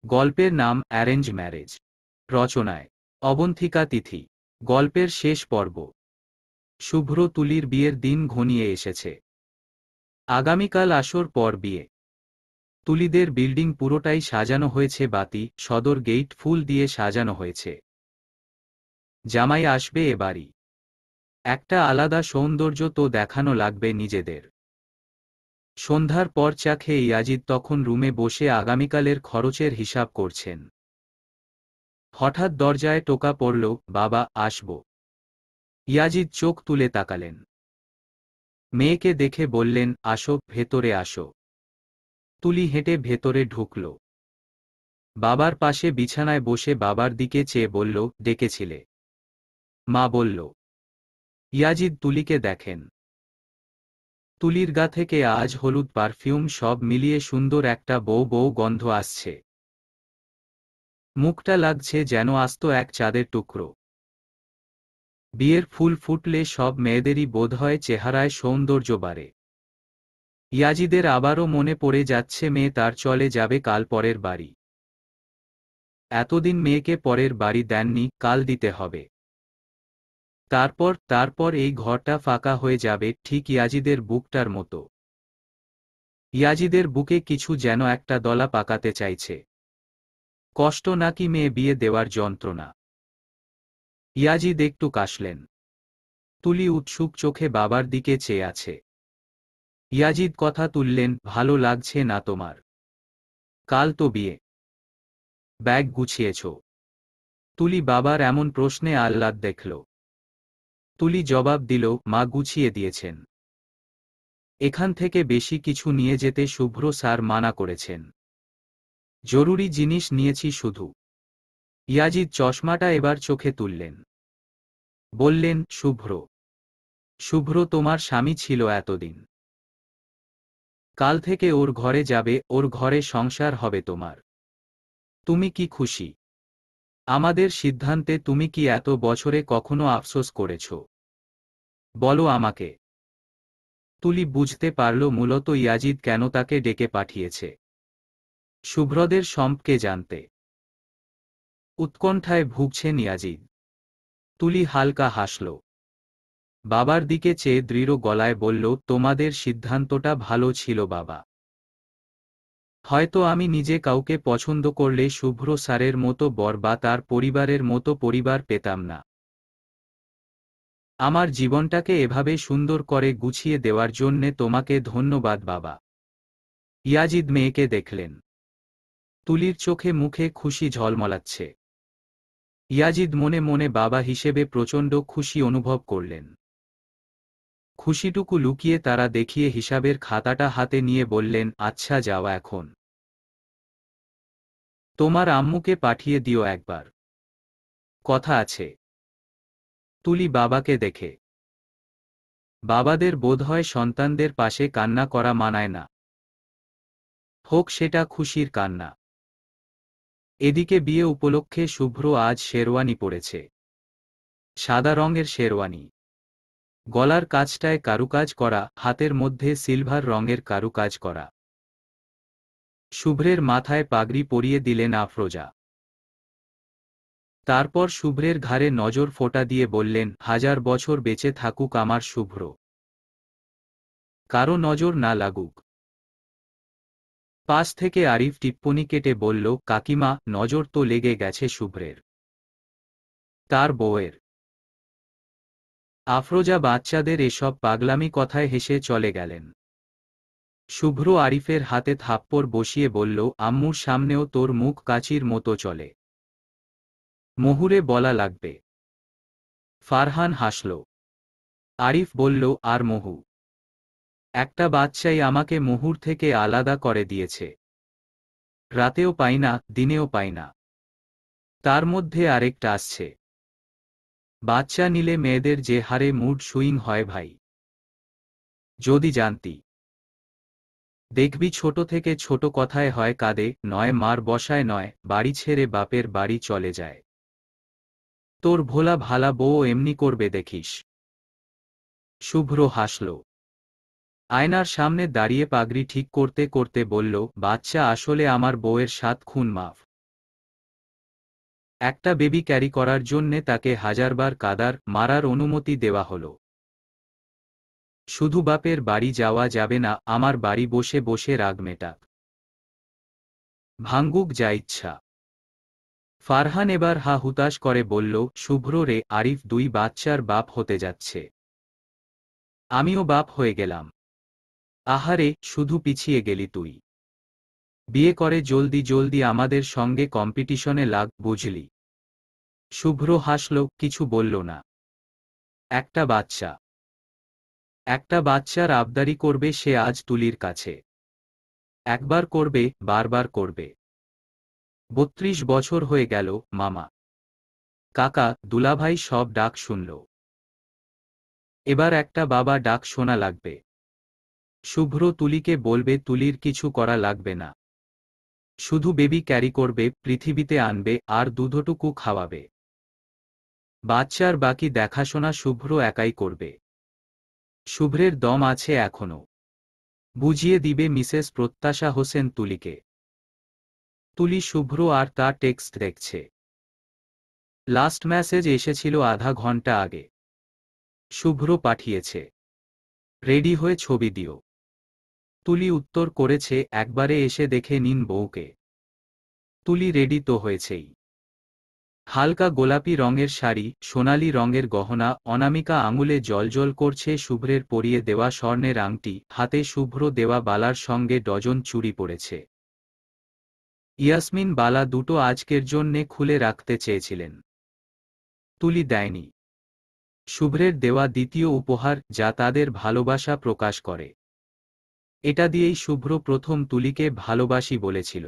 গল্পের নাম arrange marriage. রচনায় অবন্তিকা তিথি। গল্পের শেষ পর্ব। শুভ্র তুলির বিয়ের দিন ঘনিয়ে এসেছে। আগামীকাল আসর পর বিয়ে। তুলিদের বিল্ডিং পুরোটাই সাজানো হয়েছে বাতি, সদর গেট ফুল দিয়ে সাজানো হয়েছে। জামাই আসবে এ বাড়ি। একটা আলাদা সৌন্দর্য তো দেখানো লাগবে নিজেদের। সন্ধ্যার পর চা খেয়ে ইয়াজিদ তখন রুমে বসে আগামীকালের খরচের হিসাব করছেন। হঠাৎ দরজায় টোকা পড়ল, বাবা, আসব। ইয়াজিদ চোখ তুলে তাকালেন। মেয়েকে দেখে বললেন, আসো, ভেতরে আসো। তুলি হেঁটে ভেতরে ঢুকল। বাবার পাশে বিছানায় বসে বাবার দিকে চেয়ে বলল, ডেকেছিলে? মা বলল। ইয়াজিদ তুলিকে দেখেন। তুলির গা থেকে আজ হলুদ পারফিউম সব মিলিয়ে সুন্দর একটা বউ বউ গন্ধ আসছে। মুখটা লাগছে যেন আস্ত এক চাঁদের টুকরো। বিয়ের ফুল ফুটলে সব মেয়েদেরই বোধহয় চেহারায় সৌন্দর্য বাড়ে। ইয়াজিদের আবারও মনে পড়ে যাচ্ছে মেয়ে তার চলে যাবে কাল পরের বাড়ি। এতদিন মেয়েকে পরের বাড়ি দেননি, কাল দিতে হবে। তারপর এই ঘরটা ফাঁকা হয়ে যাবে, ঠিক ইয়াজিদের বুকটার মতো। ইয়াজিদের বুকে কিছু যেন একটা দলা পাকাতে চাইছে। কষ্ট নাকি মেয়ে বিয়ে দেওয়ার যন্ত্রণা? ইয়াজিদ একটু কাশলেন। তুলি উৎসুক চোখে বাবার দিকে চেয়ে আছে। ইয়াজিদ কথা তুললেন, ভালো লাগছে না তোমার? কাল তো বিয়ে। ব্যাগ গুছিয়েছ? তুলি বাবার এমন প্রশ্নে আহ্লাদ দেখল। তুলি জবাব দিল, মা গুছিয়ে দিয়েছেন। এখান থেকে বেশি কিছু নিয়ে যেতে শুভ্র স্যার মানা করেছেন। জরুরি জিনিস নিয়েছি শুধু। ইয়াজিদ চশমাটা এবার চোখে তুললেন। বললেন, শুভ্র। শুভ্র তোমার স্বামী ছিল এতদিন। কাল থেকে ওর ঘরে যাবে, ওর ঘরে সংসার হবে তোমার। তুমি কি খুশি? আমাদের সিদ্ধান্তে তুমি কি এত বছরে কখনো আফসোস করেছ? বলো আমাকে। তুলি বুঝতে পারল মূলত ইয়াজিদ কেন তাকে ডেকে পাঠিয়েছে। শুভ্রদের সম্পর্কে জানতে। উৎকণ্ঠায় ভুগছেন ইয়াজিদ। তুলি হালকা হাসল। বাবার দিকে চেয়ে দৃঢ় গলায় বলল, তোমাদের সিদ্ধান্তটা ভালো ছিল বাবা। হয়তো আমি নিজে কাউকে পছন্দ করলে শুভ্র স্যারের মতো বর বা তার পরিবারের মতো পরিবার পেতাম না। আমার জীবনটাকে এভাবে সুন্দর করে গুছিয়ে দেওয়ার জন্যে তোমাকে ধন্যবাদ বাবা। ইয়াজিদ মেয়েকে দেখলেন। তুলির চোখে মুখে খুশি ঝলমলাচ্ছে। ইয়াজিদ মনে মনে বাবা হিসেবে প্রচণ্ড খুশি অনুভব করলেন। খুশিটুকু লুকিয়ে তারা দেখিয়ে হিসাবের খাতাটা হাতে নিয়ে বললেন, আচ্ছা যাও এখন। তোমার আম্মুকে পাঠিয়ে দিও একবার। কথা আছে। তুলি বাবাকে দেখে। বাবাদের বোধহয় সন্তানদের পাশে কান্না করা মানায় না। হোক সেটা খুশির কান্না। এদিকে বিয়ে উপলক্ষে শুভ্র আজ শেরওয়ানি পরেছে। সাদা রঙের শেরওয়ানি। গলার কাছটায় কারুকাজ করা, হাতের মধ্যে সিলভার রঙের কারুকাজ করা। শুভ্রের মাথায় পাগড়ি পরিয়ে দিলেন আফরোজা। তারপর শুভ্রের ঘাড়ে নজর ফোঁটা দিয়ে বললেন, হাজার বছর বেঁচে থাকুক আমার শুভ্র। কারো নজর না লাগুক। পাশ থেকে আরিফ টিপ্পনি কেটে বলল, কাকিমা, নজর তো লেগে গেছে শুভ্রের। তার বউয়ের। আফরোজা বাচ্চাদের এসব পাগলামি কথায় হেসে চলে গেলেন। শুভ্র আরিফের হাতে থাপ্পড় বসিয়ে বলল, আম্মুর সামনেও তোর মুখ কাচির মতো চলে। মুহুরে বলা লাগবে। ফারহান হাসল। আরিফ বলল, আর মহু? একটা বাচ্চাই আমাকে মুহুর থেকে আলাদা করে দিয়েছে। রাতেও পাই না, দিনেও পাই না। তার মধ্যে আরেকটা আসছে। বাচ্চা নিলে মেয়েদের যে হারে মুড সুইং হয় ভাই। যদি জানতি। দেখবি ছোট থেকে ছোট কথায় হয় কাঁদে, নয় মার বসায়, নয় বাড়ি ছেড়ে বাপের বাড়ি চলে যায়। তোর ভোলা ভালা বউ এমনি করবে দেখিস। শুভ্র হাসল। আয়নার সামনে দাঁড়িয়ে পাগড়ি ঠিক করতে করতে বলল, বাচ্চা আসলে আমার বউয়ের 7 খুন মাফ। একটা বেবি ক্যারি করার জন্যে তাকে হাজারবার কাদার মারার অনুমতি দেওয়া হলো। শুধু বাপের বাড়ি যাওয়া যাবে না, আমার বাড়ি বসে বসে রাগ মেটাক, ভাঙ্গুক যা ইচ্ছা। ফারহান এবার হা হুতাশ করে বলল, শুভ্র রে, আরিফ 2 বাচ্চার বাপ হতে যাচ্ছে। আমিও বাপ হয়ে গেলাম। আহারে, শুধু পিছিয়ে গেলি তুই। বিয়ে করে জলদি জলদি আমাদের সঙ্গে কম্পিটিশনে লাগ, বুঝলি? শুভ্র হাসল, কিছু বলল না। একটা বাচ্চা, একটা বাচ্চার আবদারি করবে সে আজ তুলির কাছে। একবার করবে, বারবার করবে। 32 বছর হয়ে গেল, মামা, কাকা, দুলাভাই সব ডাক শুনল। এবার একটা বাবা ডাক শোনা লাগবে। শুভ্র তুলিকে বলবে তুলির কিছু করা লাগবে না, শুধু বেবি ক্যারি করবে, পৃথিবীতে আনবে আর দুধটুকু খাওয়াবে। বাচ্চার বাকি দেখাশোনা শুভ্র একাই করবে। শুভ্রের দম আছে এখনো, বুঝিয়ে দিবে মিসেস প্রত্যাশা হোসেন তুলিকে। তুলি শুভ্র আর তার টেক্সট দেখছে। লাস্ট মেসেজ এসেছিল আধা ঘন্টা আগে। শুভ্র পাঠিয়েছে, রেডি হয়ে ছবি দিও। তুলি উত্তর করেছে, একবারে এসে দেখে নিন বউকে। তুলি রেডি তো হয়েছেই। হালকা গোলাপি রঙের শাড়ি, সোনালি রঙের গহনা, অনামিকা আঙুলে জলজল করছে শুভ্রের পরিয়ে দেওয়া স্বর্ণের আংটি, হাতে শুভ্র দেওয়া বালার সঙ্গে ডজন চুড়ি পড়েছে। ইয়াসমিন বালা দুটো আজকের জন্যে খুলে রাখতে চেয়েছিলেন, তুলি দেয়নি। শুভ্রের দেওয়া দ্বিতীয় উপহার, যা তাদের ভালোবাসা প্রকাশ করে। এটা দিয়েই শুভ্র প্রথম তুলিকে ভালোবাসি বলেছিল।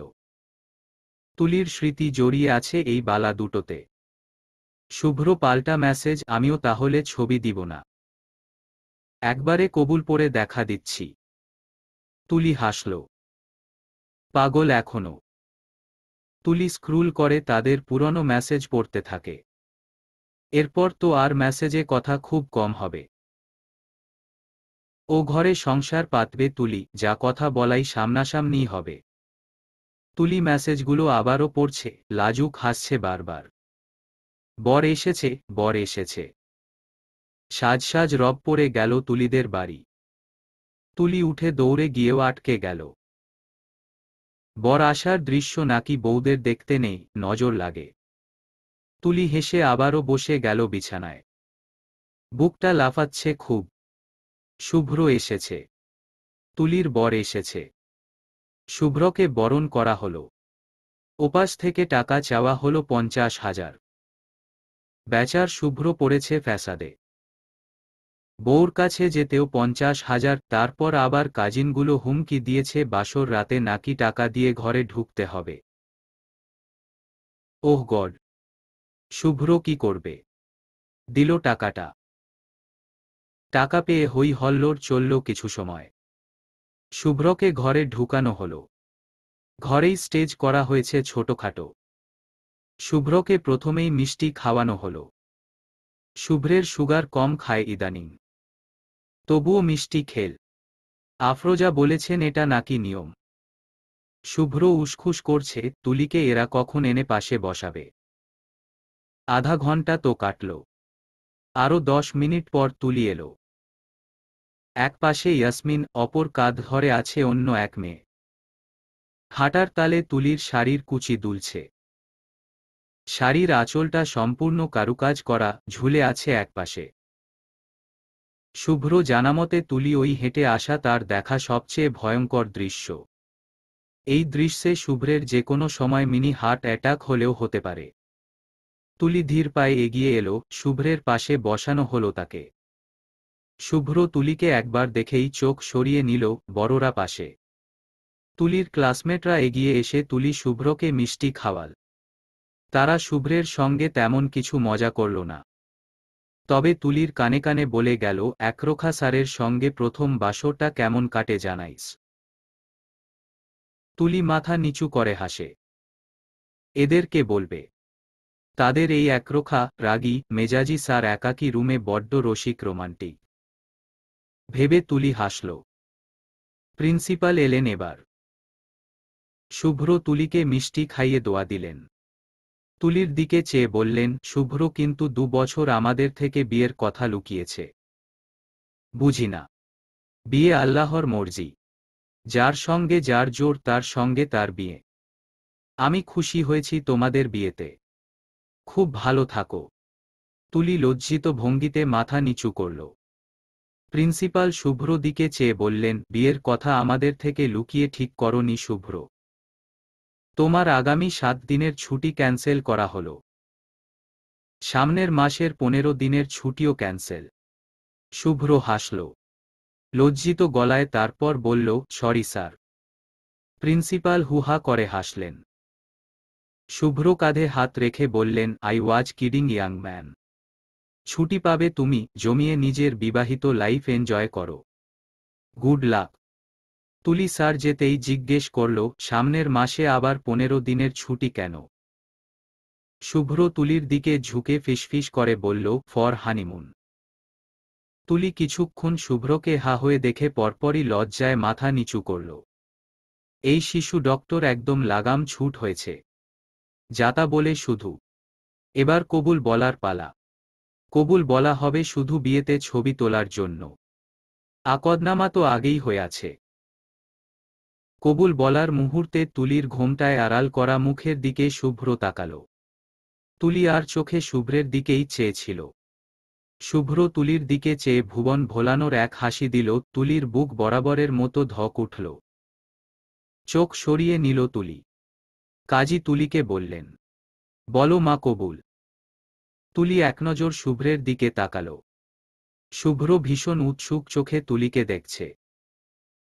তুলির স্মৃতি জড়িয়ে আছে এই বালা দুটোতে। শুভ্র পাল্টা মেসেজ, আমিও তাহলে ছবি দিব না, একবারে কবুল পরে দেখা দিচ্ছি। তুলি হাসল, পাগল এখনো। তুলি স্ক্রুল করে তাদের পুরনো মেসেজ পড়তে থাকে। এরপর তো আর মেসেজে কথা খুব কম হবে। ও ঘরে সংসার পাতবে তুলি, যা কথা বলাই সামনাসামনি হবে। তুলি মেসেজগুলো আবারও পড়ছে, লাজুক হাসছে বারবার। বর এসেছে, বর এসেছে। সাজ সাজ রব পড়ে গেল তুলিদের বাড়ি। তুলি উঠে দৌড়ে গিয়েও আটকে গেল। বর আসার দৃশ্য নাকি বউদের দেখতে নেই, নজর লাগে। তুলি হেসে আবারও বসে গেল বিছানায়। বুকটা লাফাচ্ছে খুব। শুভ্র এসেছে, তুলির বর এসেছে। শুভ্রকে বরণ করা হলো। ওপাশ থেকে টাকা চাওয়া হলো 50,000। বেচার শুভ্র পড়েছে ফ্যাসাদে। বউর কাছে যেতেও 50,000, তারপর আবার কাজিনগুলো হুমকি দিয়েছে বাসর রাতে নাকি টাকা দিয়ে ঘরে ঢুকতে হবে। ওহ গড, শুভ্র কি করবে? দিল টাকাটা। টাকা পেয়ে হই হল্লোড় চলল কিছু সময়। শুভ্রকে ঘরে ঢুকানো হলো। ঘরেই স্টেজ করা হয়েছে ছোটখাটো। শুভ্রকে প্রথমেই মিষ্টি খাওয়ানো হলো। শুভ্রের সুগার কম খায় ইদানিং, তবুও মিষ্টি খেল। আফরোজা বলেছেন এটা নাকি নিয়ম। শুভ্র উসখুস করছে, তুলিকে এরা কখন এনে পাশে বসাবে। আধা ঘন্টা তো কাটল। আরও 10 মিনিট পর তুলি এলো। এক পাশে ইয়াসমিন, অপর কাঁধ ধরে আছে অন্য এক মেয়ে। হাঁটার তালে তুলির শাড়ির কুচি দুলছে। শাড়ির আঁচলটা সম্পূর্ণ কারুকাজ করা, ঝুলে আছে একপাশে। শুভ্র জানামতে তুলি ওই হেঁটে আসা তার দেখা সবচেয়ে ভয়ঙ্কর দৃশ্য। এই দৃশ্যে শুভ্রের যে কোনো সময় মিনি হার্ট অ্যাটাক হলেও হতে পারে। তুলি ধীর পায়ে এগিয়ে এলো, শুভ্রের পাশে বসানো হলো তাকে। শুভ্র তুলিকে একবার দেখেই চোখ সরিয়ে নিল, বড়রা পাশে। তুলির ক্লাসমেটরা এগিয়ে এসে তুলি শুভ্রকে মিষ্টি খাওয়াল। তারা শুভ্রের সঙ্গে তেমন কিছু মজা করল না। তবে তুলির কানে কানে বলে গেল, একরোখা স্যারের সঙ্গে প্রথম বাসরটা কেমন কাটে জানাইস। তুলি মাথা নিচু করে হাসে। এদের কে বলবে? তাদের এই একরোখা রাগী মেজাজি স্যার একাকী রুমে বড্ড রসিক রোমান্টিক ভেবে তুলি হাসল। প্রিন্সিপাল এলেন এবার। শুভ্র তুলিকে মিষ্টি খাইয়ে দোয়া দিলেন। তুলির দিকে চেয়ে বললেন, শুভ্র কিন্তু 2 বছর আমাদের থেকে বিয়ের কথা লুকিয়েছে। বুঝি না। বিয়ে আল্লাহর মর্জি। যার সঙ্গে যার জোর তার সঙ্গে তার বিয়ে। আমি খুশি হয়েছি তোমাদের বিয়েতে। খুব ভালো থাকো। তুলি লজ্জিত ভঙ্গিতে মাথা নিচু করল। প্রিন্সিপাল শুভ্র দিকে চেয়ে বললেন, বিয়ের কথা আমাদের থেকে লুকিয়ে ঠিক করনি শুভ্র। তোমার আগামী 7 দিনের ছুটি ক্যান্সেল করা হলো। সামনের মাসের 15 দিনের ছুটিও ক্যান্সেল। শুভ্র হাসল লজ্জিত গলায়, তারপর বলল, সরি স্যার। প্রিন্সিপাল হুহা করে হাসলেন। শুভ্র কাঁধে হাত রেখে বললেন, I was kidding young man. ছুটি পাবে তুমি, জমিয়ে নিজের বিবাহিত লাইফ এনজয় করো। Good luck. তুলি স্যার যেতেই জিজ্ঞেস করল, সামনের মাসে আবার 15 দিনের ছুটি কেন? শুভ্র তুলির দিকে ঝুঁকে ফিসফিস করে বলল, ফর হানিমুন। তুলি কিছুক্ষণ শুভ্রকে হা হয়ে দেখে পরপরই লজ্জায় মাথা নিচু করল। এই শিশু ডক্টর একদম লাগাম ছুট হয়েছে। যাতা বলে শুধু। এবার কবুল বলার পালা। কবুল বলা হবে শুধু বিয়েতে ছবি তোলার জন্য। আকদনামা তো আগেই হয়ে আছে। কবুল বলার মুহূর্তে তুলির ঘোমটায় আড়াল করা মুখের দিকে শুভ্র তাকাল। তুলি আর চোখে শুভ্রের দিকেই চেয়েছিল। শুভ্র তুলির দিকে চেয়ে ভুবন ভোলানোর এক হাসি দিল। তুলির বুক বরাবরের মতো ধক উঠল। চোখ সরিয়ে নিল তুলি। কাজী তুলিকে বললেন, বলো মা কবুল। তুলি একনজর শুভ্রের দিকে তাকাল। শুভ্র ভীষণ উৎসুক চোখে তুলিকে দেখছে।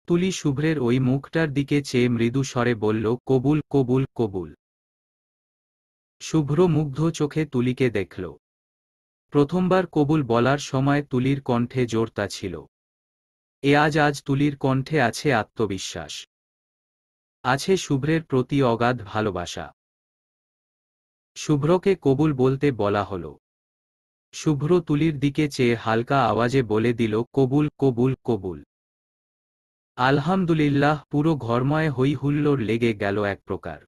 তুলি শুভ্রের ওই মুখটার দিকে চেয়ে মৃদু স্বরে বলল, কবুল কবুল কবুল। শুভ্র মুগ্ধ চোখে তুলিকে দেখল। প্রথমবার কবুল বলার সময় তুলির কণ্ঠে জোরতা ছিল। আজ তুলির কণ্ঠে আছে আত্মবিশ্বাস। আছে শুভ্রের প্রতি অগাধ ভালোবাসা। শুভ্রকে কবুল বলতে বলা হল। শুভ্র তুলির দিকে চেয়ে হালকা আওয়াজে বলে দিল, কবুল কবুল কবুল। আলহামদুলিল্লাহ। পুরো ঘরময় হই হুল্লোড় লেগে গেল এক প্রকার।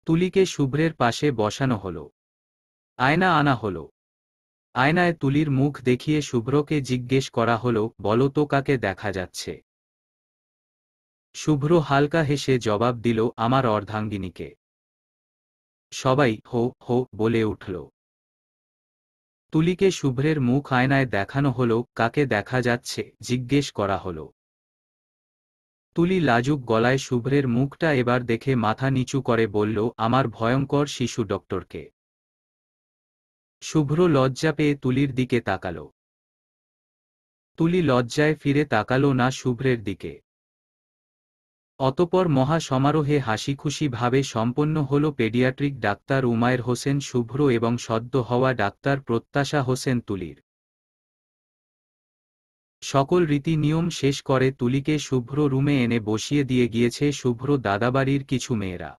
তুলিকে শুভ্রের পাশে বসানো হল। আয়না আনা হল। আয়নায় তুলির মুখ দেখিয়ে শুভ্রকে জিজ্ঞেস করা হল, বলো তো কাকে দেখা যাচ্ছে? শুভ্র হালকা হেসে জবাব দিল, আমার অর্ধাঙ্গিনীকে। সবাই হো হো বলে উঠল। তুলিকে শুভ্রের মুখ আয়নায় দেখানো হল। কাকে দেখা যাচ্ছে জিজ্ঞেস করা হল। তুলি লাজুক গলায় শুভ্রের মুখটা এবার দেখে মাথা নিচু করে বলল, আমার ভয়ঙ্কর শিশু ডক্টরকে। শুভ্র লজ্জা পেয়ে তুলির দিকে তাকাল। তুলি লজ্জায় ফিরে তাকাল না শুভ্রের দিকে। অতপর মহা সমারোহে হাসিখুশি ভাবে সম্পন্ন হল পেডিয়াট্রিক ডাক্তার উমায়ের হোসেন শুভ্র এবং সদ্য হওয়া ডাক্তার প্রত্যাশা হোসেন তুলির। সকল রীতি নিয়ম শেষ করে তুলিকে শুভ্র রুমে এনে বসিয়ে দিয়ে গিয়েছে শুভ্র দাদাবাড়ির কিছু মেয়েরা।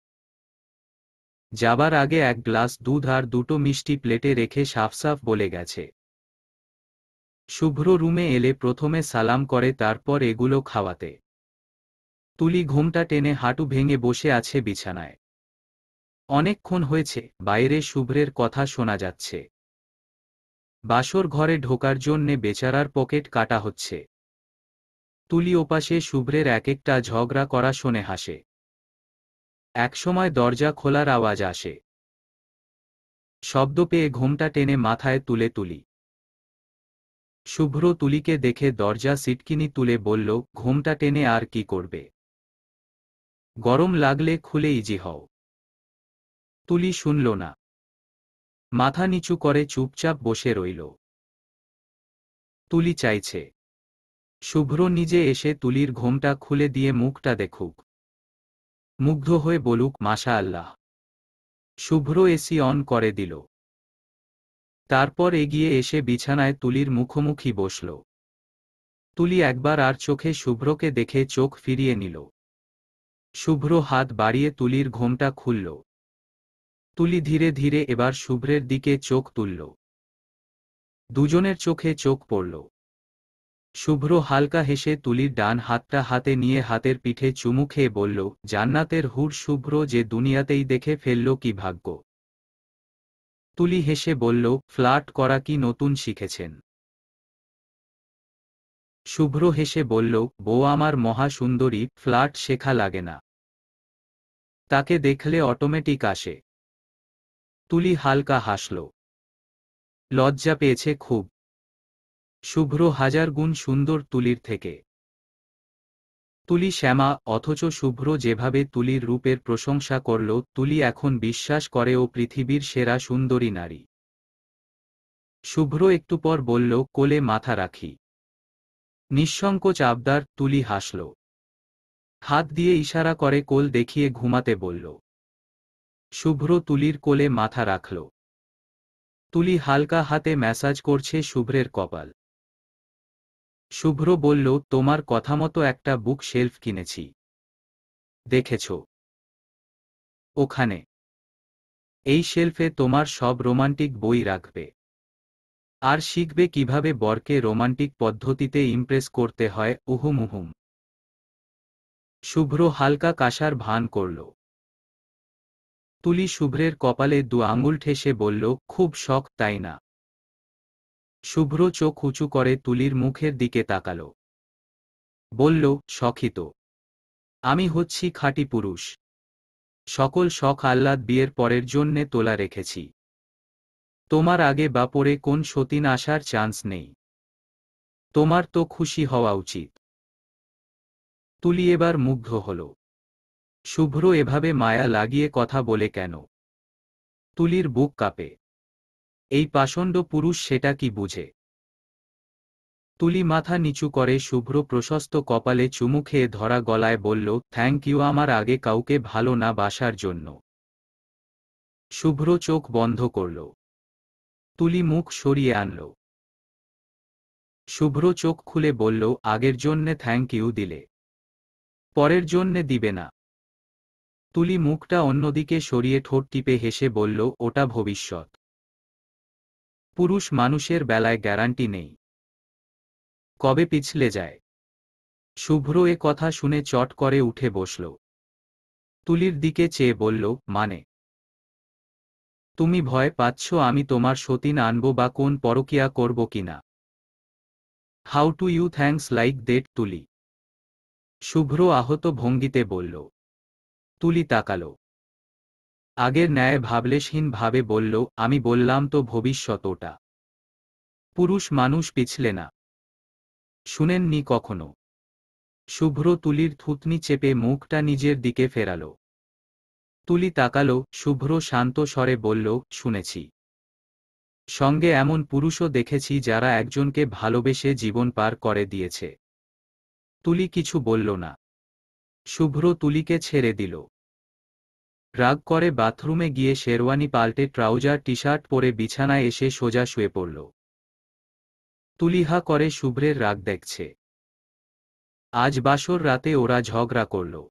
যাবার আগে এক গ্লাস দুধ আর দুটো মিষ্টি প্লেটে রেখে সাফ বলে গেছে, শুভ্র রুমে এলে প্রথমে সালাম করে, তারপর এগুলো খাওয়াতে। তুলি ঘুমটা টেনে হাঁটু ভেঙে বসে আছে বিছানায়। অনেকক্ষণ হয়েছে, বাইরে শুভ্রের কথা শোনা যাচ্ছে। বাসর ঘরে ঢোকার জন্যে বেচারার পকেট কাটা হচ্ছে। তুলি ওপাশে শুভ্রের এক একটা ঝগড়া করা শোনে হাসে। একসময় দরজা খোলার আওয়াজ আসে। শব্দ পেয়ে ঘোমটা টেনে মাথায় তুলে তুলি। শুভ্র তুলিকে দেখে দরজা সিটকিনি তুলে বলল, ঘোমটা টেনে আর কি করবে? গরম লাগলে খুলে ইজি হও। তুলি শুনল না। মাথা নিচু করে চুপচাপ বসে রইল। তুলি চাইছে শুভ্র নিজে এসে তুলির ঘোমটা খুলে দিয়ে মুখটা দেখুক, মুগ্ধ হয়ে বলুক, মাশা আল্লাহ। শুভ্র এসি অন করে দিল। তারপর এগিয়ে এসে বিছানায় তুলির মুখোমুখি বসল। তুলি একবার আর চোখে শুভ্রকে দেখে চোখ ফিরিয়ে নিল। শুভ্র হাত বাড়িয়ে তুলির ঘোমটা খুলল। তুলি ধীরে ধীরে এবার শুভ্রের দিকে চোখ তুলল। দুজনের চোখে চোখ পড়ল। শুভ্র হালকা হেসে তুলির ডান হাতটা হাতে নিয়ে হাতের পিঠে চুমু খেয়ে বলল, জান্নাতের হুর শুভ্র, যে দুনিয়াতেই দেখে ফেলল কি ভাগ্য। তুলি হেসে বলল, ফ্লার্ট করা কি নতুন শিখেছেন? শুভ্র হেসে বলল, বউ আমার মহা সুন্দরী, ফ্লার্ট শেখা লাগে না। তাকে দেখলে অটোমেটিক আসে। তুলি হালকা হাসল। লজ্জা পেয়েছে খুব। শুভ্র হাজার গুণ সুন্দর তুলির থেকে। তুলি শ্যামা, অথচ শুভ্র যেভাবে তুলির রূপের প্রশংসা করল, তুলি এখন বিশ্বাস করে ও পৃথিবীর সেরা সুন্দরী নারী। শুভ্র একটু পর বলল, কোলে মাথা রাখি। নিঃসংকোচ আবদার। তুলি হাসল। হাত দিয়ে ইশারা করে কোল দেখিয়ে ঘুমাতে বলল। শুভ্র তুলির কোলে মাথা রাখল। তুলি হালকা হাতে ম্যাসাজ করছে শুভ্রের কপাল। শুভ্র বলল, তোমার কথামতো একটা বুক শেলফ কিনেছি। দেখেছ? ওখানে। এই শেলফে তোমার সব রোমান্টিক বই রাখবে। আর শিখবে কিভাবে বরকে রোমান্টিক পদ্ধতিতে ইমপ্রেস করতে হয়। উহুম। শুভ্র হালকা কাশার ভান করল। তুলি শুভ্রের কপালে দু আঙুল ঠেসে বলল, খুব শখ, তাই না? শুভ্র চোখ উঁচু করে তুলির মুখের দিকে তাকাল। বলল, শখই তো। আমি হচ্ছি খাঁটি পুরুষ। সকল শখ আহ্লাদ বিয়ের পরের জন্যে তোলা রেখেছি। তোমার আগে বা পরে কোন সতীন আসার চান্স নেই। তোমার তো খুশি হওয়া উচিত। তুলি এবার মুগ্ধ হল। শুভ্র এভাবে মায়া লাগিয়ে কথা বলে কেন? তুলির বুক কাঁপে। এই পাষণ্ড পুরুষ সেটা কি বুঝে? তুলি মাথা নিচু করে শুভ্র প্রশস্ত কপালে চুমু খেয়ে ধরা গলায় বলল, থ্যাংক ইউ আমার আগে কাউকে ভালো না বাসার জন্য। শুভ্র চোখ বন্ধ করল। তুলি মুখ সরিয়ে আনল। শুভ্র চোখ খুলে বলল, আগের জন্যে থ্যাংক ইউ দিলে, পরের জন্যে দিবে না? তুলি মুখটা অন্যদিকে সরিয়ে ঠোঁট টিপে হেসে বলল, ওটা ভবিষ্যৎ। পুরুষ মানুষের বেলায় গ্যারান্টি নেই, কবে পিছলে যায়। শুভ্র এ কথা শুনে চট করে উঠে বসল। তুলির দিকে চেয়ে বলল, মানে? তুমি ভয় পাচ্ছ আমি তোমার সতীন আনব বা কোন পরকিয়া করব কিনা? How to you thanks like that Tuli? Shubhra আহত ভঙ্গিতে বলল। তুলি তাকাল। আগের ন্যায় ভাবলেশহীন ভাবে বলল, আমি বললাম তো ভবিষ্যৎ ওটা। পুরুষ মানুষ পিছলে না। শুনেননি কখনো? শুভ্র তুলির থুতনি চেপে মুখটা নিজের দিকে ফেরাল। তুলি তাকাল। শুভ্র শান্ত স্বরে বলল, শুনেছি। সঙ্গে এমন পুরুষও দেখেছি যারা একজনকে ভালোবেসে জীবন পার করে দিয়েছে। তুলি কিছু বলল না। শুভ্র তুলিকে ছেড়ে দিল। রাগ করে বাথরুমে গিয়ে শেরওয়ানি পাল্টে ট্রাউজার টি শার্ট পরে বিছানায় এসে সোজা শুয়ে পড়ল। তুলিহা করে শুভ্রের রাগ দেখছে। আজ বাসর রাতে ওরা ঝগড়া করল।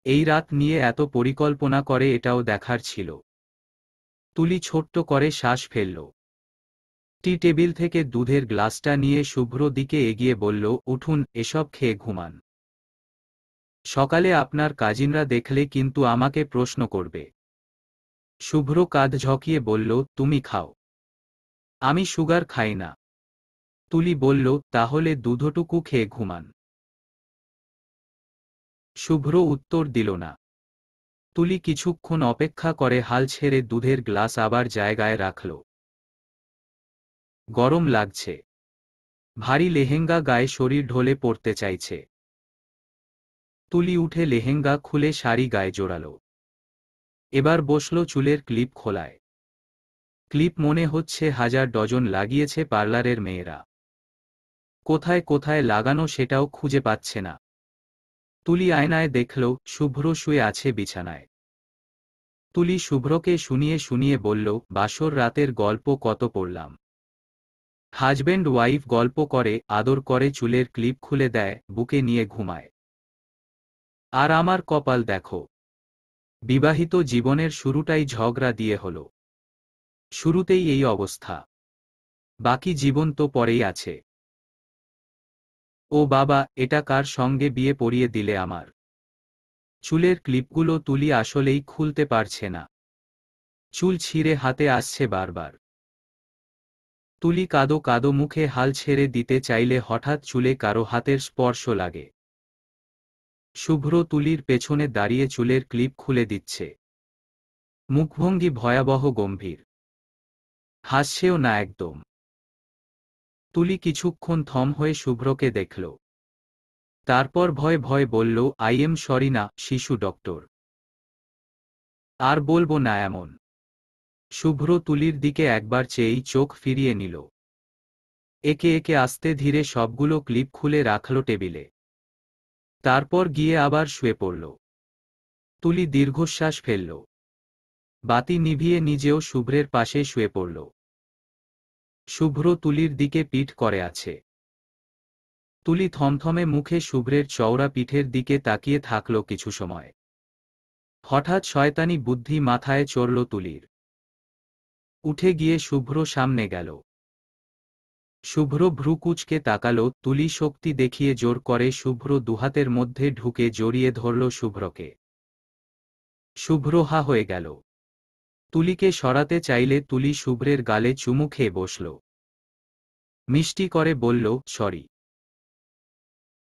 এই রাত নিয়ে এত পরিকল্পনা করে এটাও দেখার ছিল। তুলি ছোট্ট করে শ্বাস ফেলল। টি টেবিল থেকে দুধের গ্লাসটা নিয়ে শুভ্র দিকে এগিয়ে বলল, উঠুন, এসব খেয়ে ঘুমান। সকালে আপনার কাজিনরা দেখলে কিন্তু আমাকে প্রশ্ন করবে। শুভ্র কাঁধ ঝকিয়ে বলল, তুমি খাও। আমি সুগার খাই না। তুলি বলল, তাহলে দুধটুকু খেয়ে ঘুমান। শুভ্র উত্তর দিল না। তুলি কিছুক্ষণ অপেক্ষা করে হাল ছেড়ে দুধের গ্লাস আবার জায়গায় রাখল। গরম লাগছে। ভারী লেহেঙ্গা গায়ে শরীর ঢলে পড়তে চাইছে। তুলি উঠে লেহেঙ্গা খুলে শাড়ি গায়ে জোড়াল। এবার বসল চুলের ক্লিপ খোলায়। ক্লিপ মনে হচ্ছে হাজার ডজন লাগিয়েছে পার্লারের মেয়েরা। কোথায় কোথায় লাগানো সেটাও খুঁজে পাচ্ছে না। তুলি আয়নায় দেখল শুভ্র শুয়ে আছে বিছানায়। তুলি শুভ্রকে শুনিয়ে শুনিয়ে বলল, বাসর রাতের গল্প কত পড়লাম। হাজবেন্ড ওয়াইফ গল্প করে, আদর করে, চুলের ক্লিপ খুলে দেয়, বুকে নিয়ে ঘুমায়। আর আমার কপাল দেখো। বিবাহিত জীবনের শুরুটাই ঝগড়া দিয়ে হল। শুরুতেই এই অবস্থা। বাকি জীবন তো পরেই আছে। ও বাবা, এটা কার সঙ্গে বিয়ে পড়িয়ে দিলে আমার। চুলের ক্লিপগুলো তুলি আসলেই খুলতে পারছে না। চুল ছিঁড়ে হাতে আসছে বারবার। তুলি কাদো কাদো মুখে হাল ছেড়ে দিতে চাইলে হঠাৎ চুলে কারো হাতের স্পর্শ লাগে। শুভ্র তুলির পেছনে দাঁড়িয়ে চুলের ক্লিপ খুলে দিচ্ছে। মুখভঙ্গি ভয়াবহ গম্ভীর। হাসছেও না একদম। তুলি কিছুক্ষণ থম হয়ে শুভ্রকে দেখল। তারপর ভয়ে ভয়ে বলল, আই এম সরি না, শিশু ডক্টর। আর বলবো না এমন। শুভ্র তুলির দিকে একবার চেয়েই চোখ ফিরিয়ে নিল। একে একে আস্তে ধীরে সবগুলো ক্লিপ খুলে রাখল টেবিলে। তারপর গিয়ে আবার শুয়ে পড়ল। তুলি দীর্ঘশ্বাস ফেলল। বাতি নিভিয়ে নিজেও শুভ্রের পাশে শুয়ে পড়ল। শুভ্র তুলির দিকে পিঠ করে আছে। তুলি থমথমে মুখে শুভ্রের চওড়া পিঠের দিকে তাকিয়ে থাকল কিছু সময়। হঠাৎ শয়তানি বুদ্ধি মাথায় চড়ল তুলির। উঠে গিয়ে শুভ্র সামনে গেল। শুভ্র ভ্রু কুঁচকে তাকাল। তুলি শক্তি দেখিয়ে জোর করে শুভ্র দুহাতের মধ্যে ঢুকে জড়িয়ে ধরল শুভ্রকে। শুভ্র হা হয়ে গেল। তুলিকে সরাতে চাইলে তুলি শুভ্রের গালে চুমু খেয়ে বসল। মিষ্টি করে বলল, সরি।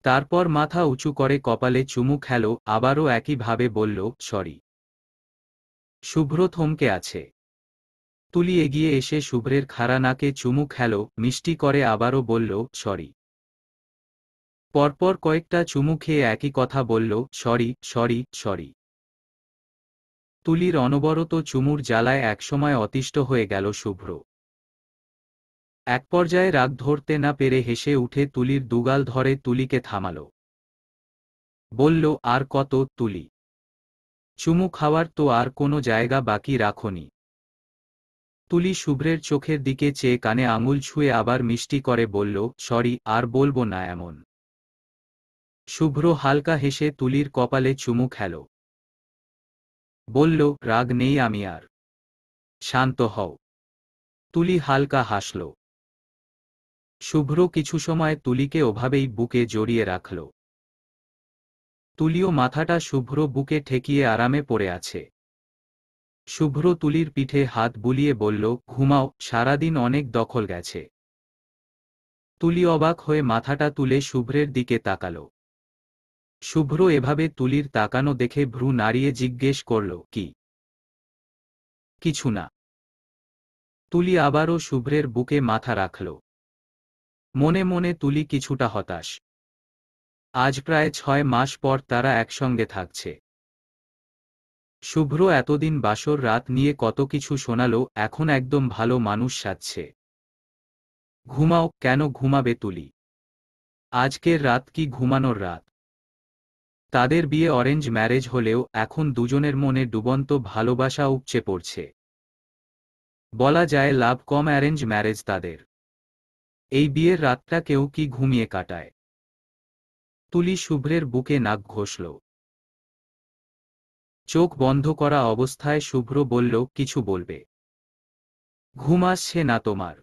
তারপর মাথা উঁচু করে কপালে চুমু খেল, আবারও একইভাবে বলল, সরি। শুভ্র থমকে আছে। তুলি এগিয়ে এসে শুভ্রের খাড়া নাকে চুমু খেল, মিষ্টি করে আবারও বলল, সরি। পরপর কয়েকটা চুমু খেয়ে একই কথা বলল, সরি, সরি, সরি। তুলির অনবরত চুমুর জ্বালায় একসময় অতিষ্ঠ হয়ে গেল শুভ্র। এক পর্যায়ে রাগ ধরতে না পেরে হেসে উঠে তুলির দুগাল ধরে তুলিকে থামাল। বলল, আর কত, তুলি? চুমু খাওয়ার তো আর কোনো জায়গা বাকি রাখোনি। তুলি শুভ্রের চোখের দিকে চেয়ে কানে আঙুল ছুঁয়ে আবার মিষ্টি করে বলল, সরি, আর বলবো না এমন। শুভ্র হালকা হেসে তুলির কপালে চুমু খেল। বলল, রাগ নেই আমি আর। শান্ত হও। তুলি হালকা হাসল। শুভ্র কিছু সময় তুলিকে ওভাবেই বুকে জড়িয়ে রাখল। তুলিও মাথাটা শুভ্র বুকে ঠেকিয়ে আরামে পড়ে আছে। শুভ্র তুলির পিঠে হাত বুলিয়ে বলল, ঘুমাও, সারাদিন অনেক দখল গেছে। তুলি অবাক হয়ে মাথাটা তুলে শুভ্রের দিকে তাকাল। শুভ্র এভাবে তুলির তাকানো দেখে ভ্রু নাড়িয়ে জিজ্ঞেস করল, কি? কিছু না। তুলি আবারও শুভ্রের বুকে মাথা রাখল। মনে মনে তুলি কিছুটা হতাশ। আজ প্রায় 6 মাস পর তারা একসঙ্গে থাকছে। শুভ্র এতদিন বাসর রাত নিয়ে কত কিছু শোনালো, এখন একদম ভালো মানুষ সাজছে। ঘুমাও, কেন ঘুমাবে তুলি? আজকের রাত কি ঘুমানোর রাত? তাদের বিয়ে অরেঞ্জ ম্যারেজ হলেও এখন দুজনের মনে ডুবন্ত ভালোবাসা উপচে পড়ছে। বলা যায় লাভ কম অ্যারেঞ্জ ম্যারেজ তাদের। এই বিয়ের রাতটা কেউ কি ঘুমিয়ে কাটায়? তুলি শুভ্রের বুকে নাক ঘষল। চোখ বন্ধ করা অবস্থায় শুভ্র বলল, কিছু বলবে? ঘুম আসছে না তোমার?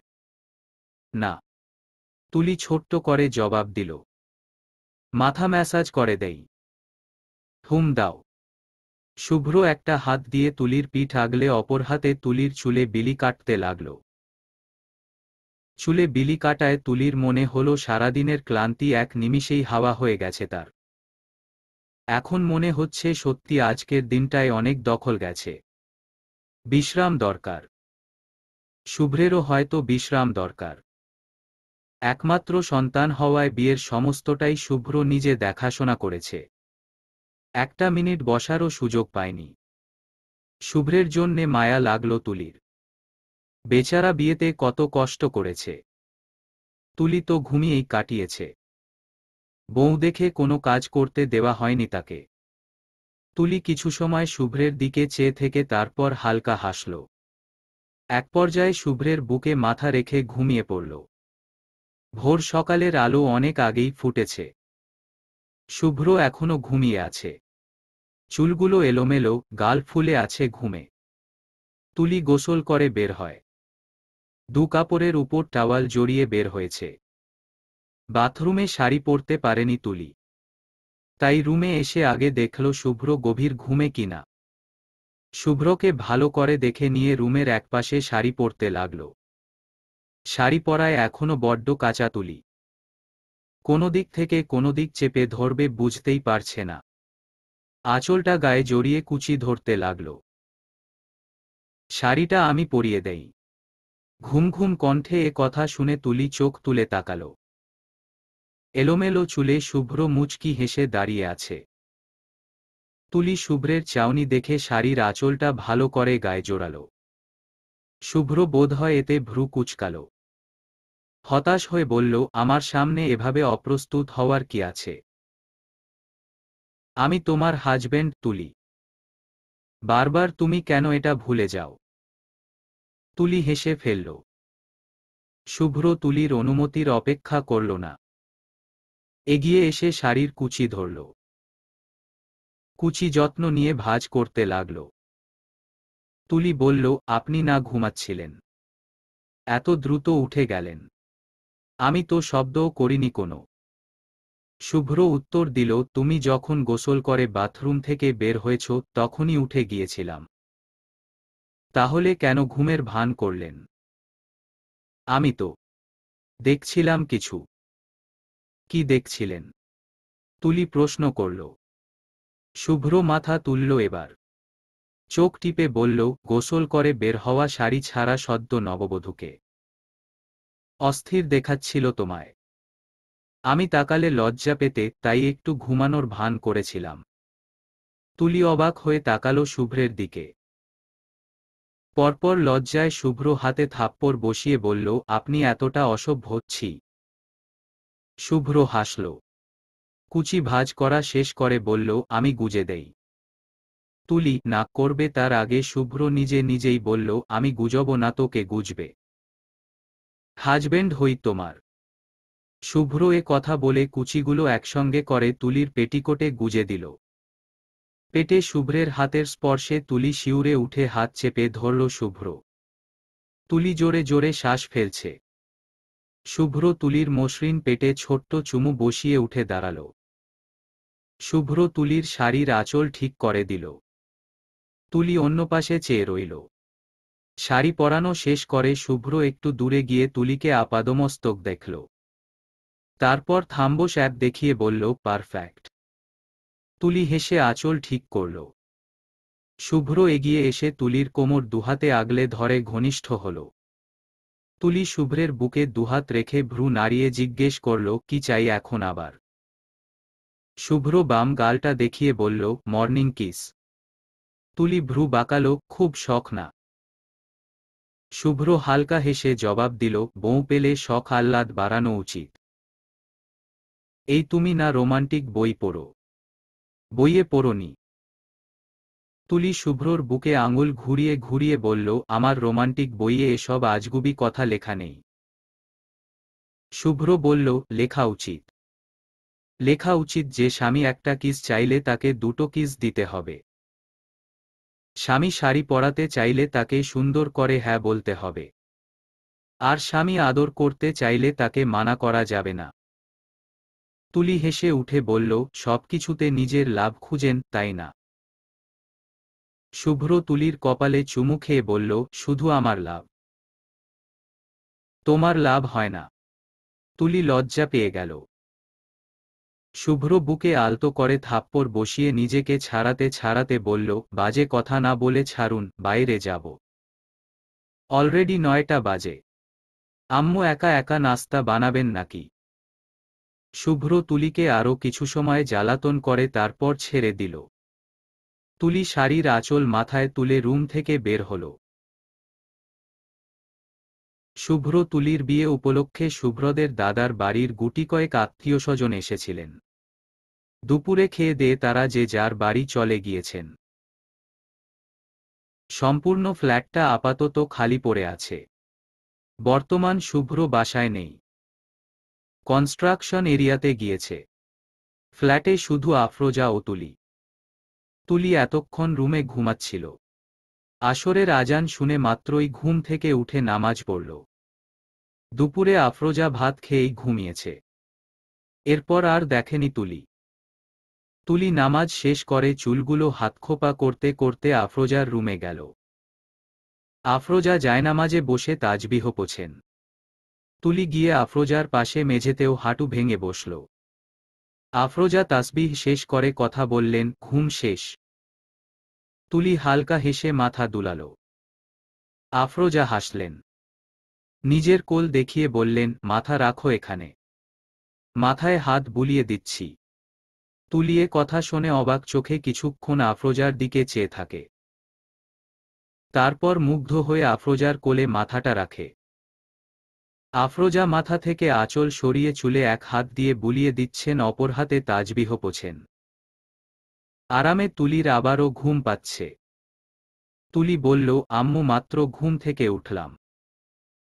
না। তুলি ছোট্ট করে জবাব দিল। মাথা ম্যাসাজ করে দেই। হুম দাও। শুভ্র একটা হাত দিয়ে তুলির পিঠ আগলে অপর হাতে তুলির চুলে বিলি কাটতে লাগল। চুলে বিলি কাটায় তুলির মনে হলো সারাদিনের ক্লান্তি এক নিমিষেই হাওয়া হয়ে গেছে তার। এখন মনে হচ্ছে সত্যি আজকের দিনটায় অনেক দখল গেছে। বিশ্রাম দরকার। শুভ্রেরও হয়তো বিশ্রাম দরকার। একমাত্র সন্তান হওয়ায় বিয়ের সমস্তটাই শুভ্র নিজে দেখাশোনা করেছে। একটা মিনিট বসারও সুযোগ পায়নি। শুভ্রের জন্যে মায়া লাগল তুলির। বেচারা বিয়েতে কত কষ্ট করেছে। তুলি তো ঘুমিয়েই কাটিয়েছে। বউ দেখে কোনো কাজ করতে দেওয়া হয়নি তাকে। তুলি কিছু সময় শুভ্রের দিকে চেয়ে থেকে তারপর হালকা হাসল। এক পর্যায়ে শুভ্রের বুকে মাথা রেখে ঘুমিয়ে পড়ল। ভোর সকালের আলো অনেক আগেই ফুটেছে। শুভ্র এখনো ঘুমিয়ে আছে। চুলগুলো এলোমেলো, গাল ফুলে আছে ঘুমে। তুলি গোসল করে বের হয়। দু কাপড়ের উপর টাওয়াল জড়িয়ে বের হয়েছে। বাথরুমে শাড়ি পরতে পারেনি তুলি। তাই রুমে এসে আগে দেখল শুভ্র গভীর ঘুমে কিনা। শুভ্রকে ভালো করে দেখে নিয়ে রুমের একপাশে শাড়ি পরতে লাগল। শাড়ি পরায় এখনো বড্ড কাঁচা তুলি। কোনো দিক থেকে কোনো দিক চেপে ধরবে বুঝতেই পারছে না। আঁচলটা গায়ে জড়িয়ে কুচি ধরতে লাগল। শাড়িটা আমি পরিয়ে দেই। ঘুম ঘুম কণ্ঠে এ কথা শুনে তুলি চোখ তুলে তাকাল। এলোমেলো চুলে শুভ্র মুচকি হেসে দাঁড়িয়ে আছে। তুলি শুভ্রের চাউনি দেখে শাড়ির আঁচলটা ভালো করে গায়ে জোড়াল। শুভ্র বোধহয় এতে ভ্রু কুঁচকাল। হতাশ হয়ে বলল, আমার সামনে এভাবে অপ্রস্তুত হওয়ার কি আছে? আমি তোমার হাজবেন্ড তুলি। বারবার তুমি কেন এটা ভুলে যাও? তুলি হেসে ফেলল। শুভ্র তুলির অনুমতির অপেক্ষা করল না। এগিয়ে এসে শাড়ির কুচি ধরল। কুচি যত্ন নিয়ে ভাঁজ করতে লাগল। তুলি বলল, আপনি না ঘুমাচ্ছিলেন? এত দ্রুত উঠে গেলেন? আমি তো শব্দও করিনি কোনো। শুভ্র উত্তর দিল, তুমি যখন গোসল করে বাথরুম থেকে বের হয়েছ তখনই উঠে গিয়েছিলাম। তাহলে কেন ঘুমের ভান করলেন? আমি তো দেখছিলাম কিছু। কি দেখছিলেন? তুলি প্রশ্ন করল। শুভ্র মাথা তুলল এবার। চোখ টিপে বলল, গোসল করে বের হওয়া শাড়ি ছাড়া সদ্য নববধূকে অস্থির দেখাচ্ছিল তোমায়। আমি তাকালে লজ্জা পেতে, তাই একটু ঘুমানোর ভান করেছিলাম। তুলি অবাক হয়ে তাকালো শুভ্রের দিকে। পরপর লজ্জায় শুভ্র হাতে থাপ্পড় বসিয়ে বলল, আপনি এতটা অসভ্য ছি। শুভ্র হাসল। কুচি ভাঁজ করা শেষ করে বলল, আমি গুজে দেই। তুলি না করবে তার আগে শুভ্র নিজে নিজেই বলল, আমি গুজব না তো কে গুজবে? হাজবেন্ড হই তোমার। শুভ্র এ কথা বলে কুচিগুলো একসঙ্গে করে তুলির পেটিকোটে গুজে দিল। পেটে শুভ্রের হাতের স্পর্শে তুলি শিউরে উঠে হাত চেপে ধরল শুভ্র। তুলি জোরে জোরে শ্বাস ফেলছে। শুভ্র তুলির মসৃণ পেটে ছোট্ট চুমু বসিয়ে উঠে দাঁড়াল। শুভ্র তুলির শাড়ির আঁচল ঠিক করে দিল। তুলি অন্য পাশে চেয়ে রইল। শাড়ি পরানো শেষ করে শুভ্র একটু দূরে গিয়ে তুলিকে আপাদমস্তক দেখল। তারপর থাম্বস এক দেখিয়ে বলল, পারফেক্ট। তুলি হেসে আঁচল ঠিক করল। শুভ্র এগিয়ে এসে তুলির কোমর দুহাতে আগলে ধরে ঘনিষ্ঠ হল। তুলি শুভ্রের বুকে দুহাত রেখে ভ্রু নাড়িয়ে জিজ্ঞেস করল, কি চাই এখন আবার? শুভ্র বাম গালটা দেখিয়ে বলল, মর্নিং কিস। তুলি ভ্রু বাঁকালো, খুব শখ না? শুভ্র হালকা হেসে জবাব দিল, বউ পেলে শখ আহ্লাদ বাড়ানো উচিত। এই তুমি না রোমান্টিক বই পড়ো? বইয়ে পড়োনি? তুলি শুভ্রর বুকে আঙুল ঘুরিয়ে ঘুরিয়ে বলল, আমার রোমান্টিক বইয়ে এসব আজগুবি কথা লেখা নেই। শুভ্র বলল, লেখা উচিত। লেখা উচিত যে স্বামী একটা কিস চাইলে তাকে দুটো কিস দিতে হবে। স্বামী শাড়ি পরাতে চাইলে তাকে সুন্দর করে হ্যাঁ বলতে হবে। আর স্বামী আদর করতে চাইলে তাকে মানা করা যাবে না। তুলি হেসে উঠে বলল, সবকিছুতে নিজের লাভ খুঁজেন, তাই না? শুভ্র তুলির কপালে চুমু খেয়ে বলল, শুধু আমার লাভ? তোমার লাভ হয় না। তুলি লজ্জা পেয়ে গেল। শুভ্র বুকে আলতো করে থাপ্পড় বসিয়ে নিজেকে ছাড়াতে ছাড়াতে বলল, বাজে কথা না বলে ছাড়ুন, বাইরে যাব। অলরেডি 9টা বাজে। আম্মু একা একা নাস্তা বানাবেন নাকি? শুভ্র তুলিকে আরও কিছু সময় জ্বালাতন করে তারপর ছেড়ে দিল। তুলি শাড়ির আঁচল মাথায় তুলে রুম থেকে বের হল। শুভ্র তুলির বিয়ে উপলক্ষে শুভ্রদের দাদার বাড়ির গুটিকয়েক আত্মীয়স্বজন এসেছিলেন। দুপুরে খেয়ে দিয়ে তারা যে যার বাড়ি চলে গিয়েছেন। সম্পূর্ণ ফ্ল্যাটটা আপাতত খালি পড়ে আছে। বর্তমান শুভ্র বাসায় নেই। কনস্ট্রাকশন এরিয়াতে গিয়েছে। ফ্ল্যাটে শুধু আফরোজা ও তুলি। তুলি এতক্ষণ রুমে ঘুমাচ্ছিল। আসরের আজান শুনে মাত্রই ঘুম থেকে উঠে নামাজ পড়ল। দুপুরে আফরোজা ভাত খেয়েই ঘুমিয়েছে। এরপর আর দেখেনি তুলি। তুলি নামাজ শেষ করে চুলগুলো হাতখোপা করতে করতে আফরোজার রুমে গেল। আফরোজা জায়নামাজে বসে তাজবিহ পড়ছেন। তুলি গিয়ে আফরোজার পাশে মেঝেতেও হাঁটু ভেঙে বসল। আফরোজা তাসবিহ শেষ করে কথা বললেন, ঘুম শেষ? তুলি হালকা হেসে মাথা দুলাল। আফরোজা হাসলেন। নিজের কোল দেখিয়ে বললেন, মাথা রাখো এখানে। মাথায় হাত বুলিয়ে দিচ্ছি। তুলিয়ে কথা শুনে অবাক চোখে কিছুক্ষণ আফরোজার দিকে চেয়ে থাকে। তারপর মুগ্ধ হয়ে আফরোজার কোলে মাথাটা রাখে। আফরোজা মাথা থেকে আঁচল সরিয়ে চুলে এক হাত দিয়ে বুলিয়ে দিচ্ছেন, অপর হাতে তাজবিহ পড়ছেন। আরামে তুলির আবারও ঘুম পাচ্ছে। তুলি বলল, আম্মু মাত্র ঘুম থেকে উঠলাম।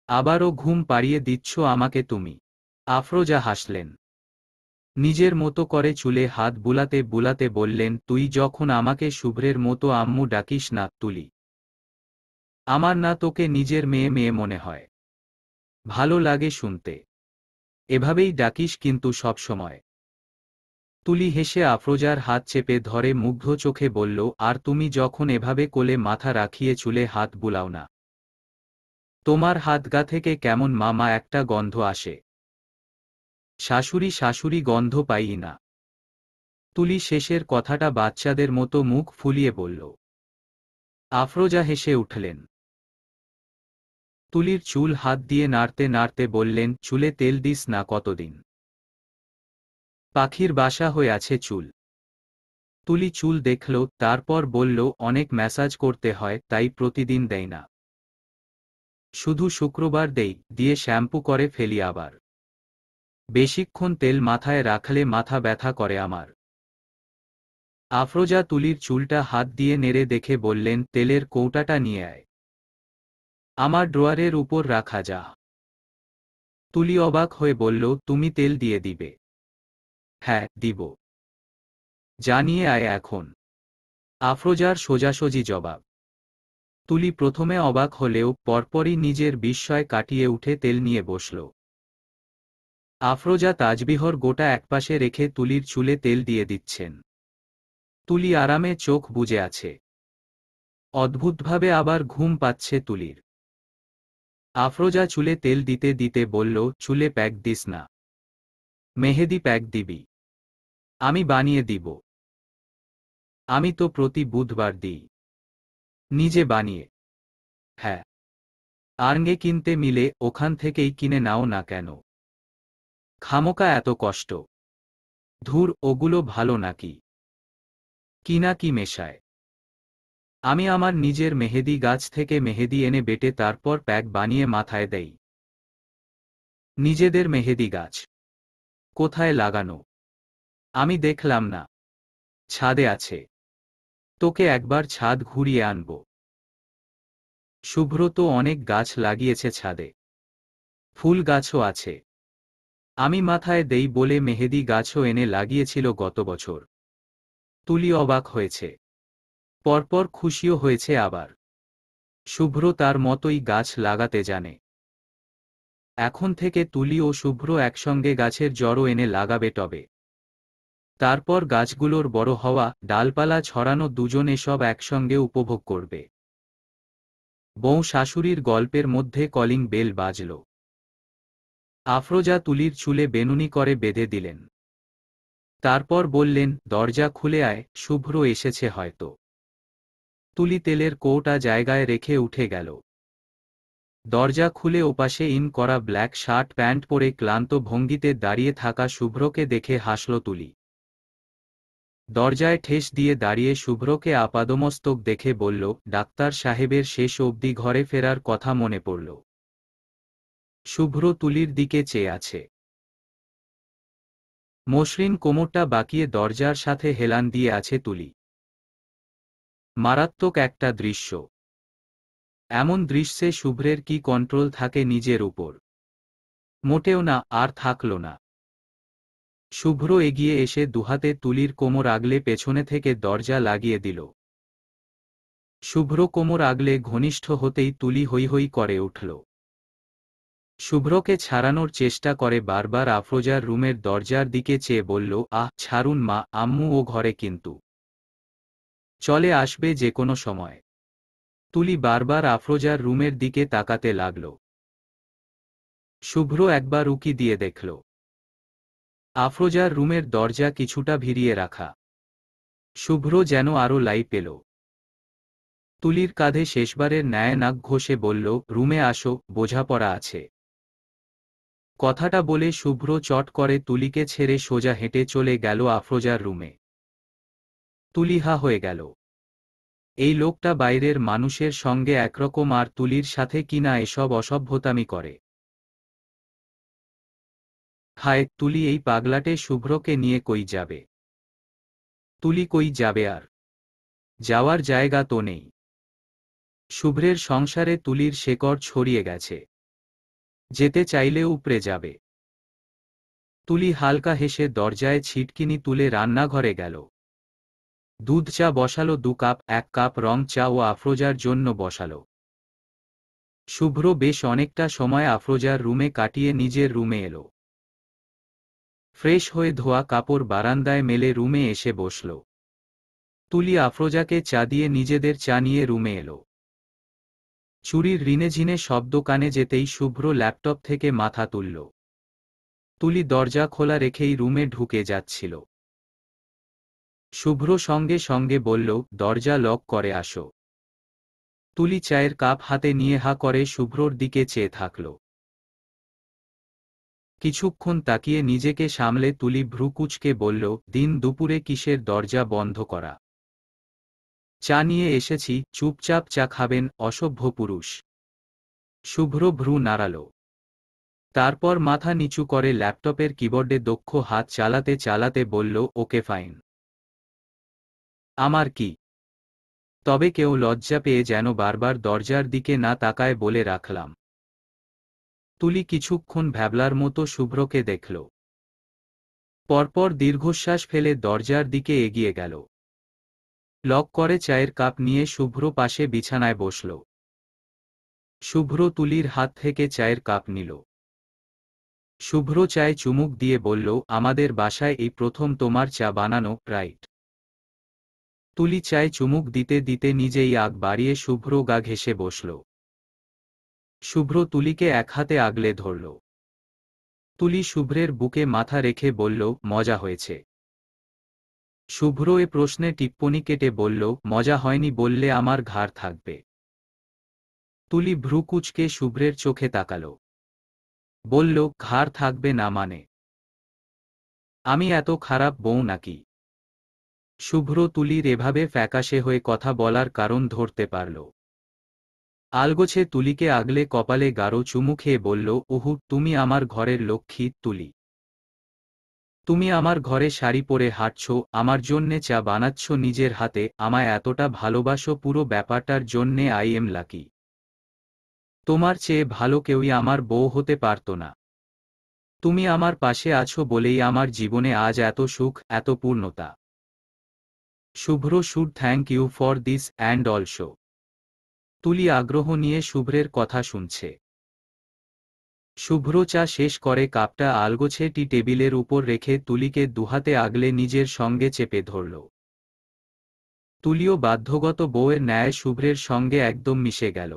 আবারও ঘুম পাড়িয়ে দিচ্ছ আমাকে তুমি? আফরোজা হাসলেন। নিজের মতো করে চুলে হাত বুলাতে বুলাতে বললেন, তুই যখন আমাকে শুভ্রের মতো আম্মু ডাকিস না তুলি, আমার না তোকে নিজের মেয়ে মেয়ে মনে হয়। ভালো লাগে শুনতে। এভাবেই ডাকিস কিন্তু সব সময়। তুলি হেসে আফরোজার হাত চেপে ধরে মুগ্ধ চোখে বলল, আর তুমি যখন এভাবে কোলে মাথা রাখিয়ে চুলে হাত বুলাও না, তোমার হাতগা থেকে কেমন মামা একটা গন্ধ আসে। শাশুড়ি শাশুড়ি গন্ধ পাই না। তুলি শেষের কথাটা বাচ্চাদের মতো মুখ ফুলিয়ে বলল। আফরোজা হেসে উঠলেন। তুলির চুল হাত দিয়ে নাড়তে নাড়তে বললেন, চুলে তেল দিস না কতদিন? পাখির বাসা হয়ে আছে চুল। তুলি চুল দেখল, তারপর বলল, অনেক ম্যাসাজ করতে হয় তাই প্রতিদিন দেই না, শুধু শুক্রবার দেই, দিয়ে শ্যাম্পু করে ফেলি আবার। বেশিক্ষণ তেল মাথায় রাখলে মাথা ব্যথা করে আমার। আফরোজা তুলির চুলটা হাত দিয়ে নেড়ে দেখে বললেন, তেলের কৌটাটা নিয়ে আয়, আমার ড্রয়ারের উপর রাখা যা। তুলি অবাক হয়ে বলল, তুমি তেল দিয়ে দিবে? হ্যাঁ দিব। জানিয়ে আয় এখন। আফরোজার সোজাসুজি জবাব। তুলি প্রথমে অবাক হলেও পরপরই নিজের বিস্ময় কাটিয়ে উঠে তেল নিয়ে বসল। আফরোজা তাজবিহর গোটা একপাশে রেখে তুলির চুলে তেল দিয়ে দিচ্ছেন। তুলি আরামে চোখ বুজে আছে। অদ্ভুতভাবে আবার ঘুম পাচ্ছে তুলির। আফরোজা চুলে তেল দিতে দিতে বলল, চুলে প্যাক দিস না, মেহেদি প্যাক দিবি? আমি বানিয়ে দিব। আমি তো প্রতি বুধবার দিই। নিজে বানিয়ে? হ্যাঁ। আর্গে কিনতে মিলে ওখান থেকেই কিনে নাও না কেন? খামোকা এত কষ্ট। ধুর, ওগুলো ভালো নাকি? কিনা কি মেশায়? আমি আমার নিজের মেহেদি গাছ থেকে মেহেদি এনে বেটে তারপর প্যাক বানিয়ে মাথায় দেই। নিজেদের মেহেদি গাছ কোথায় লাগানো? আমি দেখলাম না। ছাদে আছে। তোকে একবার ছাদ ঘুরিয়ে আনব। শুভ্র তো অনেক গাছ লাগিয়েছে ছাদে। ফুল গাছও আছে। আমি মাথায় দেই বলে মেহেদি গাছও এনে লাগিয়েছিল গত বছর। তুলি অবাক হয়েছে। পরপর খুশিও হয়েছে আবার। শুভ্র তার মতোই গাছ লাগাতে জানে। এখন থেকে তুলি ও শুভ্র একসঙ্গে গাছের জড়ো এনে লাগাবে টবে। তারপর গাছগুলোর বড় হওয়া, ডালপালা ছড়ানো, দুজনে সব একসঙ্গে উপভোগ করবে। বউ শাশুড়ির গল্পের মধ্যে কলিং বেল বাজল। আফরোজা তুলির চুলে বেনুনি করে বেঁধে দিলেন। তারপর বললেন, দরজা খুলে আয়, শুভ্র এসেছে হয়তো। তুলি তেলের কৌটা জায়গায় রেখে উঠে গেল। দরজা খুলে ওপাশে ইন করা ব্ল্যাক শার্ট প্যান্ট পরে ক্লান্ত ভঙ্গিতে দাঁড়িয়ে থাকা শুভ্রকে দেখে হাসল তুলি। দরজায় ঠেস দিয়ে দাঁড়িয়ে শুভ্রকে আপাদমস্তক দেখে বলল, ডাক্তার সাহেবের শেষ অবধি ঘরে ফেরার কথা মনে পড়ল। শুভ্র তুলির দিকে চেয়ে আছে। মসৃণ কোমরটা বাঁকিয়ে দরজার সাথে হেলান দিয়ে আছে তুলি। মারাত্মক একটা দৃশ্য। এমন দৃশ্যে শুভ্রের কি কন্ট্রোল থাকে নিজের উপর? মোটেও না, আর থাকল না। শুভ্র এগিয়ে এসে দুহাতে তুলির কোমর আগলে পেছনে থেকে দরজা লাগিয়ে দিল। শুভ্র কোমর আগলে ঘনিষ্ঠ হতেই তুলি হৈ হৈ করে উঠল। শুভ্রকে ছাড়ানোর চেষ্টা করে বারবার আফরোজার রুমের দরজার দিকে চেয়ে বলল, আহ ছাড়ুন মা, আম্মু ও ঘরে কিন্তু চলে আসবে যে কোনো সময়। তুলি বারবার আফরোজার রুমের দিকে তাকাতে লাগল। শুভ্র একবার উকি দিয়ে দেখল আফরোজার রুমের দরজা কিছুটা ভিড়িয়ে রাখা। শুভ্র যেন আরো লাই পেল। তুলির কাঁধে শেষবারের ন্যায় নাক ঘষে বলল, রুমে আসো, বোঝাপড়া আছে। কথাটা বলে শুভ্র চট করে তুলিকে ছেড়ে সোজা হেঁটে চলে গেল আফরোজার রুমে। তুলি হা হয়ে গেল। এই লোকটা বাইরের মানুষের সঙ্গে একরকম আর তুলির সাথে কিনা এসব অসভ্যতামি করে। হায়, তুলি এই পাগলাটে শুভ্রকে নিয়ে কই যাবে? তুলি কই যাবে আর? যাওয়ার জায়গা তো নেই। শুভ্রের সংসারে তুলির শেকড় ছড়িয়ে গেছে। যেতে চাইলে উপড়ে যাবে। তুলি হালকা হেসে দরজায় ছিটকিনি তুলে রান্নাঘরে গেল। দুধ চা বসালো 2 কাপ, 1 কাপ রং চা ও আফরোজার জন্য বসালো। শুভ্র বেশ অনেকটা সময় আফরোজার রুমে কাটিয়ে নিজের রুমে এলো। ফ্রেশ হয়ে ধোয়া কাপড় বারান্দায় মেলে রুমে এসে বসল। তুলি আফরোজাকে চা দিয়ে নিজেদের চা নিয়ে রুমে এলো। চুরির রিনেঝিনে শব্দ কানে যেতেই শুভ্র ল্যাপটপ থেকে মাথা তুলল। তুলি দরজা খোলা রেখেই রুমে ঢুকে যাচ্ছিল। শুভ্র সঙ্গে সঙ্গে বলল, দরজা লক করে আসো। তুলি চায়ের কাপ হাতে নিয়ে হা করে শুভ্রর দিকে চেয়ে থাকল। কিছুক্ষণ তাকিয়ে নিজেকে সামলে তুলি ভ্রু কুঁচকে বলল, দিন দুপুরে কিসের দরজা বন্ধ করা? চা নিয়ে এসেছি, চুপচাপ চা খাবেন, অসভ্য পুরুষ। শুভ্র ভ্রু নাড়াল। তারপর মাথা নিচু করে ল্যাপটপের কিবোর্ডে দক্ষ হাত চালাতে চালাতে বলল, ওকে ফাইন। আমার কি? তবে কেউ লজ্জা পেয়ে যেন বারবার দরজার দিকে না তাকায় বলে রাখলাম। তুলি কিছুক্ষণ ভ্যাবলার মতো শুভ্রকে দেখল। পরপর দীর্ঘশ্বাস ফেলে দরজার দিকে এগিয়ে গেল। লক করে চায়ের কাপ নিয়ে শুভ্র পাশে বিছানায় বসল। শুভ্র তুলির হাত থেকে চায়ের কাপ নিল। শুভ্র চায়ে চুমুক দিয়ে বলল, আমাদের বাসায় এই প্রথম তোমার চা বানানো, রাইট? তুলি চায়ে চুমুক দিতে দিতে নিজেই আগ বাড়িয়ে শুভ্র গা ঘেঁষে বসল। শুভ্র তুলিকে এক হাতে আগলে ধরল। তুলি শুভ্রের বুকে মাথা রেখে বলল, মজা হয়েছে? শুভ্র এ প্রশ্নে টিপ্পনি কেটে বলল, মজা হয়নি বললে আমার ঘাড় থাকবে। তুলি ভ্রু কুঁচকে শুভ্রের চোখে তাকাল। বলল, ঘাড় থাকবে না মানে? আমি এত খারাপ বউ নাকি? শুভ্র তুলির এভাবে ফ্যাকাশে হয়ে কথা বলার কারণ ধরতে পারল। আলগোছে তুলিকে আগলে কপালে গাঢ় চুমু খেয়ে বলল, ওহু, তুমি আমার ঘরের লক্ষ্মী, তুলি। তুমি আমার ঘরে শাড়ি পরে হাঁটছ, আমার জন্যে চা বানাচ্ছ নিজের হাতে, আমায় এতটা ভালোবাসো, পুরো ব্যাপারটার জন্যে আই এম লাকি। তোমার চেয়ে ভালো কেউই আমার বউ হতে পারত না। তুমি আমার পাশে আছো বলেই আমার জীবনে আজ এত সুখ, এত পূর্ণতা। Shubhro should thank you for this and also. Tuli আগ্রহ নিয়ে শুভ্রের কথা শুনছে। শুভ্র চা শেষ করে কাপটা আলগোছে টি টেবিলের উপর রেখে তুলিকে দুহাতে আগলে নিজের সঙ্গে চেপে ধরল। তুলিও বাধ্যগত বউয়ের ন্যায় শুভ্রের সঙ্গে একদম মিশে গেল।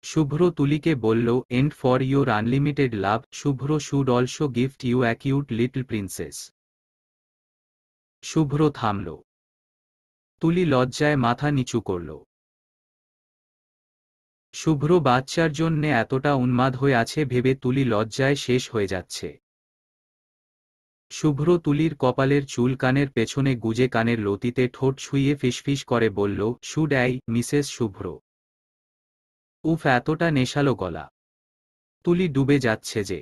শুভ্র তুলিকে বলল, and for your unlimited love, Shubhro should also gift you a cute little princess. Shubhro থামল। তুলি লজ্জায় মাথা নিচু করল। শুভ্র বাচ্চার জন্যে এতটা উন্মাদ হয়ে আছে ভেবে তুলি লজ্জায় শেষ হয়ে যাচ্ছে। শুভ্র তুলির কপালের চুল কানের পেছনে গুজে কানের লতিতে ঠোঁট ছুঁয়ে ফিসফিস করে বলল, শুড আই, মিসেস শুভ্র? উফ, এতটা নেশালো গলা। তুলি ডুবে যাচ্ছে যে।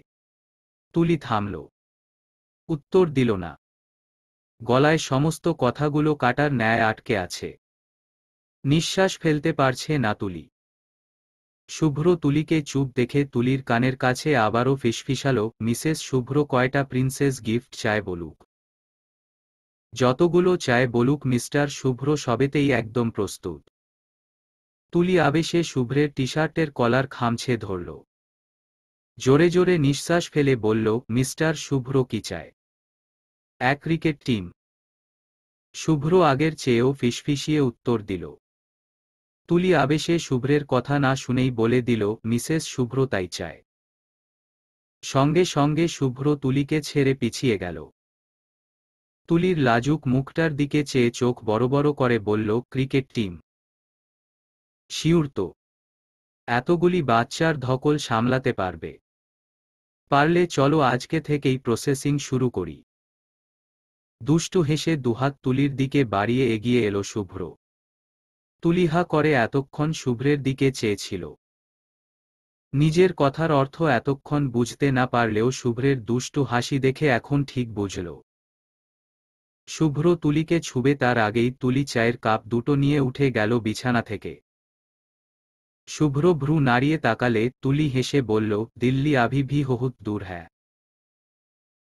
তুলি থামল। উত্তর দিল না। গলায় সমস্ত কথাগুলো কাটার ন্যায় আটকে আছে। নিঃশ্বাস ফেলতে পারছে না তুলি। শুভ্র তুলিকে চুপ দেখে তুলির কানের কাছে আবারও ফিসফিসালো, মিসেস শুভ্র কয়টা প্রিন্সেস গিফট চায় বলুক? যতগুলো চায় বলুক মিস্টার শুভ্র সবেতেই একদম প্রস্তুত। তুলি আবেশে শুভ্রের টি শার্টের কলার খামছে ধরল। জোরে জোরে নিঃশ্বাস ফেলে বলল, মিস্টার শুভ্র কি চায়? এক ক্রিকেট টিম। শুভ্র আগের চেয়েও ফিসফিসিয়ে উত্তর দিল। তুলি আবেশে শুভ্রের কথা না শুনেই বলে দিল, মিসেস শুভ্র তাই চায়। সঙ্গে সঙ্গে শুভ্র তুলিকে ছেড়ে পিছিয়ে গেল। তুলির লাজুক মুখটার দিকে চেয়ে চোখ বড় বড় করে বলল, ক্রিকেট টিম? শিউর তো? এতগুলি বাচ্চার ধকল সামলাতে পারবে? পারলে চলো আজকে থেকেই প্রসেসিং শুরু করি। দুষ্টু হেসে দুহাত তুলির দিকে বাড়িয়ে এগিয়ে এলো শুভ্র। তুলি হা করে এতক্ষণ শুভ্রের দিকে চেয়েছিল। নিজের কথার অর্থ এতক্ষণ বুঝতে না পারলেও শুভ্রের দুষ্টু হাসি দেখে এখন ঠিক বুঝল। শুভ্র তুলিকে ছুবে তার আগেই তুলি চায়ের কাপ দুটো নিয়ে উঠে গেল বিছানা থেকে। শুভ্র ভ্রু নাড়িয়ে তাকালে তুলি হেসে বলল, দিল্লি আভি ভি বহুত দূর হ্যায়।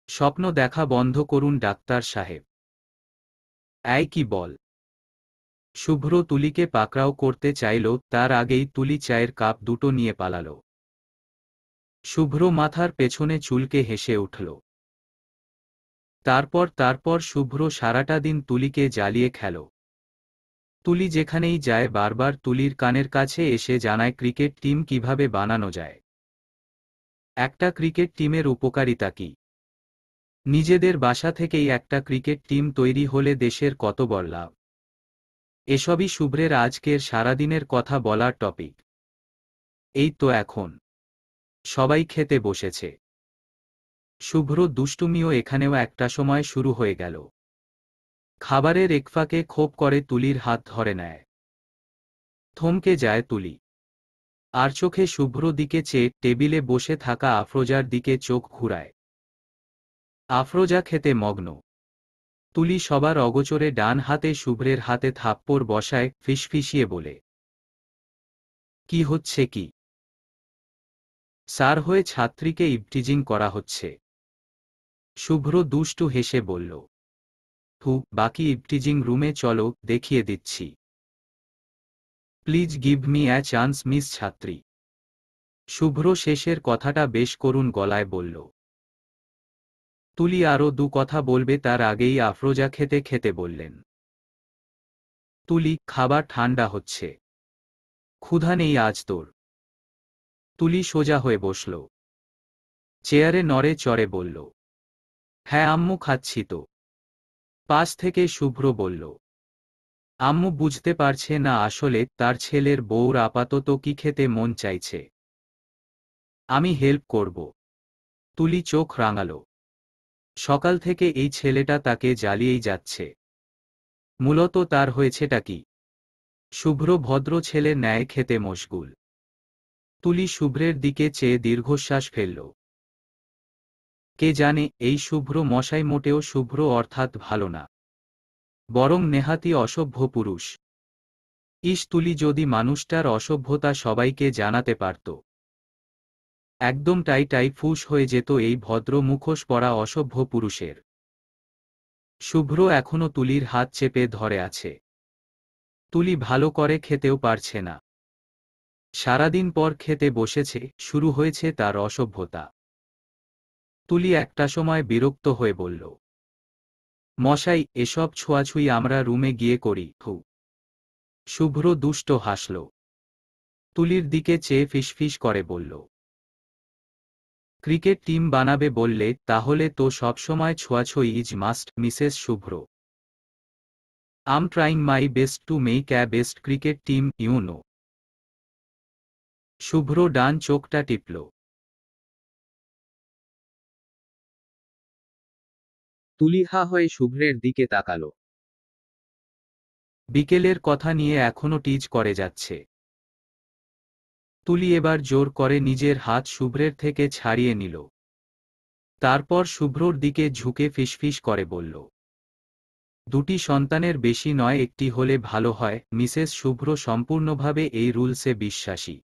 স্বপ্ন দেখা বন্ধ করুন ডাক্তার সাহেব। এই কি বল? শুভ্র তুলিকে পাকড়াও করতে চাইল, তার আগেই তুলি চায়ের কাপ দুটো নিয়ে পালাল। শুভ্র মাথার পেছনে চুলকে হেসে উঠল। তারপর শুভ্র সারাটা দিন তুলিকে জ্বালিয়ে খেল। তুলি যেখানেই যায় বারবার তুলির কানের কাছে এসে জানায় ক্রিকেট টিম কিভাবে বানানো যায়। একটা ক্রিকেট টিমের উপকারিতা কি? নিজেদের বাসা থেকেই একটা ক্রিকেট টিম তৈরি হলে দেশের কত বড় লাভ। এসবই শুভ্রের আজকের সারাদিনের কথা বলার টপিক। এই তো এখন সবাই খেতে বসেছে। শুভ্র দুষ্টুমিও এখানেও একটা সময় শুরু হয়ে গেল। খাবারের একফাকে খোপ করে তুলির হাত ধরে নেয়। থমকে যায় তুলি। আর চোখে শুভ্র দিকে চেয়ে টেবিলে বসে থাকা আফরোজার দিকে চোখ ঘুরায়। আফরোজা খেতে মগ্ন। তুলি সবার অগোচরে ডান হাতে শুভ্রের হাতে থাপ্পড় বসায়, ফিসফিসিয়ে বলে, কি হচ্ছে কি? স্যার হয়ে ছাত্রীকে ইভটিজিং করা হচ্ছে। শুভ্র দুষ্টু হেসে বলল, বাকি ইভটিজিং রুমে চলো, দেখিয়ে দিচ্ছি। Please give me uh chance miss ছাত্রী। শুভ্র শেষের কথাটা বেশ করুণ গলায় বলল। তুলি আরও দু কথা বলবে তার আগেই আফরোজা খেতে খেতে বললেন, তুলি, খাবার ঠান্ডা হচ্ছে। ক্ষুধা নেই আজ তোর? তুলি সোজা হয়ে বসল। চেয়ারে নড়ে চড়ে বলল, হ্যাঁ আম্মু, খাচ্ছি তো। পাশ থেকে শুভ্র বলল, আম্মু বুঝতে পারছে না আসলে তার ছেলের বউর আপাতত কি খেতে মন চাইছে। আমি হেল্প করব। তুলি চোখ রাঙাল। সকাল থেকে এই ছেলেটা তাকে জ্বালিয়েই যাচ্ছে। মূলত তার হয়েছেটা কি? শুভ্র ভদ্র ছেলের ন্যায় খেতে মশগুল। তুলি শুভ্রের দিকে চেয়ে দীর্ঘশ্বাস ফেলল। কে জানে এই শুভ্র মশাই মোটেও শুভ্র অর্থাৎ ভালো না, বরং নেহাতি অসভ্য পুরুষ। ইস, তুলি যদি মানুষটার অসভ্যতা সবাইকে জানাতে পারত। একদম টাই ফুস হয়ে যেত এই ভদ্র মুখোশ পরা অসভ্য পুরুষের। শুভ্র এখনো তুলির হাত চেপে ধরে আছে। তুলি ভালো করে খেতেও পারছে না। সারাদিন পর খেতে বসেছে, শুরু হয়েছে তার অসভ্যতা। তুলি একটা সময় বিরক্ত হয়ে বলল, মশাই, এসব ছোঁয়াছুঁই আমরা রুমে গিয়ে করি। শুভ্র দুষ্ট হাসল। তুলির দিকে চেয়ে ফিসফিস করে বলল, ক্রিকেট টিম বানাবে বললে তাহলে তো সবসময় ছোঁয়াছুঁই is must Mrs Shubhro. I'm trying my best to make a best cricket team, you know. Shubhro ডান চোখটা টিপল। তুলি হা হয়ে শুভ্রের দিকে তাকাল। বিকেলের কথা নিয়ে এখনো টিজ করে যাচ্ছে। তুলি এবার জোর করে নিজের হাত শুভ্রের থেকে ছাড়িয়ে নিল। তারপর শুভ্রর দিকে ঝুঁকে ফিসফিস করে বলল, দুটি সন্তানের বেশি নয়, একটি হলে ভালো হয়। মিসেস শুভ্র সম্পূর্ণভাবে এই রুলসে বিশ্বাসী।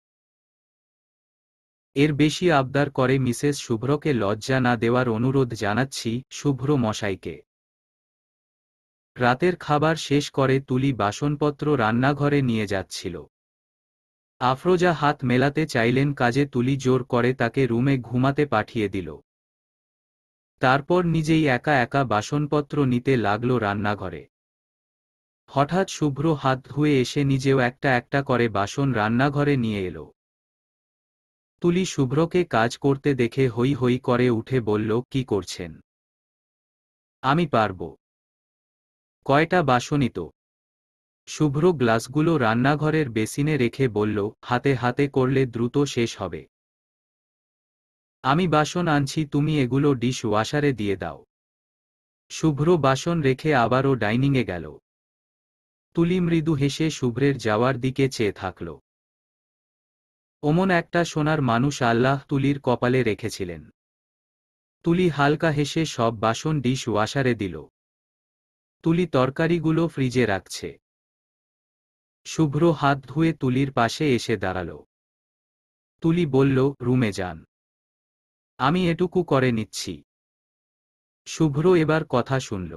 এর বেশি আবদার করে মিসেস শুভ্রকে লজ্জা না দেওয়ার অনুরোধ জানাচ্ছি শুভ্র মশাইকে। রাতের খাবার শেষ করে তুলি বাসনপত্র রান্নাঘরে নিয়ে যাচ্ছিল। আফরোজা হাত মেলাতে চাইলেন কাজে, তুলি জোর করে তাকে রুমে ঘুমাতে পাঠিয়ে দিল। তারপর নিজেই একা একা বাসনপত্র নিতে লাগল রান্নাঘরে। হঠাৎ শুভ্র হাত ধুয়ে এসে নিজেও একটা একটা করে বাসন রান্নাঘরে নিয়ে এলো। তুলি শুভ্রকে কাজ করতে দেখে হই হই করে উঠে বলল, কি করছেন? আমি পারব। কয়টা বাসনই তো। শুভ্র গ্লাসগুলো রান্নাঘরের বেসিনে রেখে বলল, হাতে হাতে করলে দ্রুত শেষ হবে। আমি বাসন আনছি, তুমি এগুলো ডিশ ওয়াশারে দিয়ে দাও। শুভ্র বাসন রেখে আবারও ডাইনিংয়ে গেল। তুলি মৃদু হেসে শুভ্রের যাওয়ার দিকে চেয়ে থাকল। অমন একটা সোনার মানুষ আল্লাহ তুলির কপালে রেখেছিলেন। তুলি হালকা হেসে সব বাসন ডিশ ওয়াশারে দিল। তুলি তরকারিগুলো ফ্রিজে রাখছে। শুভ্র হাত ধুয়ে তুলির পাশে এসে দাঁড়াল। তুলি বলল, রুমে যান, আমি এটুকু করে নিচ্ছি। শুভ্র এবার কথা শুনল।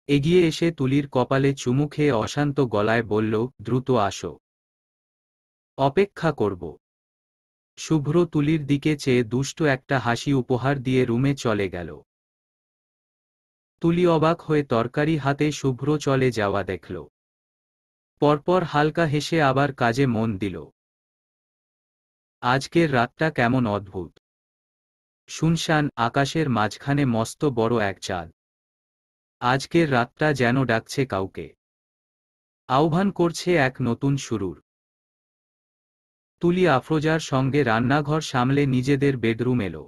এগিয়ে এসে তুলির কপালে চুমু খেয়ে অশান্ত গলায় বলল, দ্রুত আসো, অপেক্ষা করব। শুভ্র তুলির দিকে চেয়ে দুষ্ট একটা হাসি উপহার দিয়ে রুমে চলে গেল। তুলি অবাক হয়ে তরকারি হাতে শুভ্র চলে যাওয়া দেখল। পরপর হালকা হেসে আবার কাজে মন দিল। আজকের রাতটা কেমন অদ্ভুত। শুনশান, আকাশের মাঝখানে মস্ত বড় এক চাঁদ। আজকের রাতটা যেন ডাকছে কাউকে, আহ্বান করছে এক নতুন শুরুর। তুলি আফরোজার সঙ্গে রান্নাঘর সামলে নিজেদের বেডরুম এলো।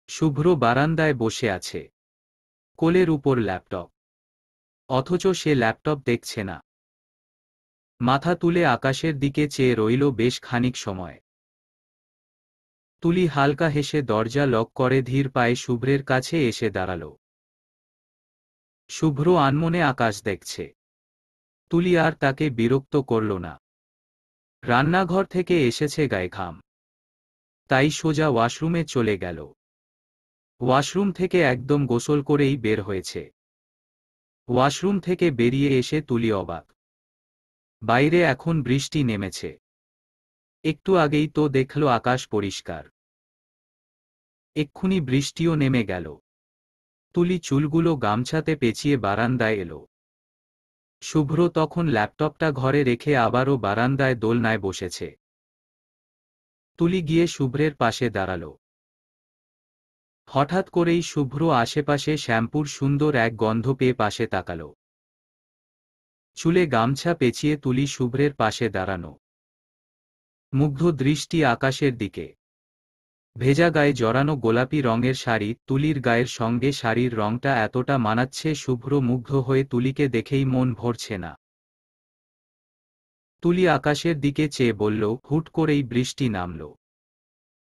শুভ্র বারান্দায় বসে আছে, কোলের উপর ল্যাপটপ। অথচ সে ল্যাপটপ দেখছে না। মাথা তুলে আকাশের দিকে চেয়ে রইল বেশ খানিক সময়। তুলি হালকা হেসে দরজা লক করে ধীর পায়ে শুভ্রের কাছে এসে দাঁড়াল। শুভ্র আনমনে আকাশ দেখছে। তুলি আর তাকে বিরক্ত করল না। রান্নাঘর থেকে এসেছে গায়ে ঘাম, তাই সোজা ওয়াশরুমে চলে গেল। ওয়াশরুম থেকে একদম গোসল করেই বের হয়েছে। ওয়াশরুম থেকে বেরিয়ে এসে তুলি অবাক। বাইরে এখন বৃষ্টি নেমেছে। একটু আগেই তো দেখল আকাশ পরিষ্কার। এক্ষুনি বৃষ্টিও নেমে গেল। তুলি চুলগুলো গামছাতে পেঁচিয়ে বারান্দায় এলো। শুভ্র তখন ল্যাপটপটা ঘরে রেখে আবারও বারান্দায় দোলনায় বসেছে। তুলি গিয়ে শুভ্রের পাশে দাঁড়াল। হঠাৎ করেই শুভ্র আশেপাশে শ্যাম্পুর সুন্দর এক গন্ধ পেয়ে পাশে তাকাল। চুলে গামছা পেঁচিয়ে তুলি শুভ্রের পাশে দাঁড়ানো, মুগ্ধ দৃষ্টি আকাশের দিকে। ভেজা গায়ে জড়ানো গোলাপি রঙের শাড়ি তুলির গায়ের সঙ্গে শাড়ির রংটা এতটা মানাচ্ছে, শুভ্র মুগ্ধ হয়ে তুলিকে দেখেই মন ভরছে না। তুলি আকাশের দিকে চেয়ে বলল, হুট করেই বৃষ্টি নামল।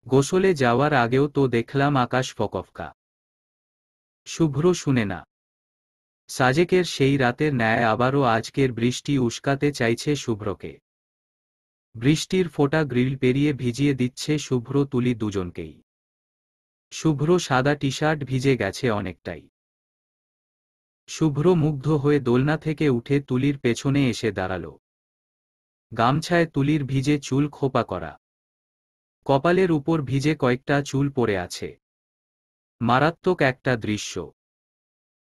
গোসলে যাওয়ার আগেও তো দেখলাম আকাশ ফকফকা। শুভ্র শুনে না। সাজেকের সেই রাতের ন্যায় আবারও আজকের বৃষ্টি উস্কাতে চাইছে শুভ্রকে। বৃষ্টির ফোঁটা গ্রিল পেরিয়ে ভিজিয়ে দিচ্ছে শুভ্র তুলি দুজনকেই। শুভ্র সাদা টি শার্ট ভিজে গেছে অনেকটাই। শুভ্র মুগ্ধ হয়ে দোলনা থেকে উঠে তুলির পেছনে এসে দাঁড়াল। গামছায় তুলির ভিজে চুল খোপা করা, কপালের উপর ভিজে কয়েকটা চুল পড়ে আছে। মারাত্মক একটা দৃশ্য।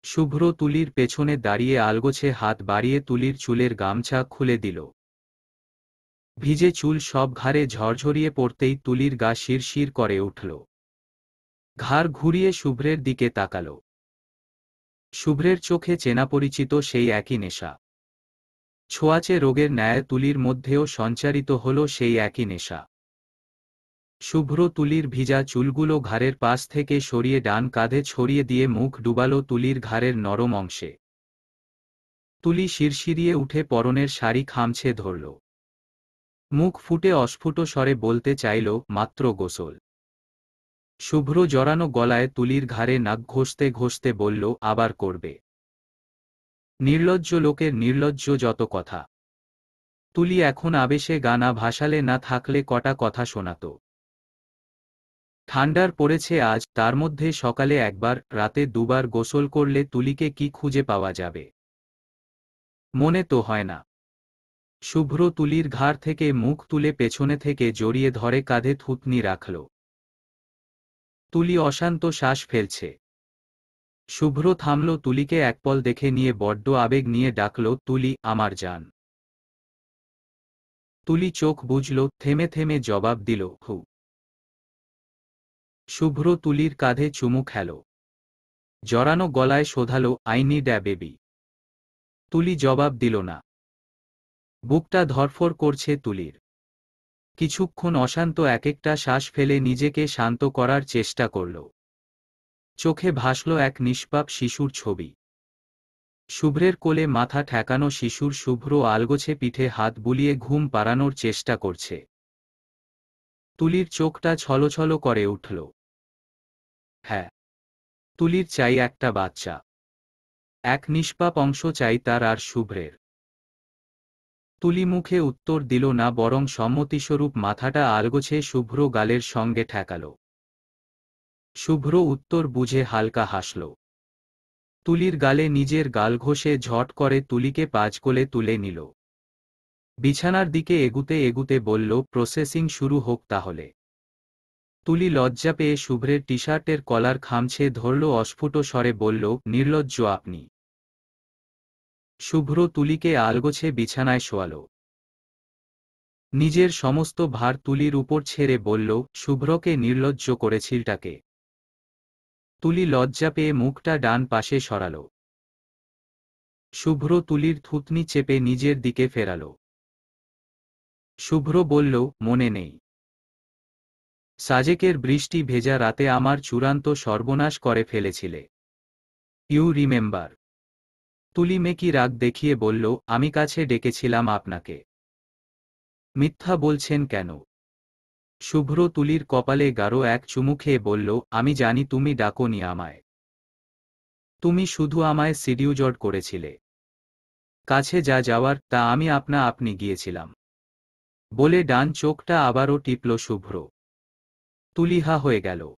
শুভ্র তুলির পেছনে দাঁড়িয়ে আলগোছে হাত বাড়িয়ে তুলির চুলের গামছা খুলে দিল। ভিজে চুল সব ঘাড়ে ঝরঝরিয়ে পড়তেই তুলির গা শিরশির করে উঠল। ঘাড় ঘুরিয়ে শুভ্রের দিকে তাকাল। শুভ্রের চোখে চেনাপরিচিত সেই একই নেশা। ছোঁয়াচে রোগের ন্যায় তুলির মধ্যেও সঞ্চারিত হল সেই একই নেশা। শুভ্র তুলির ভিজা চুলগুলো ঘাড়ের পাশ থেকে সরিয়ে ডান কাঁধে ছড়িয়ে দিয়ে মুখ ডুবাল তুলির ঘাড়ের নরম অংশে। তুলি শিরশিরিয়ে উঠে পরনের শাড়ি খামছে ধরল। মুখ ফুটে অস্ফুট স্বরে বলতে চাইল, মাত্র গোসল। শুভ্র জড়ানো গলায় তুলির ঘাড়ে নাক ঘষতে ঘষতে বলল, আবার করবে? নির্লজ্জ লোকের নির্লজ্জ যত কথা। তুলি এখন আবেশে গানা ভাসালে না থাকলে কটা কথা শোনাত। ঠান্ডার পড়েছে আজ, তার মধ্যে সকালে একবার, রাতে দুবার গোসল করলে তুলিকে কি খুঁজে পাওয়া যাবে? মনে তো হয় না। শুভ্র তুলির ঘাড় থেকে মুখ তুলে পেছনে থেকে জড়িয়ে ধরে কাঁধে থুতনি রাখল। তুলি অশান্ত শ্বাস ফেলছে। শুভ্র থামল, তুলিকে একপল দেখে নিয়ে বড্ড আবেগ নিয়ে ডাকল, তুলি, আমার জান। তুলি চোখ বুজল, থেমে থেমে জবাব দিল, হু। শুভ্র তুলির কাঁধে চুমু খেল। জড়ানো গলায় শোধালো, আই নিড অ্যা বেবি। তুলি জবাব দিল না। বুকটা ধরফর করছে তুলির। কিছুক্ষণ অশান্ত একেকটা শ্বাস ফেলে নিজেকে শান্ত করার চেষ্টা করল। চোখে ভাসল এক নিষ্পাপ শিশুর ছবি। শুভ্রের কোলে মাথা ঠেকানো শিশুর, শুভ্র আলগোছে পিঠে হাত বুলিয়ে ঘুম পাড়ানোর চেষ্টা করছে। তুলির চোখটা ছলছল করে উঠল। হ্যাঁ, তুলির চাই একটা বাচ্চা। এক নিষ্পাপ অংশ চাই তার আর শুভ্রের। তুলি মুখে উত্তর দিল না, বরং সম্মতিস্বরূপ মাথাটা আলগোছে শুভ্র গালের সঙ্গে ঠেকাল। শুভ্র উত্তর বুঝে হালকা হাসল। তুলির গালে নিজের গাল ঘষে ঝট করে তুলিকে পাঁজকোলে তুলে নিল। বিছানার দিকে এগুতে এগুতে বলল, প্রসেসিং শুরু হোক তাহলে। তুলি লজ্জা পেয়ে শুভ্রের টি-শার্টের কলার খামছে ধরল, অস্ফুট স্বরে বলল, নির্লজ্জ আপনি। শুভ্র তুলিকে আলগোছে বিছানায় শোয়াল। নিজের সমস্ত ভার তুলির উপর ছেড়ে বলল, শুভ্রকে নির্লজ্জ করেছিলটাকে। তুলি লজ্জা পেয়ে মুখটা ডান পাশে সরাল। শুভ্র তুলির থুতনি চেপে নিজের দিকে ফেরাল। শুভ্র বলল, মনে নেই? সাজেকের বৃষ্টি ভেজা রাতে আমার চূড়ান্ত সর্বনাশ করে ফেলেছিলে। You remember? তুলি মেকি রাগ দেখিয়ে বলল, আমি কাছে ডেকেছিলাম আপনাকে। মিথ্যা বলছেন কেন? শুভ্র তুলির কপালে গাঢ় এক চুমু খেয়ে বলল, আমি জানি তুমি ডাকোনি আমায়। তুমি শুধু আমায় সিডিউজড করেছিলে। কাছে যা যাওয়ার তা আমি আপনি গিয়েছিলাম। বলে ডান চোখটা আবারও টিপল শুভ্র। তুলি হা হয়ে গেল।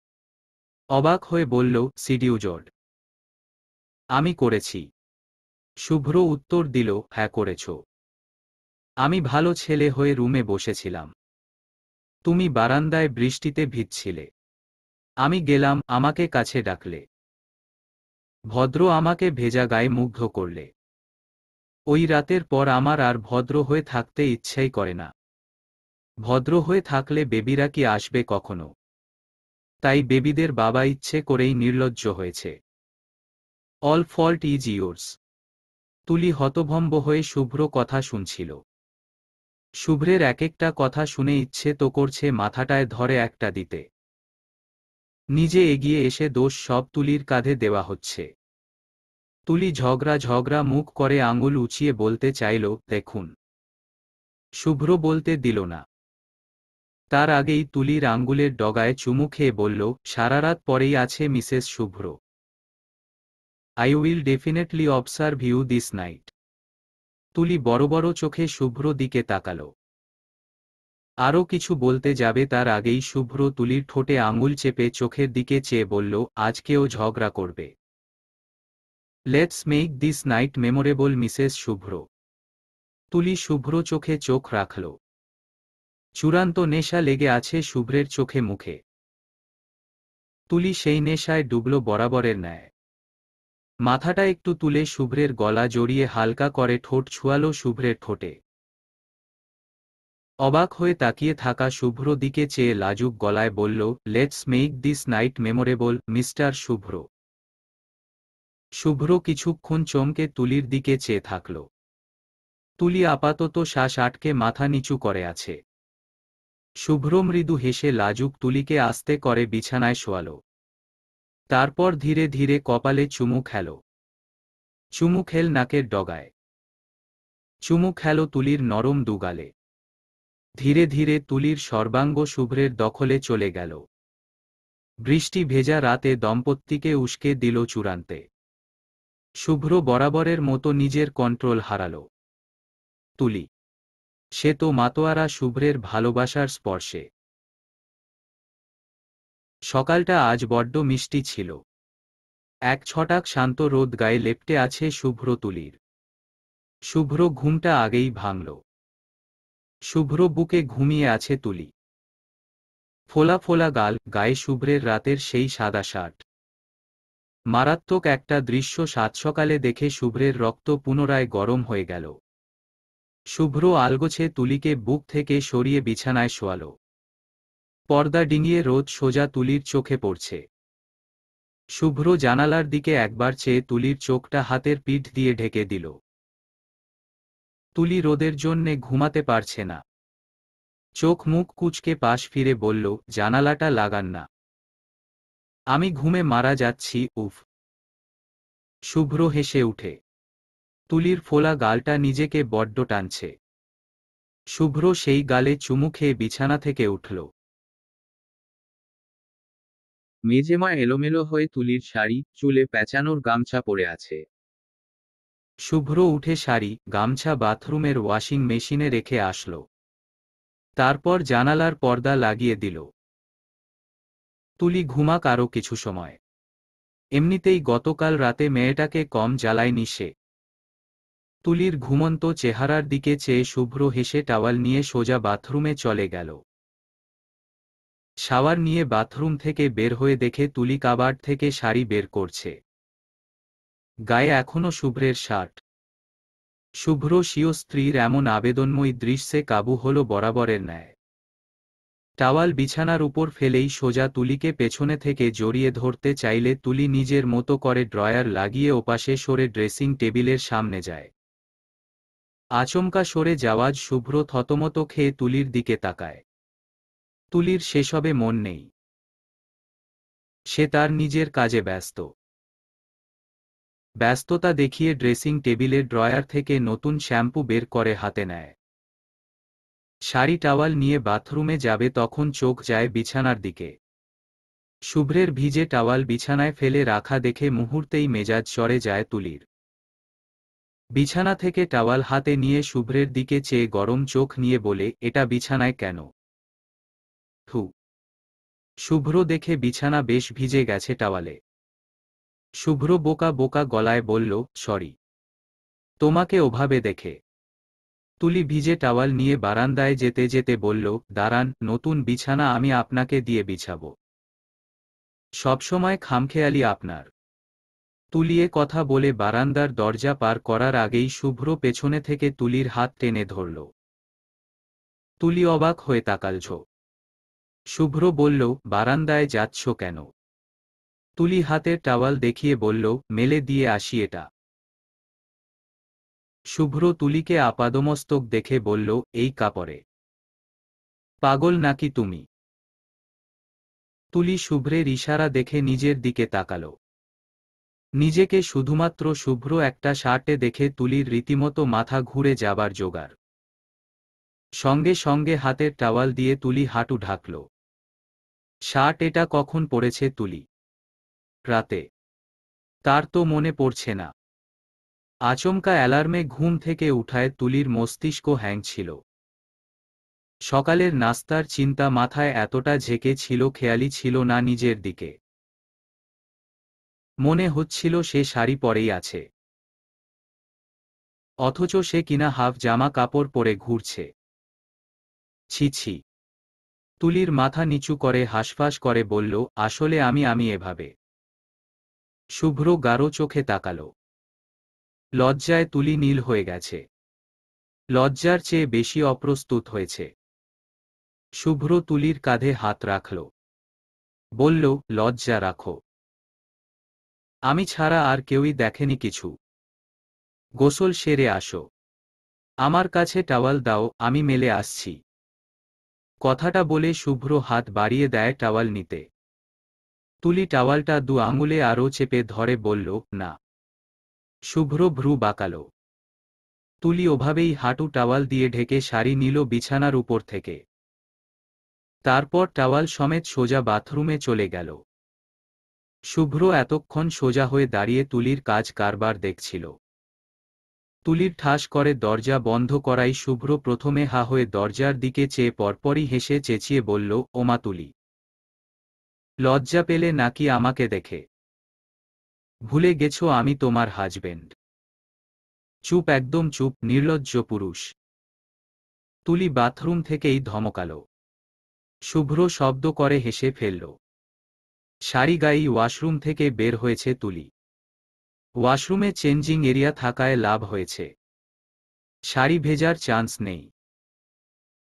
অবাক হয়ে বলল, সিডিউজড? আমি করেছি। শুভ্র উত্তর দিল, হ্যাঁ করেছ। আমি ভালো ছেলে হয়ে রুমে বসেছিলাম। তুমি বারান্দায় বৃষ্টিতে ভিজছিলে। আমি গেলাম, আমাকে কাছে ডাকলে। ভদ্র আমাকে ভেজা গায়ে মুগ্ধ করলে। ওই রাতের পর আমার আর ভদ্র হয়ে থাকতে ইচ্ছাই করে না। ভদ্র হয়ে থাকলে বেবিরা কি আসবে কখনো? তাই বেবিদের বাবা ইচ্ছে করেই নির্লজ্জ হয়েছে। All fault is yours. তুলি হতভম্ব হয়ে শুভ্র কথা শুনছিল। শুভ্রের একেকটা কথা শুনে ইচ্ছে তো করছে মাথাটায় ধরে একটা দিতে। নিজে এগিয়ে এসে দোষ সব তুলির কাঁধে দেওয়া হচ্ছে। তুলি ঝগড়া ঝগড়া মুখ করে আঙুল উঁচিয়ে বলতে চাইল, দেখুন। শুভ্র বলতে দিল না। তার আগেই তুলির আঙ্গুলের ডগায় চুমু খেয়ে বলল, সারারাত পরেই আছে Mrs Shubhra. I will definitely observe you this night. Tuli বড় বড় চোখে শুভ্র দিকে তাকাল। আরও কিছু বলতে যাবে তার আগেই শুভ্র তুলির ঠোঁটে আঙুল চেপে চোখের দিকে চেয়ে বলল, আজকেও ঝগড়া করবে? Let's make this night memorable Mrs Shubhro. Tuli Shubhro চোখে চোখ রাখল। চূড়ান্ত নেশা লেগে আছে শুভ্রের চোখে মুখে। তুলি সেই নেশায় ডুবল বরাবরের ন্যায়। মাথাটা একটু তুলে শুভ্রের গলা জড়িয়ে হালকা করে ঠোঁট ছুয়াল শুভ্রের ঠোঁটে। অবাক হয়ে তাকিয়ে থাকা শুভ্র দিকে চেয়ে লাজুক গলায় বলল, let's make this night memorable mister Shubhro. Shubhro কিছুক্ষণ চমকে তুলির দিকে চেয়ে থাকল। তুলি আপাতত শ্বাস আটকে মাথা নিচু করে আছে। শুভ্র মৃদু হেসে লাজুক তুলিকে আস্তে করে বিছানায় শোয়াল। তারপর ধীরে ধীরে কপালে চুমু খেল। চুমু খেল নাকের ডগায়। চুমু খেল তুলির নরম দুগালে। ধীরে ধীরে তুলির সর্বাঙ্গ শুভ্রের দখলে চলে গেল। বৃষ্টি ভেজা রাতে দম্পতিকে উস্কে দিল চূড়ান্তে। শুভ্র বরাবরের মতো নিজের কন্ট্রোল হারাল। তুলি, সে তো মাতোয়ারা শুভ্রের ভালোবাসার স্পর্শে। সকালটা আজ বড্ড মিষ্টি ছিল। এক ছটাক শান্ত রোদ গায়ে লেপ্টে আছে শুভ্র তুলির। শুভ্র ঘুমটা আগেই ভাঙল। শুভ্র বুকে ঘুমিয়ে আছে তুলি। ফোলা ফোলা গাল, গায়ে শুভ্রের রাতের সেই সাদা শার্ট। মারাত্মক একটা দৃশ্য সাতসকালে দেখে শুভ্রের রক্ত পুনরায় গরম হয়ে গেল। শুভ্র আলগোছে তুলিকে বুক থেকে সরিয়ে বিছানায় শোয়াল। পর্দা ডিঙিয়ে রোদ সোজা তুলির চোখে পড়ছে। শুভ্র জানালার দিকে একবার চেয়ে তুলির চোখটা হাতের পিঠ দিয়ে ঢেকে দিল। তুলি রোদের জন্যে ঘুমাতে পারছে না। চোখ মুখ কুঁচকে পাশ ফিরে বলল, জানালাটা লাগান না। আমি ঘুমে মারা যাচ্ছি, উফ। শুভ্র হেসে উঠে। তুলির ফোলা গালটা নিজেকে বড্ড টানছে। শুভ্র সেই গালে চুমু খেয়ে বিছানা থেকে উঠল। মেঝেমা এলোমেলো হয়ে তুলির শাড়ি, চুলে প্যাঁচানোর গামছা পরে আছে। শুভ্র উঠে শাড়ি, গামছা বাথরুমের ওয়াশিং মেশিনে রেখে আসল। তারপর জানালার পর্দা লাগিয়ে দিল। তুলি ঘুমাক আরও কিছু সময়। এমনিতেই গতকাল রাতে মেয়েটাকে কম জ্বালায়নি সে। তুলির ঘুমন্ত চেহারার দিকে চেয়ে শুভ্র হেসে টাওয়াল নিয়ে সোজা বাথরুমে চলে গেল। শাওয়ার নিয়ে বাথরুম থেকে বের হয়ে দেখে তুলি কাবার্ড থেকে শাড়ি বের করছে। গায়ে এখনো শুভ্রের শার্ট। শুভ্র স্বীয় স্ত্রীর এমন আবেদনময়ী দৃশ্যে কাবু হল বরাবরের ন্যায়। টাওয়াল বিছানার উপর ফেলেই সোজা তুলিকে পেছনে থেকে জড়িয়ে ধরতে চাইলে তুলি নিজের মতো করে ড্রয়ার লাগিয়ে ওপাশে সরে ড্রেসিং টেবিলের সামনে যায়। আচমকা সরে যাওয়াজ শুভ্র থতমত খেয়ে তুলির দিকে তাকায়। তুলির সেসবে মন নেই। সে তার নিজের কাজে ব্যস্ত। ব্যস্ততা দেখিয়ে ড্রেসিং টেবিলের ড্রয়ার থেকে নতুন শ্যাম্পু বের করে হাতে নেয়। শাড়ি টাওয়াল নিয়ে বাথরুমে যাবে তখন চোখ যায় বিছানার দিকে। শুভ্রের ভিজে টাওয়াল বিছানায় ফেলে রাখা দেখে মুহূর্তেই মেজাজ চড়ে যায় তুলির। বিছানা থেকে টাওয়াল হাতে নিয়ে শুভ্রের দিকে চেয়ে গরম চোখ নিয়ে বলে, এটা বিছানায় কেন? থু। শুভ্র দেখে বিছানা বেশ ভিজে গেছে টাওয়ালে। শুভ্র বোকা বোকা গলায় বলল, সরি। তোমাকে ওভাবে দেখে। তুলি ভিজে টাওয়াল নিয়ে বারান্দায় যেতে যেতে বলল, দাঁড়ান, নতুন বিছানা আমি আপনাকে দিয়ে বিছাব। সবসময় খামখেয়ালি আপনার। তুলিয়ে কথা বলে বারান্দার দরজা পার করার আগেই শুভ্র পেছনে থেকে তুলির হাত টেনে ধরল। তুলি অবাক হয়ে তাকালছ। শুভ্র বলল, বারান্দায় যাচ্ছ কেন? তুলি হাতের টাওয়াল দেখিয়ে বলল, মেলে দিয়ে আসি এটা। শুভ্র তুলিকে আপাদমস্তক দেখে বলল, এই কাপড়ে? পাগল নাকি তুমি? তুলি শুভ্রের ইশারা দেখে নিজের দিকে তাকাল। নিজেকে শুধুমাত্র শুভ্র একটা শার্টে দেখে তুলির রীতিমতো মাথা ঘুরে যাবার জোগাড়। সঙ্গে সঙ্গে হাতের টাওয়াল দিয়ে তুলি হাঁটু ঢাকল। শার্ট এটা কখন পরেছে তুলি? রাতে। তার তো মনে পড়ছে না। আচমকা অ্যালার্মে ঘুম থেকে উঠায় তুলির মস্তিষ্ক হ্যাং ছিল। সকালের নাস্তার চিন্তা মাথায় এতটা ঝেঁকে ছিল, খেয়ালই ছিল না নিজের দিকে। মনে হচ্ছিল সে শাড়ি পরেই আছে, অথচ সে কিনা হাফ জামা কাপড় পরে ঘুরছে। ছি ছি। তুলির মাথা নিচু করে হাঁসফাঁস করে বলল, আসলে আমি এভাবে। শুভ্র গাঢ় চোখে তাকাল। লজ্জায় তুলি নীল হয়ে গেছে। লজ্জার চেয়ে বেশি অপ্রস্তুত হয়েছে। শুভ্র তুলির কাঁধে হাত রাখল। বলল, লজ্জা রাখো। আমি ছাড়া আর কেউই দেখেনি কিছু। গোসল সেরে আসো। আমার কাছে টাওয়াল দাও, আমি মেলে আসছি। কথাটা বলে শুভ্র হাত বাড়িয়ে দেয় টাওয়াল নিতে। তুলি টাওয়ালটা দু আঙুলে আরও চেপে ধরে বলল, না। শুভ্র ভ্রু বাঁকাল। তুলি ওভাবেই হাঁটু টাওয়াল দিয়ে ঢেকে শাড়ি নিল বিছানার উপর থেকে। তারপর টাওয়াল সমেত সোজা বাথরুমে চলে গেল। শুভ্র এতক্ষণ সোজা হয়ে দাঁড়িয়ে তুলির কাজ কারবার দেখছিল। তুলির ঠাস করে দরজা বন্ধ করাই শুভ্র প্রথমে হা হয়ে দরজার দিকে চেয়ে পরপরই হেসে চেঁচিয়ে বলল, ওমা তুলি! লজ্জা পেলে নাকি আমাকে দেখে? ভুলে গেছো আমি তোমার হাজবেন্ড? চুপ, একদম চুপ, নির্লজ্জ পুরুষ! তুলি বাথরুম থেকেই ধমকালো। শুভ্র শব্দ করে হেসে ফেলল। শাড়ি গায়েই ওয়াশরুম থেকে বের হয়েছে তুলি। ওয়াশরুমে চেঞ্জিং এরিয়া থাকায় লাভ হয়েছে, শাড়ি ভেজার চান্স নেই।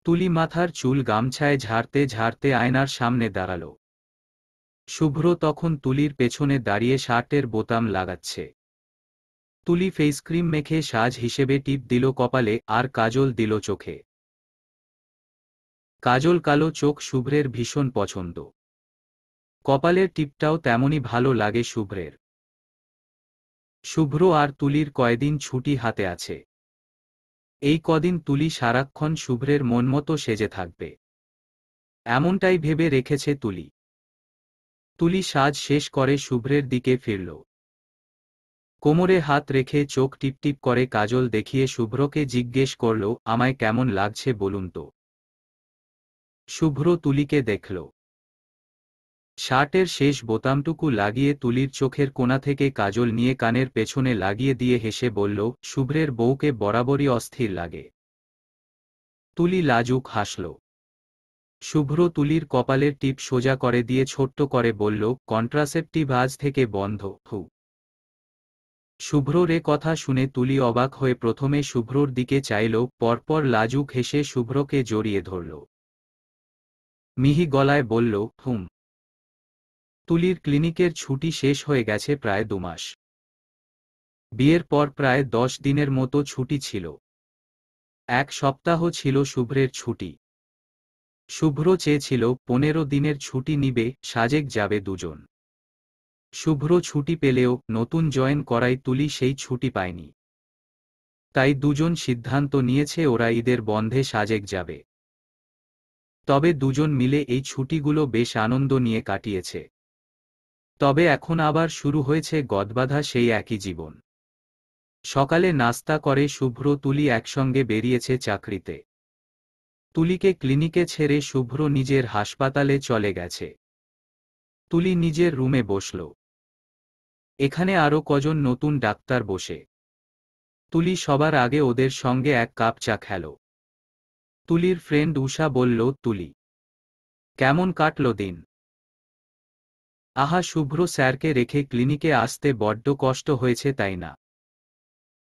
তুলি মাথার চুল গামছায় ঝাড়তে ঝাড়তে আয়নার সামনে দাঁড়াল। শুভ্র তখন তুলির পেছনে দাঁড়িয়ে শার্টের বোতাম লাগাচ্ছে। তুলি ফেসক্রিম মেখে সাজ হিসেবে টিপ দিল কপালে আর কাজল দিল চোখে। কাজল কালো চোখ শুভ্রের ভীষণ পছন্দ। কপালের টিপটাও তেমনই ভালো লাগে শুভ্রের। শুভ্র আর তুলির কয়দিন ছুটি হাতে আছে। এই কদিন তুলি সারাক্ষণ শুভ্রের মনমতো সেজে থাকবে, এমনটাই ভেবে রেখেছে তুলি। তুলি সাজ শেষ করে শুভ্রের দিকে ফিরল। কোমরে হাত রেখে চোখ টিপটিপ করে কাজল দেখিয়ে শুভ্রকে জিজ্ঞেস করল, আমায় কেমন লাগছে বলুন তো। শুভ্র তুলিকে দেখল। শার্টের শেষ বোতামটুকু লাগিয়ে তুলির চোখের কোণা থেকে কাজল নিয়ে কানের পেছনে লাগিয়ে দিয়ে হেসে বলল, শুভ্রের বউকে বরাবরই অস্থির লাগে। তুলি লাজুক হাসল। শুভ্র তুলির কপালের টিপ সোজা করে দিয়ে ছোট্ট করে বলল, কন্ট্রাসেপটিভ আজ থেকে বন্ধ। হু। শুভ্রর এ কথা শুনে তুলি অবাক হয়ে প্রথমে শুভ্রর দিকে চাইল, পরপর লাজুক হেসে শুভ্রকে জড়িয়ে ধরল। মিহি গলায় বলল, হুম। তুলির ক্লিনিকের ছুটি শেষ হয়ে গেছে প্রায় 2 মাস। বিয়ের পর প্রায় 10 দিনের মতো ছুটি ছিল। 1 সপ্তাহ ছিল শুভ্রের ছুটি। শুভ্র চেয়েছিল 15 দিনের ছুটি নিবে, সাজেক যাবে দুজন। শুভ্র ছুটি পেলেও নতুন জয়েন করায় তুলি সেই ছুটি পায়নি। তাই দুজন সিদ্ধান্ত নিয়েছে ওরা ঈদের বন্ধে সাজেক যাবে। তবে দুজন মিলে এই ছুটিগুলো বেশ আনন্দ নিয়ে কাটিয়েছে। তবে এখন আবার শুরু হয়েছে গদবাঁধা সেই একই জীবন। সকালে নাস্তা করে শুভ্র তুলি একসঙ্গে বেরিয়েছে চাকরিতে। তুলিকে ক্লিনিকে ছেড়ে শুভ্র নিজের হাসপাতালে চলে গেছে। তুলি নিজের রুমে বসল। এখানে আরও কজন নতুন ডাক্তার বসে। তুলি সবার আগে ওদের সঙ্গে 1 কাপ চা খেল। তুলির ফ্রেন্ড উষা বলল, তুলি, কেমন কাটল দিন? আহা, শুভ্র স্যারকে রেখে ক্লিনিকে আসতে বড্ড কষ্ট হয়েছে তাই না?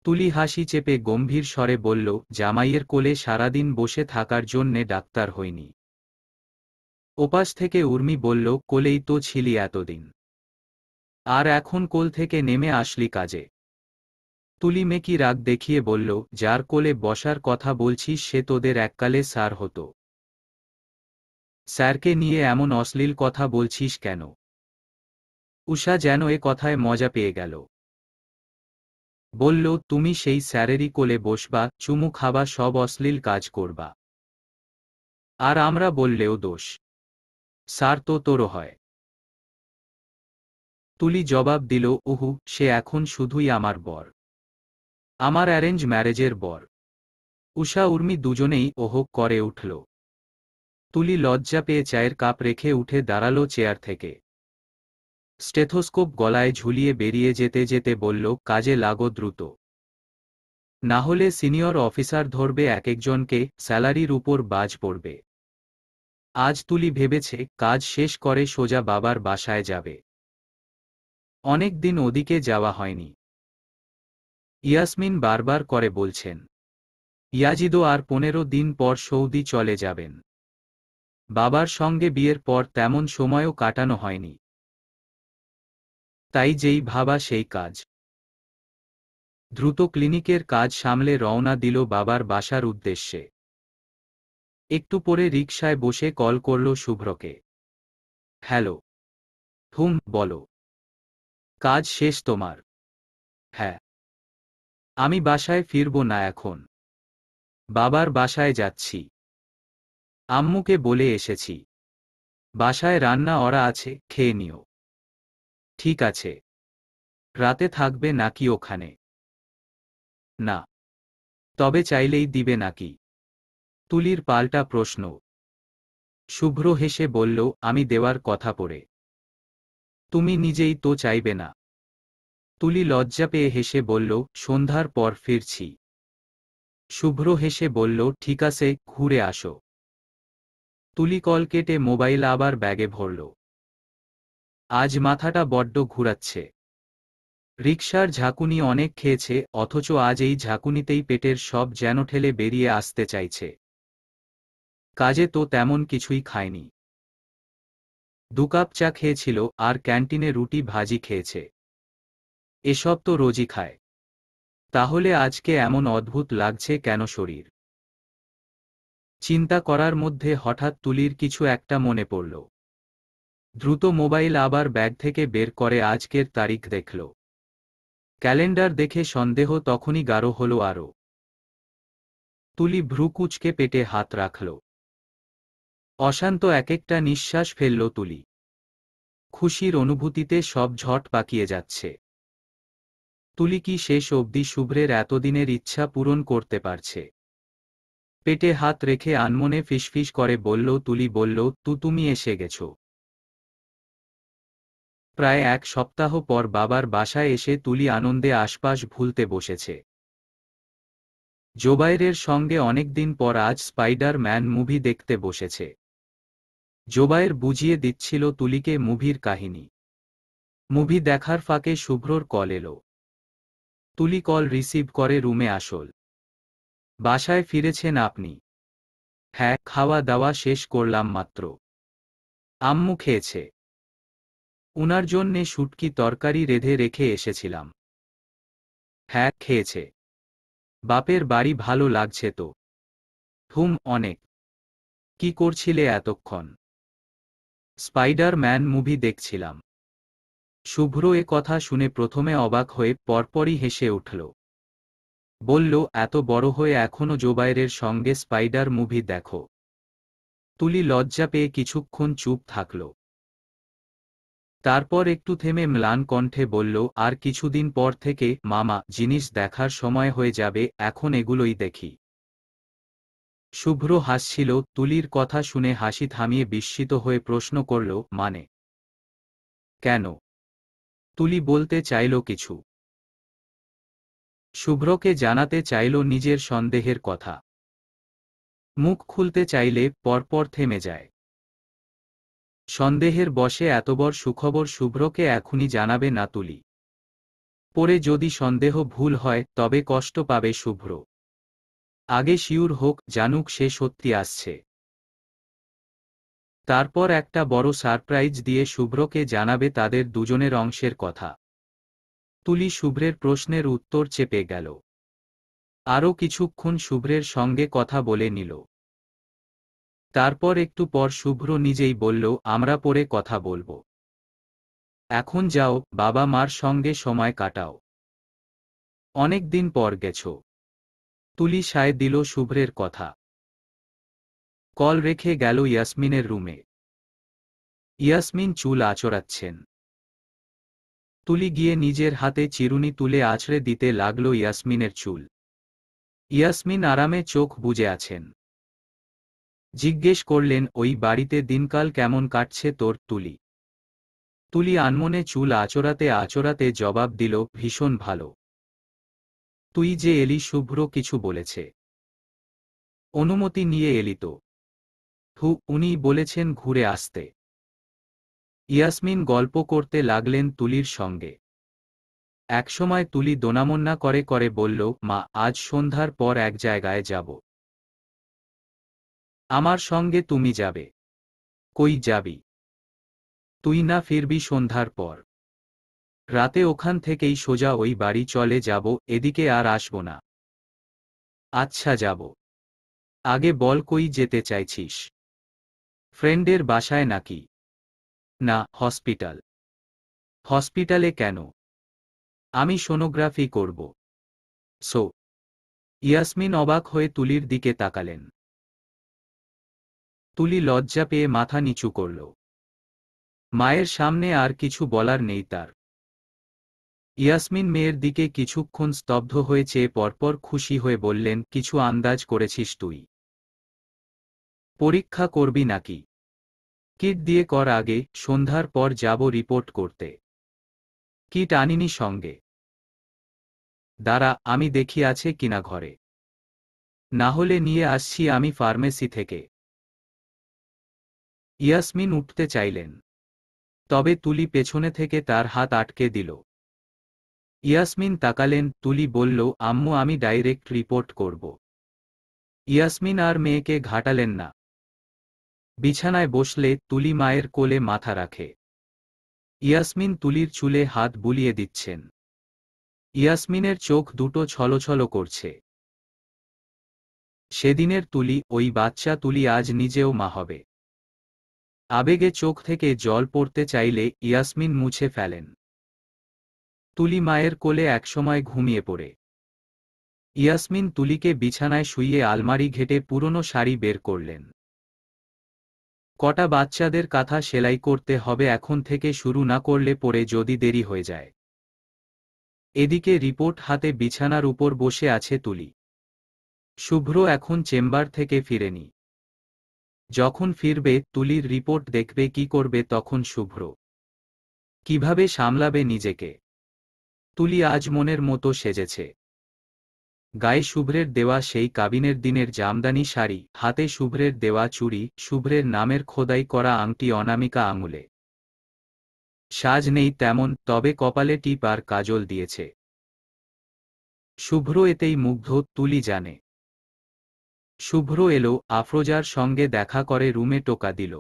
তুলি হাসি চেপে গম্ভীর স্বরে বলল, জামাইয়ের কোলে সারাদিন বসে থাকার জন্যে ডাক্তার হইনি। ওপাশ থেকে উর্মি বলল, কোলেই তো ছিলি এতদিন, আর এখন কোল থেকে নেমে আসলি কাজে। তুলি মেকি রাগ দেখিয়ে বলল, যার কোলে বসার কথা বলছিস সে তোদের এককালে স্যার হতো। স্যারকে নিয়ে এমন অশ্লীল কথা বলছিস কেন? উষা যেন এ কথায় মজা পেয়ে গেল। বলল, তুমি সেই স্যারেরই কোলে বসবা, চুমু খাবা, সব অশ্লীল কাজ করবা। আর আমরা বললেও দোষ। স্যার তো তোরও হয়। তুলি জবাব দিল, উহু, সে এখন শুধুই আমার বর। আমার অ্যারেঞ্জ ম্যারেজের বর। উষা উর্মি দুজনেই ওহ করে উঠল। তুলি লজ্জা পেয়ে চায়ের কাপ রেখে উঠে দাঁড়াল চেয়ার থেকে। স্টেথোস্কোপ গলায় ঝুলিয়ে বেরিয়ে যেতে যেতে বলল, কাজে লাগো দ্রুত, না হলে সিনিয়র অফিসার ধরবে একেকজনকে, স্যালারির উপর বাজ পড়বে। আজ তুলি ভেবেছে কাজ শেষ করে সোজা বাবার বাসায় যাবে। অনেক দিন ওদিকে যাওয়া হয়নি। ইয়াসমিন বারবার করে বলছেন, ইয়াজিদও আর 15 দিন পর সৌদি চলে যাবেন। বাবার সঙ্গে বিয়ের পর তেমন সময়ও কাটানো হয়নি। তাই যেই ভাবা সেই কাজ। দ্রুত ক্লিনিকের কাজ সামলে রওনা দিল বাবার বাসার উদ্দেশ্যে। একটু পরে রিকশায় বসে কল করল শুভ্রকে। হ্যালো। হুম, বলো। কাজ শেষ তোমার? হ্যাঁ। আমি বাসায় ফিরব না এখন, বাবার বাসায় যাচ্ছি। আম্মুকে বলে এসেছি। বাসায় রান্না ওরা আছে, খেয়ে নিও। ঠিক আছে। রাতে থাকবে নাকি ওখানে? না। তবে চাইলেই দিবে নাকি? তুলির পাল্টা প্রশ্ন। শুভ্র হেসে বলল, আমি দেওয়ার কথা পড়ে। তুমি নিজেই তো চাইবে না। তুলি লজ্জা পেয়ে হেসে বলল, সন্ধ্যার পর ফিরছি। শুভ্র হেসে বলল, ঠিক আছে, ঘুরে আসো। তুলি কল কেটে মোবাইল আবার ব্যাগে ভরল। আজ মাথাটা বড্ড ঘুরাচ্ছে। রিকশার ঝাঁকুনি অনেক খেয়েছে, অথচ আজ এই ঝাঁকুনিতেই পেটের সব যেন ঠেলে বেরিয়ে আসতে চাইছে। কাজে তো তেমন কিছুই খায়নি। 2 কাপ চা খেয়েছিল, আর ক্যান্টিনে রুটি ভাজি খেয়েছে। এসব তো রোজই খায়। তাহলে আজকে এমন অদ্ভুত লাগছে কেন শরীর? চিন্তা করার মধ্যে হঠাৎ তুলির কিছু একটা মনে পড়ল। দ্রুত মোবাইল আবার ব্যাগ থেকে বের করে আজকের তারিখ দেখল। ক্যালেন্ডার দেখে সন্দেহ তখনই গাঢ় হলো আরও। তুলি ভ্রু কুঁচকে পেটে হাত রাখল। অশান্ত একটা নিঃশ্বাস ফেলল তুলি। খুশির অনুভূতিতে সব ঝট পাকিয়ে যাচ্ছে। তুলি কি শেষ অবধি শুভ্রের এতদিনের ইচ্ছা পূরণ করতে পারছে? পেটে হাত রেখে আনমনে ফিসফিস করে বলল, তুলি বলল, তুমি এসে গেছ। প্রায় 1 সপ্তাহ পর বাবার বাসায় এসে তুলি আনন্দে আশপাশ ভুলতে বসেছে। জোবাইরের সঙ্গে অনেকদিন পর আজ স্পাইডার ম্যান মুভি দেখতে বসেছে। জোবাইর বুঝিয়ে দিচ্ছিল তুলিকে মুভির কাহিনী। মুভি দেখার ফাঁকে শুভ্রর কল এলো। তুলি কল রিসিভ করে রুমে আসল। বাসায় ফিরেছেন আপনি? হ্যাঁ, খাওয়া দাওয়া শেষ করলাম মাত্র। আম্মু খেয়েছে? উনার জন্যে শুটকি তরকারি রেঁধে রেখে এসেছিলাম। হ্যাঁ, খেয়েছে। বাপের বাড়ি ভালো লাগছে তো? অনেক। কি করছিলে এতক্ষণ? স্পাইডার ম্যান মুভি দেখছিলাম। শুভ্র এ কথা শুনে প্রথমে অবাক হয়ে পরপরই হেসে উঠল। বলল, এত বড় হয়ে এখনো জোবাইরের সঙ্গে স্পাইডার মুভি দেখো? তুলি লজ্জা পেয়ে কিছুক্ষণ চুপ থাকল। তারপর একটু থেমে ম্লান কণ্ঠে বলল, আর কিছুদিন পর থেকে মামা জিনিস দেখার সময় হয়ে যাবে, এখন এগুলোই দেখি। শুভ্র হাসছিল। তুলির কথা শুনে হাসি থামিয়ে বিস্মিত হয়ে প্রশ্ন করল, মানে? কেন? তুলি বলতে চাইল কিছু। শুভ্রকে জানাতে চাইল নিজের সন্দেহের কথা। মুখ খুলতে চাইলে পরপর থেমে যায়। সন্দেহের বশে এতবড় সুখবর শুভ্রকে এখনই জানাবে না তুলি। পরে যদি সন্দেহ ভুল হয় তবে কষ্ট পাবে শুভ্র। আগে শিওর হোক, জানুক সে সত্যি আসছে। তারপর একটা বড় সারপ্রাইজ দিয়ে শুভ্রকে জানাবে তাদের দুজনের অংশের কথা। তুলি শুভ্রের প্রশ্নের উত্তর চেপে গেল। আরও কিছুক্ষণ শুভ্রের সঙ্গে কথা বলে নিল। তারপর একটু পর শুভ্র নিজেই বলল, আমরা পরে কথা বলবো। এখন যাও, বাবা মার সঙ্গে সময় কাটাও। অনেক দিন পর গেছো। তুলি সায় দিল শুভ্রের কথা। কল রেখে গেল ইয়াসমিনের রুমে। ইয়াসমিন চুল আঁচড়াচ্ছেন। তুলি গিয়ে নিজের হাতে চিরুনি তুলে আছড়ে দিতে লাগল ইয়াসমিনের চুল। ইয়াসমিন আরামে চোখ বুজে আছেন। জিজ্ঞেস করলেন, ওই বাড়িতে দিনকাল কেমন কাটছে তোর? তুলি আনমনে চুল আঁচড়াতে আঁচড়াতে জবাব দিল, ভীষণ ভালো। তুই যে এলি, শুভ্র কিছু বলেছে? অনুমতি নিয়ে এলি তো? উনি বলেছেন ঘুরে আসতে। ইয়াসমিন গল্প করতে লাগলেন তুলির সঙ্গে। একসময় তুলি দোনামন্না করে করে বলল, মা আজ সন্ধ্যার পর এক জায়গায় যাব। আমার সঙ্গে তুমি যাবে? কই যাবি? তুই না ফিরবি সন্ধ্যার পর? রাতে ওখান থেকেই সোজা ওই বাড়ি চলে যাব, এদিকে আর আসব না। আচ্ছা যাব। আগে বল কই যেতে চাইছিস? ফ্রেন্ডের বাসায় নাকি? না, হসপিটাল। হসপিটালে কেন? আমি সোনোগ্রাফি করব। সো? ইয়াসমিন অবাক হয়ে তুলির দিকে তাকালেন। তুলি লজ্জা পেয়ে মাথা নিচু করল। মায়ের সামনে আর কিছু বলার নেই তার। ইয়াসমিন মেয়ের দিকে কিছুক্ষণ স্তব্ধ হয়ে চেয়ে পরপর খুশি হয়ে বললেন, কিছু আন্দাজ করেছিস তুই? পরীক্ষা করবি নাকি? কিট দিয়ে কর আগে, সন্ধ্যার পর যাব রিপোর্ট করতে। কিট আনিনি সঙ্গে? দাঁড়া, আমি দেখি আছে কিনা ঘরে। না হলে নিয়ে আসছি আমি ফার্মেসি থেকে। ইয়াসমিন উঠতে চাইলেন, তবে তুলি পেছনে থেকে তার হাত আটকে দিল। ইয়াসমিন তাকালেন, তুলি বলল, আম্মু আমি ডাইরেক্ট রিপোর্ট করব। ইয়াসমিন আর মেয়েকে ঘাটালেন না। বিছানায় বসলে তুলি মায়ের কোলে মাথা রাখে। ইয়াসমিন তুলির চুলে হাত বুলিয়ে দিচ্ছেন। ইয়াসমিনের চোখ দুটো ছলছল করছে। সেদিনের তুলি, ওই বাচ্চা তুলি আজ নিজেও মা হবে। আবেগে চোখ থেকে জল পড়তে চাইলে ইয়াসমিন মুছে ফেলেন। তুলি মায়ের কোলে একসময় ঘুমিয়ে পড়ে। ইয়াসমিন তুলিকে বিছানায় শুইয়ে আলমারি ঘেটে পুরনো শাড়ি বের করলেন। কটা বাচ্চাদের কাঁথা সেলাই করতে হবে, এখন থেকে শুরু না করলে পরে যদি দেরি হয়ে যায়। এদিকে রিপোর্ট হাতে বিছানার উপর বসে আছে তুলি। শুভ্র এখন চেম্বার থেকে ফিরেনি। যখন ফিরবে, তুলির রিপোর্ট দেখবে, কি করবে তখন শুভ্র? কিভাবে সামলাবে নিজেকে? তুলি আজ মনের মতো সেজেছে। গায়ে শুভ্রের দেওয়া সেই কাবিনের দিনের জামদানি শাড়ি, হাতে শুভ্রের দেওয়া চুড়ি, শুভ্রের নামের খোদাই করা আংটি অনামিকা আঙুলে। সাজ নেই তেমন, তবে কপালে টিপ আর কাজল দিয়েছে। শুভ্র এতেই মুগ্ধ, তুলি জানে। শুভ্র এলো, আফরোজার সঙ্গে দেখা করে রুমে টোকা দিল।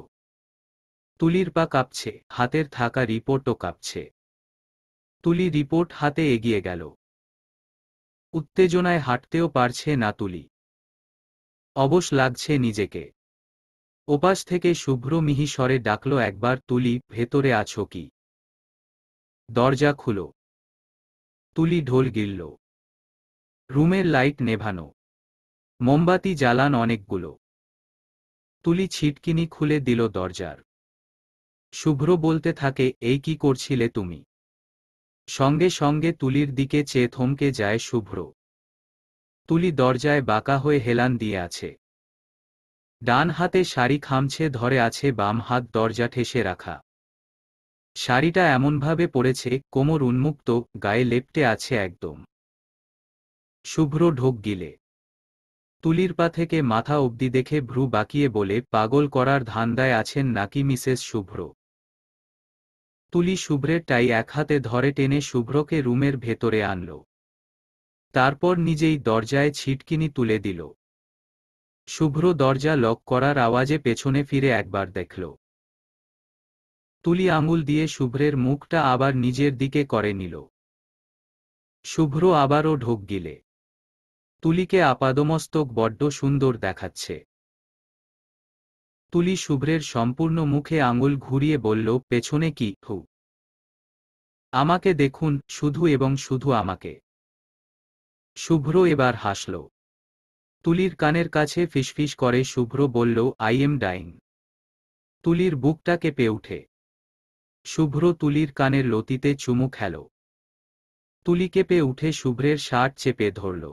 তুলির পা কাঁপছে, হাতের থাকা রিপোর্টও কাঁপছে। তুলি রিপোর্ট হাতে এগিয়ে গেল। উত্তেজনায় হাঁটতেও পারছে না তুলি। অবশ লাগছে নিজেকে। ওপাশ থেকে শুভ্র মিহি স্বরে ডাকল একবার, তুলি, ভেতরে আছো কি? দরজা খুলো। তুলি ঢোল গিলল। রুমের লাইট নেভানো। মোমবাতি জ্বালান অনেকগুলো। তুলি ছিটকিনি খুলে দিল দরজার। শুভ্র বলতে থাকে, এই কি করছিলে তুমি? সঙ্গে সঙ্গে তুলির দিকে চেয়ে থমকে যায় শুভ্র। তুলি দরজায় বাঁকা হয়ে হেলান দিয়ে আছে। ডান হাতে শাড়ি খামছে ধরে আছে, বাম হাত দরজা ঠেসে রাখা। শাড়িটা এমনভাবে পড়েছে, কোমর উন্মুক্ত, গায়ে লেপ্টে আছে একদম। শুভ্র ঢোক গিলে। তুলির পা থেকে মাথা অবধি দেখে ভ্রু বাঁকিয়ে বলে, পাগল করার ধান্দায় আছেন নাকি মিসেস শুভ্র? তুলি শুভ্রের টাই এক হাতে ধরে টেনে শুভ্রকে রুমের ভেতরে আনল। তারপর নিজেই দরজায় ছিটকিনি তুলে দিল। শুভ্র দরজা লক করার আওয়াজে পেছনে ফিরে একবার দেখল। তুলি আঙুল দিয়ে শুভ্রের মুখটা আবার নিজের দিকে করে নিল। শুভ্র আবারও ঢোক গিলে। তুলিকে আপাদমস্তক বড্ড সুন্দর দেখাচ্ছে। তুলি শুভ্রের সম্পূর্ণ মুখে আঙুল ঘুরিয়ে বলল, পেছনে কি? হু, আমাকে দেখুন, শুধু এবং শুধু আমাকে। শুভ্র এবার হাসল। তুলির কানের কাছে ফিসফিস করে শুভ্র বলল, আই এম ডাইং। তুলির বুকটা কেঁপে উঠে। শুভ্র তুলির কানের লতিতে চুমু খেল। তুলি কেঁপে উঠে শুভ্রের শার্ট চেপে ধরল।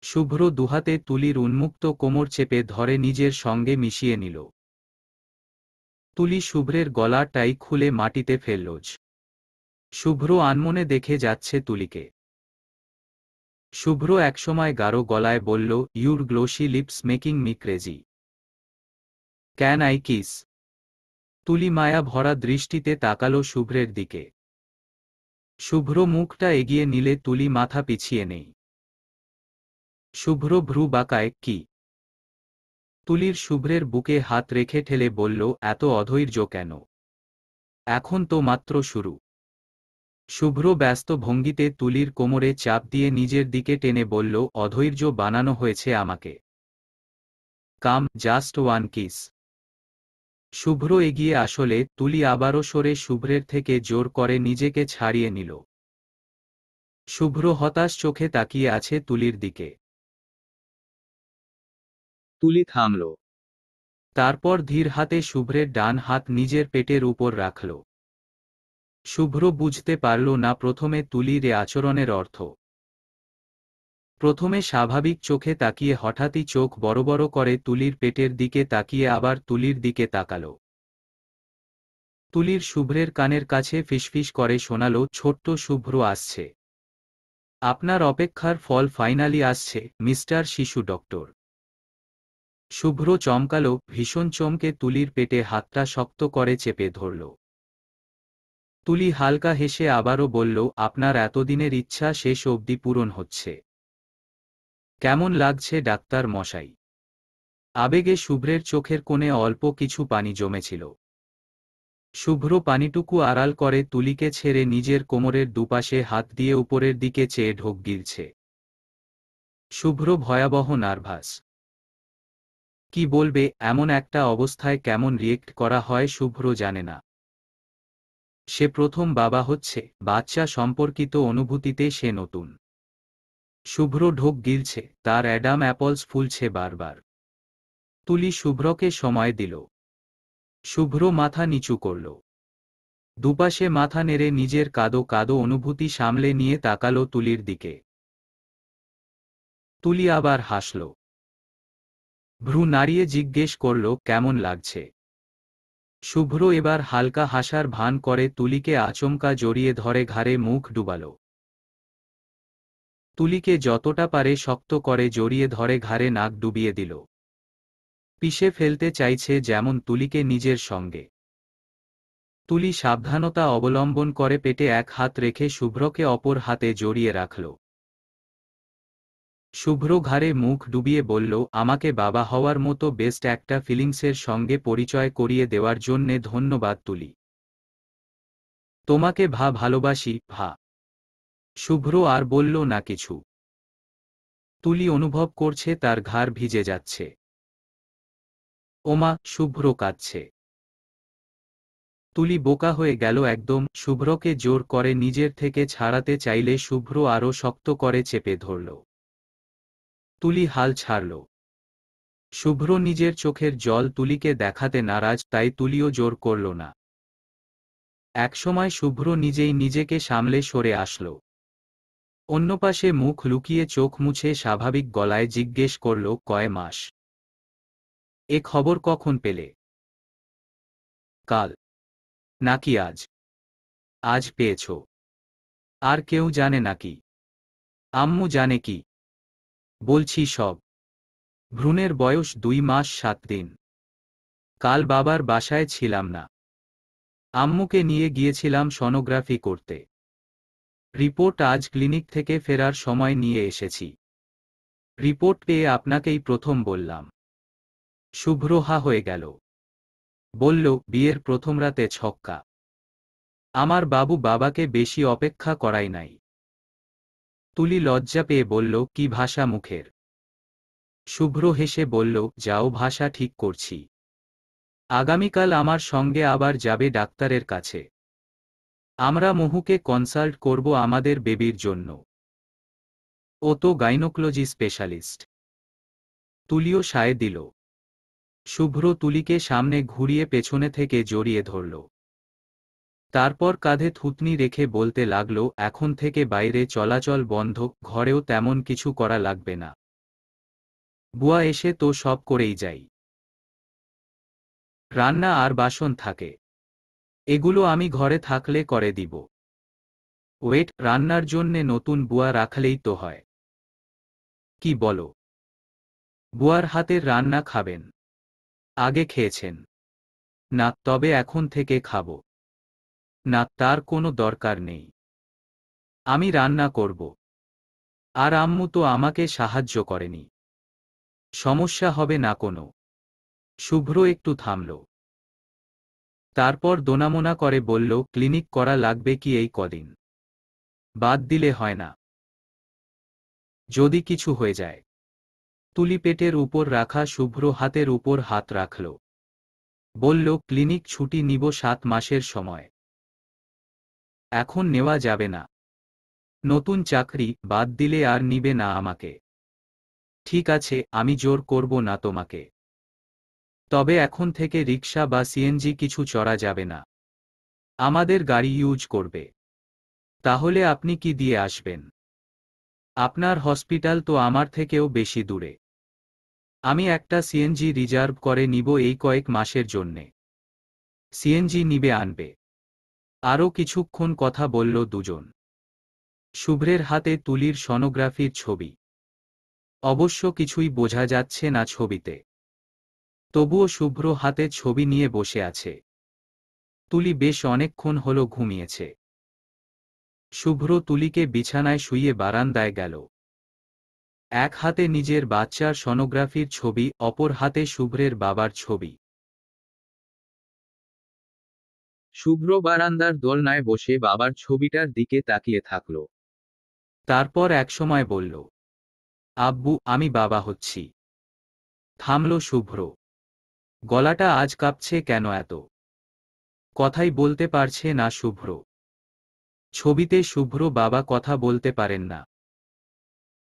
শুভ্র দুহাতে তুলির উন্মুক্ত কোমর চেপে ধরে নিজের সঙ্গে মিশিয়ে নিল। তুলি শুভ্রের গলার টাই খুলে মাটিতে ফেলল। শুভ্র আনমনে দেখে যাচ্ছে তুলিকে। শুভ্র একসময় গাঢ় গলায় বলল, your glossy lips making me crazy. Can I kiss? Tuli মায়া ভরা দৃষ্টিতে তাকালো শুভ্রের দিকে। শুভ্র মুখটা এগিয়ে নিলে তুলি মাথা পিছিয়ে নেই। শুভ্র ভ্রু বাঁকায়, কি? তুলির শুভ্রের বুকে হাত রেখে ঠেলে বলল, এত অধৈর্য কেন? এখন তো মাত্র শুরু। শুভ্র ব্যস্ত ভঙ্গিতে তুলির কোমরে চাপ দিয়ে নিজের দিকে টেনে বলল, অধৈর্য বানানো হয়েছে আমাকে। কাম, জাস্ট ওয়ান কিস। শুভ্র এগিয়ে আসলে তুলি আবারও সরে শুভ্রের থেকে জোর করে নিজেকে ছাড়িয়ে নিল। শুভ্র হতাশ চোখে তাকিয়ে আছে তুলির দিকে। তুলি থামল। তারপর ধীর হাতে শুভ্রের ডান হাত নিজের পেটের উপর রাখল। শুভ্র বুঝতে পারল না প্রথমে তুলির এ আচরণের অর্থ। প্রথমে স্বাভাবিক চোখে তাকিয়ে হঠাৎই চোখ বড় বড় করে তুলির পেটের দিকে তাকিয়ে আবার তুলির দিকে তাকাল। তুলির শুভ্রের কানের কাছে ফিসফিস করে শোনাল, ছোট্ট শুভ্র আসছে। আপনার অপেক্ষার ফল ফাইনালি আসছে, মিস্টার শিশু ডক্টর। শুভ্র চমকালো, ভীষণ চমকে তুলির পেটে হাতটা শক্ত করে চেপে ধরল। তুলি হালকা হেসে আবারও বলল, আপনার এতদিনের ইচ্ছা শেষ অবধি পূরণ হচ্ছে। কেমন লাগছে ডাক্তার মশাই? আবেগে শুভ্রের চোখের কোণে অল্প কিছু পানি জমেছিল। শুভ্র পানিটুকু আড়াল করে তুলিকে ছেড়ে নিজের কোমরের দুপাশে হাত দিয়ে উপরের দিকে চেয়ে ঢোক গিলছে। শুভ্র ভয়াবহ নার্ভাস। কি বলবে, এমন একটা অবস্থায় কেমন রিয়েক্ট করা হয় শুভ্র জানে না। সে প্রথম বাবা হচ্ছে, বাচ্চা সম্পর্কিত অনুভূতিতে সে নতুন। শুভ্র ঢোক গিলছে, তার অ্যাডাম অ্যাপলস ফুলছে বারবার। তুলি শুভ্রকে সময় দিল। শুভ্র মাথা নিচু করল। দুপাশে মাথা নেড়ে নিজের কাদো কাদো অনুভূতি সামলে নিয়ে তাকালো তুলির দিকে। তুলি আবার হাসল। ভ্রু নাড়িয়ে জিজ্ঞেস করল, কেমন লাগছে? শুভ্র এবার হালকা হাসার ভান করে তুলিকে আচমকা জড়িয়ে ধরে ঘাড়ে মুখ ডুবাল। তুলিকে যতটা পারে শক্ত করে জড়িয়ে ধরে ঘাড়ে নাক ডুবিয়ে দিল। পিষে ফেলতে চাইছে যেমন তুলিকে নিজের সঙ্গে। তুলি সাবধানতা অবলম্বন করে পেটে এক হাত রেখে শুভ্রকে অপর হাতে জড়িয়ে রাখল। শুভ্র ঘাড়ে মুখ ডুবিয়ে বলল, আমাকে বাবা হওয়ার মতো বেস্ট একটা ফিলিংসের সঙ্গে পরিচয় করিয়ে দেওয়ার জন্যে ধন্যবাদ তুলি। তোমাকে ভালোবাসি ভা। শুভ্র আর বলল না কিছু। তুলি অনুভব করছে তার ঘাড় ভিজে যাচ্ছে। ওমা, শুভ্র কাঁদছে। তুলি বোকা হয়ে গেল একদম। শুভ্রকে জোর করে নিজের থেকে ছাড়াতে চাইলে শুভ্র আরও শক্ত করে চেপে ধরল। তুলি হাল ছাড়ল। শুভ্র নিজের চোখের জল তুলিকে দেখাতে নারাজ, তাই তুলিও জোর করল না। একসময় শুভ্র নিজেই নিজেকে সামলে সরে আসল। অন্য পাশে মুখ লুকিয়ে চোখ মুছে স্বাভাবিক গলায় জিজ্ঞেস করল, কয় মাস? এ খবর কখন পেলে? কাল। নাকি আজ? আজ পেয়েছ? আর কেউ জানে নাকি? আম্মু জানে কি? বলছি সব। ভ্রূণের বয়স 2 মাস 7 দিন। কাল বাবার বাসায় ছিলাম না। আম্মুকে নিয়ে গিয়েছিলাম সোনোগ্রাফি করতে। রিপোর্ট আজ ক্লিনিক থেকে ফেরার সময় নিয়ে এসেছি। রিপোর্ট পেয়ে আপনাকেই প্রথম বললাম। শুভ্র হা হয়ে গেল। বলল, বিয়ের প্রথম রাতে ছক্কা। আমার বাবু বাবাকে বেশি অপেক্ষা করাই নাই। তুলি লজ্জা পেয়ে বলল, কি ভাষা মুখের? শুভ্র হেসে বলল, যাও ভাষা ঠিক করছি। আগামীকাল আমার সঙ্গে আবার যাবে ডাক্তারের কাছে। আমরা মহুকে কনসাল্ট করব আমাদের বেবির জন্য। ও তো গাইনোকোলজি স্পেশালিস্ট। তুলিও সায় দিল। শুভ্র তুলিকে সামনে ঘুরিয়ে পেছনে থেকে জড়িয়ে ধরল। তারপর কাঁধে থুতনি রেখে বলতে লাগল, এখন থেকে বাইরে চলাচল বন্ধ, ঘরেও তেমন কিছু করা লাগবে না। বুয়া এসে তো সব করেই যাই। রান্না আর বাসন থাকে, এগুলো আমি ঘরে থাকলে করে দিব। ওয়েট, রান্নার জন্যে নতুন বুয়া রাখলেই তো হয়। কি বলো? বুয়ার হাতের রান্না খাবেন? আগে খেয়েছেন? না, তবে এখন থেকে খাব। না, তার কোনো দরকার নেই। আমি রান্না করব। আর আম্মু তো আমাকে সাহায্য করেনি। সমস্যা হবে না কোনো। শুভ্র একটু থামল। তারপর দোনামোনা করে বলল, ক্লিনিক করা লাগবে কি এই কদিন? বাদ দিলে হয় না? যদি কিছু হয়ে যায়? তুলি পেটের উপর রাখা শুভ্র হাতের উপর হাত রাখল। বলল, ক্লিনিক ছুটি নিব 7 মাসের সময়। এখন নেওয়া যাবে না। নতুন চাকরি, বাদ দিলে আর নিবে না আমাকে। ঠিক আছে, আমি জোর করব না তোমাকে। তবে এখন থেকে রিকশা বা সিএনজি কিছু চড়া যাবে না। আমাদের গাড়ি ইউজ করবে। তাহলে আপনি কি দিয়ে আসবেন? আপনার হসপিটাল তো আমার থেকেও বেশি দূরে। আমি একটা সিএনজি রিজার্ভ করে নিব এই কয়েক মাসের জন্যে। সিএনজি নিবে আনবে। আরও কিছুক্ষণ কথা বলল দুজন। শুভ্রের হাতে তুলির সনোগ্রাফির ছবি। অবশ্য কিছুই বোঝা যাচ্ছে না ছবিতে। তবুও শুভ্র হাতে ছবি নিয়ে বসে আছে। তুলি বেশ অনেকক্ষণ হলো ঘুমিয়েছে। শুভ্র তুলিকে বিছানায় শুইয়ে বারান্দায় গেল। এক হাতে নিজের বাচ্চার সনোগ্রাফির ছবি, অপর হাতে শুভ্রের বাবার ছবি। শুভ্র বারান্দার দোলনায় বসে বাবার ছবিটার দিকে তাকিয়ে থাকল। তারপর একসময় বলল, আব্বু, আমি বাবা হচ্ছি। থামল শুভ্র। গলাটা আজ কাঁপছে কেন এত? কথাই বলতে পারছে না শুভ্র। ছবিতে শুভ্র বাবা কথা বলতে পারেন না।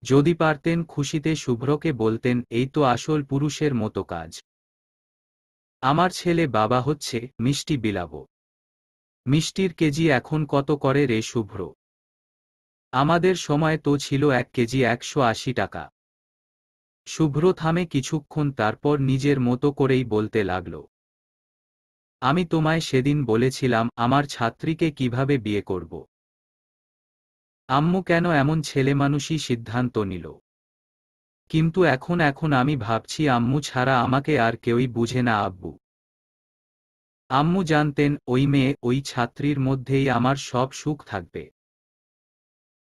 যদি পারতেন খুশিতে শুভ্রকে বলতেন, এই তো আসল পুরুষের মতো কাজ। আমার ছেলে বাবা হচ্ছে, মিষ্টি বিলাবো। মিষ্টির কেজি এখন কত করে রে শুভ্র? আমাদের সময় তো ছিল 1 কেজি 180 টাকা। শুভ্র থামে কিছুক্ষণ, তারপর নিজের মতো করেই বলতে লাগল, আমি তোমায় সেদিন বলেছিলাম আমার ছাত্রীকে কিভাবে বিয়ে করব। আম্মু কেন এমন ছেলেমানুষি সিদ্ধান্ত নিল? কিন্তু এখন আমি ভাবছি আম্মু ছাড়া আমাকে আর কেউই বুঝে না আব্বু। আম্মু জানতেন ওই মেয়ে, ওই ছাত্রীর মধ্যেই আমার সব সুখ থাকবে।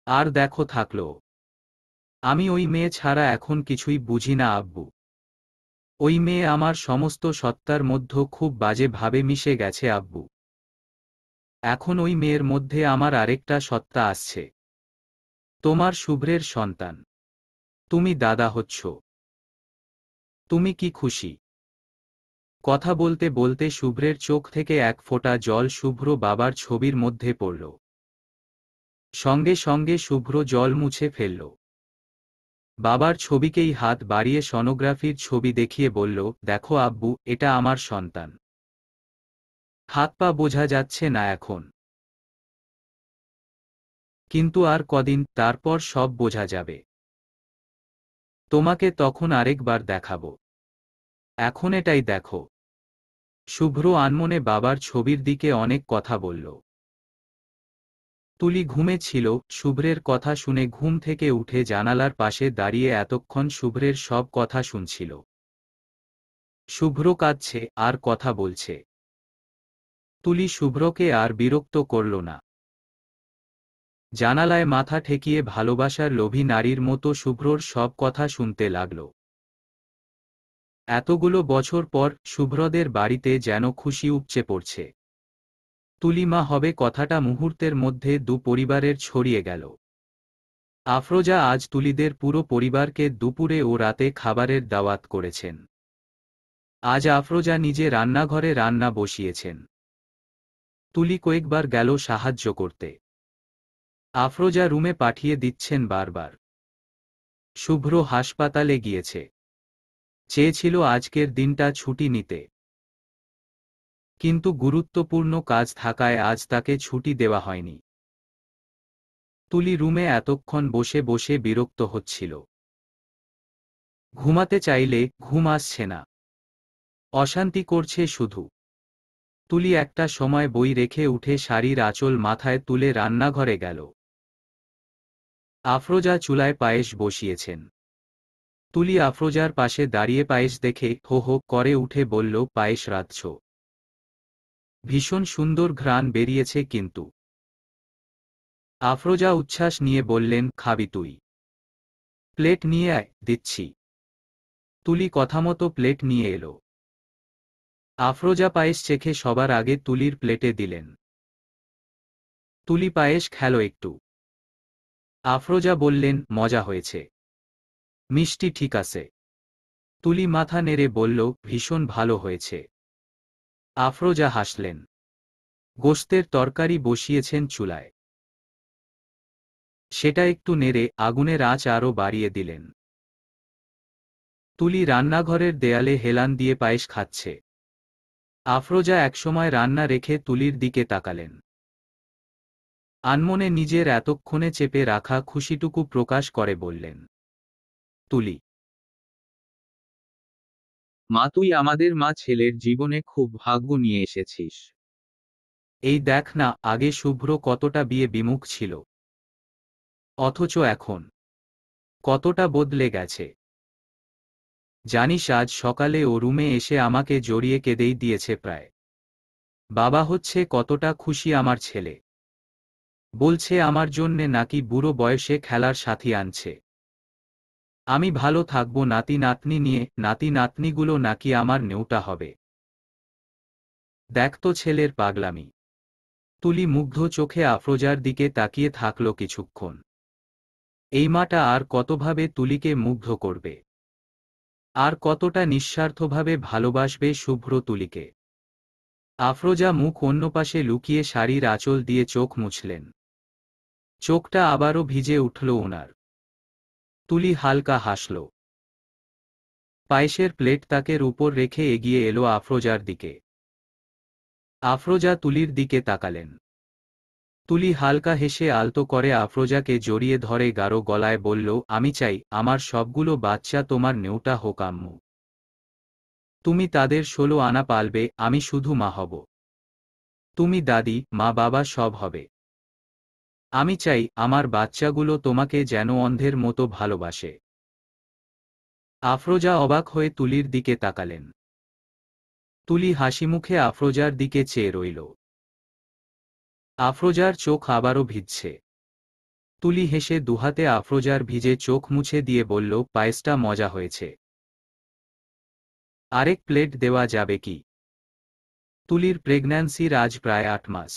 আর দেখো থাকলো। আমি ওই মেয়ে ছাড়া এখন কিছুই বুঝি না আব্বু। ওই মেয়ে আমার সমস্ত সত্তার মধ্যে খুব বাজে ভাবে মিশে গেছে আব্বু। এখন ওই মেয়ের মধ্যে আমার আরেকটা সত্তা আসছে। তোমার শুভ্রের সন্তান। তুমি দাদা হচ্ছ। তুমি কি খুশি? কথা বলতে বলতে শুভ্রের চোখ থেকে এক ফোঁটা জল শুভ্র বাবার ছবির মধ্যে পড়ল। সঙ্গে সঙ্গে শুভ্র জল মুছে ফেলল। বাবার ছবিকেই হাত বাড়িয়ে সনোগ্রাফির ছবি দেখিয়ে বলল, দেখো আব্বু, এটা আমার সন্তান। হাত পা বোঝা যাচ্ছে না এখন, কিন্তু আর কদিন, তারপর সব বোঝা যাবে। তোমাকে তখন আরেকবার দেখাবো। এখন এটাই দেখো। শুভ্র আনমনে বাবার ছবির দিকে অনেক কথা বলল। তুলি ঘুমে ছিল। শুভ্রের কথা শুনে ঘুম থেকে উঠে জানালার পাশে দাঁড়িয়ে এতক্ষণ শুভ্রের সব কথা শুনছিল। শুভ্র কাঁদছে আর কথা বলছে। তুলি শুভ্রকে আর বিরক্ত করল না। জানালায় মাথা ঠেকিয়ে ভালোবাসার লোভী নারীর মতো শুভ্রর সব কথা শুনতে লাগল। এতগুলো বছর পর শুভ্রদের বাড়িতে যেন খুশি উপচে পড়ছে। তুলি মা হবে কথাটা মুহূর্তের মধ্যে দু পরিবারের ছড়িয়ে গেল। আফরোজা আজ তুলিদের পুরো পরিবারকে দুপুরে ও রাতে খাবারের দাওয়াত করেছেন। আজ আফরোজা নিজে রান্নাঘরে রান্না বসিয়েছেন। তুলি কয়েকবার গেল সাহায্য করতে। আফরোজা রুমে পাঠিয়ে দিচ্ছেন বারবার। শুভ্র হাসপাতালে গিয়েছে। চেয়েছিল আজকের দিনটা ছুটি নিতে, কিন্তু গুরুত্বপূর্ণ কাজ থাকায় আজ তাকে ছুটি দেওয়া হয়নি। তুলি রুমে এতক্ষণ বসে বসে বিরক্ত হচ্ছিল। ঘুমাতে চাইলে ঘুম আসছে না। অশান্তি করছে শুধু। তুলি একটা সময় বই রেখে উঠে শাড়ির আঁচল মাথায় তুলে রান্নাঘরে গেল। আফরোজা চুলায় পায়েস বসিয়েছেন। তুলি আফরোজার পাশে দাঁড়িয়ে পায়েস দেখে হো হো করে উঠে বলল, পায়েস রাঁধছ? ভীষণ সুন্দর ঘ্রাণ বেরিয়েছে কিন্তু। আফরোজা উচ্ছ্বাস নিয়ে বললেন, খাবি তুই? প্লেট নিয়ে আয়, দিচ্ছি। তুলি কথামতো প্লেট নিয়ে এলো। আফরোজা পায়েস চেখে সবার আগে তুলির প্লেটে দিলেন। তুলি পায়েস খেল একটু। আফরোজা বললেন, মজা হয়েছে। মিষ্টি ঠিক আছে? তুলি মাথা নেড়ে বলল, ভীষণ ভালো হয়েছে। আফরোজা হাসলেন। গোশতের তরকারি বসিয়েছেন চুলায়। সেটা একটু নেড়ে আগুনের আঁচ আরও বাড়িয়ে দিলেন। তুলি রান্নাঘরের দেয়ালে হেলান দিয়ে পায়েস খাচ্ছে। আফরোজা একসময় রান্না রেখে তুলির দিকে তাকালেন। আনমনে নিজের এতক্ষণে চেপে রাখা খুশিটুকু প্রকাশ করে বললেন, তুলি মা, তুই আমাদের মা ছেলের জীবনে খুব ভাগ্য নিয়ে এসেছিস। এই দেখ না, আগে শুভ্র কতটা বিয়ে বিমুখ ছিল। অথচ এখন কতটা বদলে গেছে। জানিস, আজ সকালে ও রুমে এসে আমাকে জড়িয়ে কেঁদেই দিয়েছে প্রায়। বাবা হচ্ছে কতটা খুশি আমার ছেলে। বলছে আমার জন্যে নাকি বুড়ো বয়সে খেলার সাথী আনছে। আমি ভালো থাকবো নাতি নাতনি নিয়ে, নাতি নাতনিগুলো নাকি আমার নেউটা হবে। দেখ তো ছেলের পাগলামি। তুলি মুগ্ধ চোখে আফরোজার দিকে তাকিয়ে থাকল কিছুক্ষণ। এই মাটা আর কতভাবে তুলিকে মুগ্ধ করবে, আর কতটা নিঃস্বার্থভাবে ভালোবাসবে শুভ্র তুলিকে। আফরোজা মুখ অন্য পাশে লুকিয়ে শাড়ির আঁচল দিয়ে চোখ মুছলেন। চোখটা আবারও ভিজে উঠল ওনার। তুলি হালকা হাসল। পায়েসের প্লেট তাকের উপর রেখে এগিয়ে এলো আফরোজার দিকে। আফরোজা তুলির দিকে তাকালেন। তুলি হালকা হেসে আলতো করে আফরোজাকে জড়িয়ে ধরে গাঢ় গলায় বলল, আমি চাই আমার সবগুলো বাচ্চা তোমার নেউটা হোক আম্মু। তুমি তাদের 16 আনা পালবে, আমি শুধু মা হব। তুমি দাদি, মা, বাবা সব হবে। আমি চাই আমার বাচ্চাগুলো তোমাকে যেন অন্ধের মতো ভালোবাসে। আফরোজা অবাক হয়ে তুলির দিকে তাকালেন। তুলি হাসিমুখে আফরোজার দিকে চেয়ে রইল। আফরোজার চোখ আবারও ভিজছে। তুলি হেসে দুহাতে আফরোজার ভিজে চোখ মুছে দিয়ে বলল, পায়েসটা মজা হয়েছে। আরেক প্লেট দেওয়া যাবে কি? তুলির প্রেগন্যান্সির আজ প্রায় 8 মাস।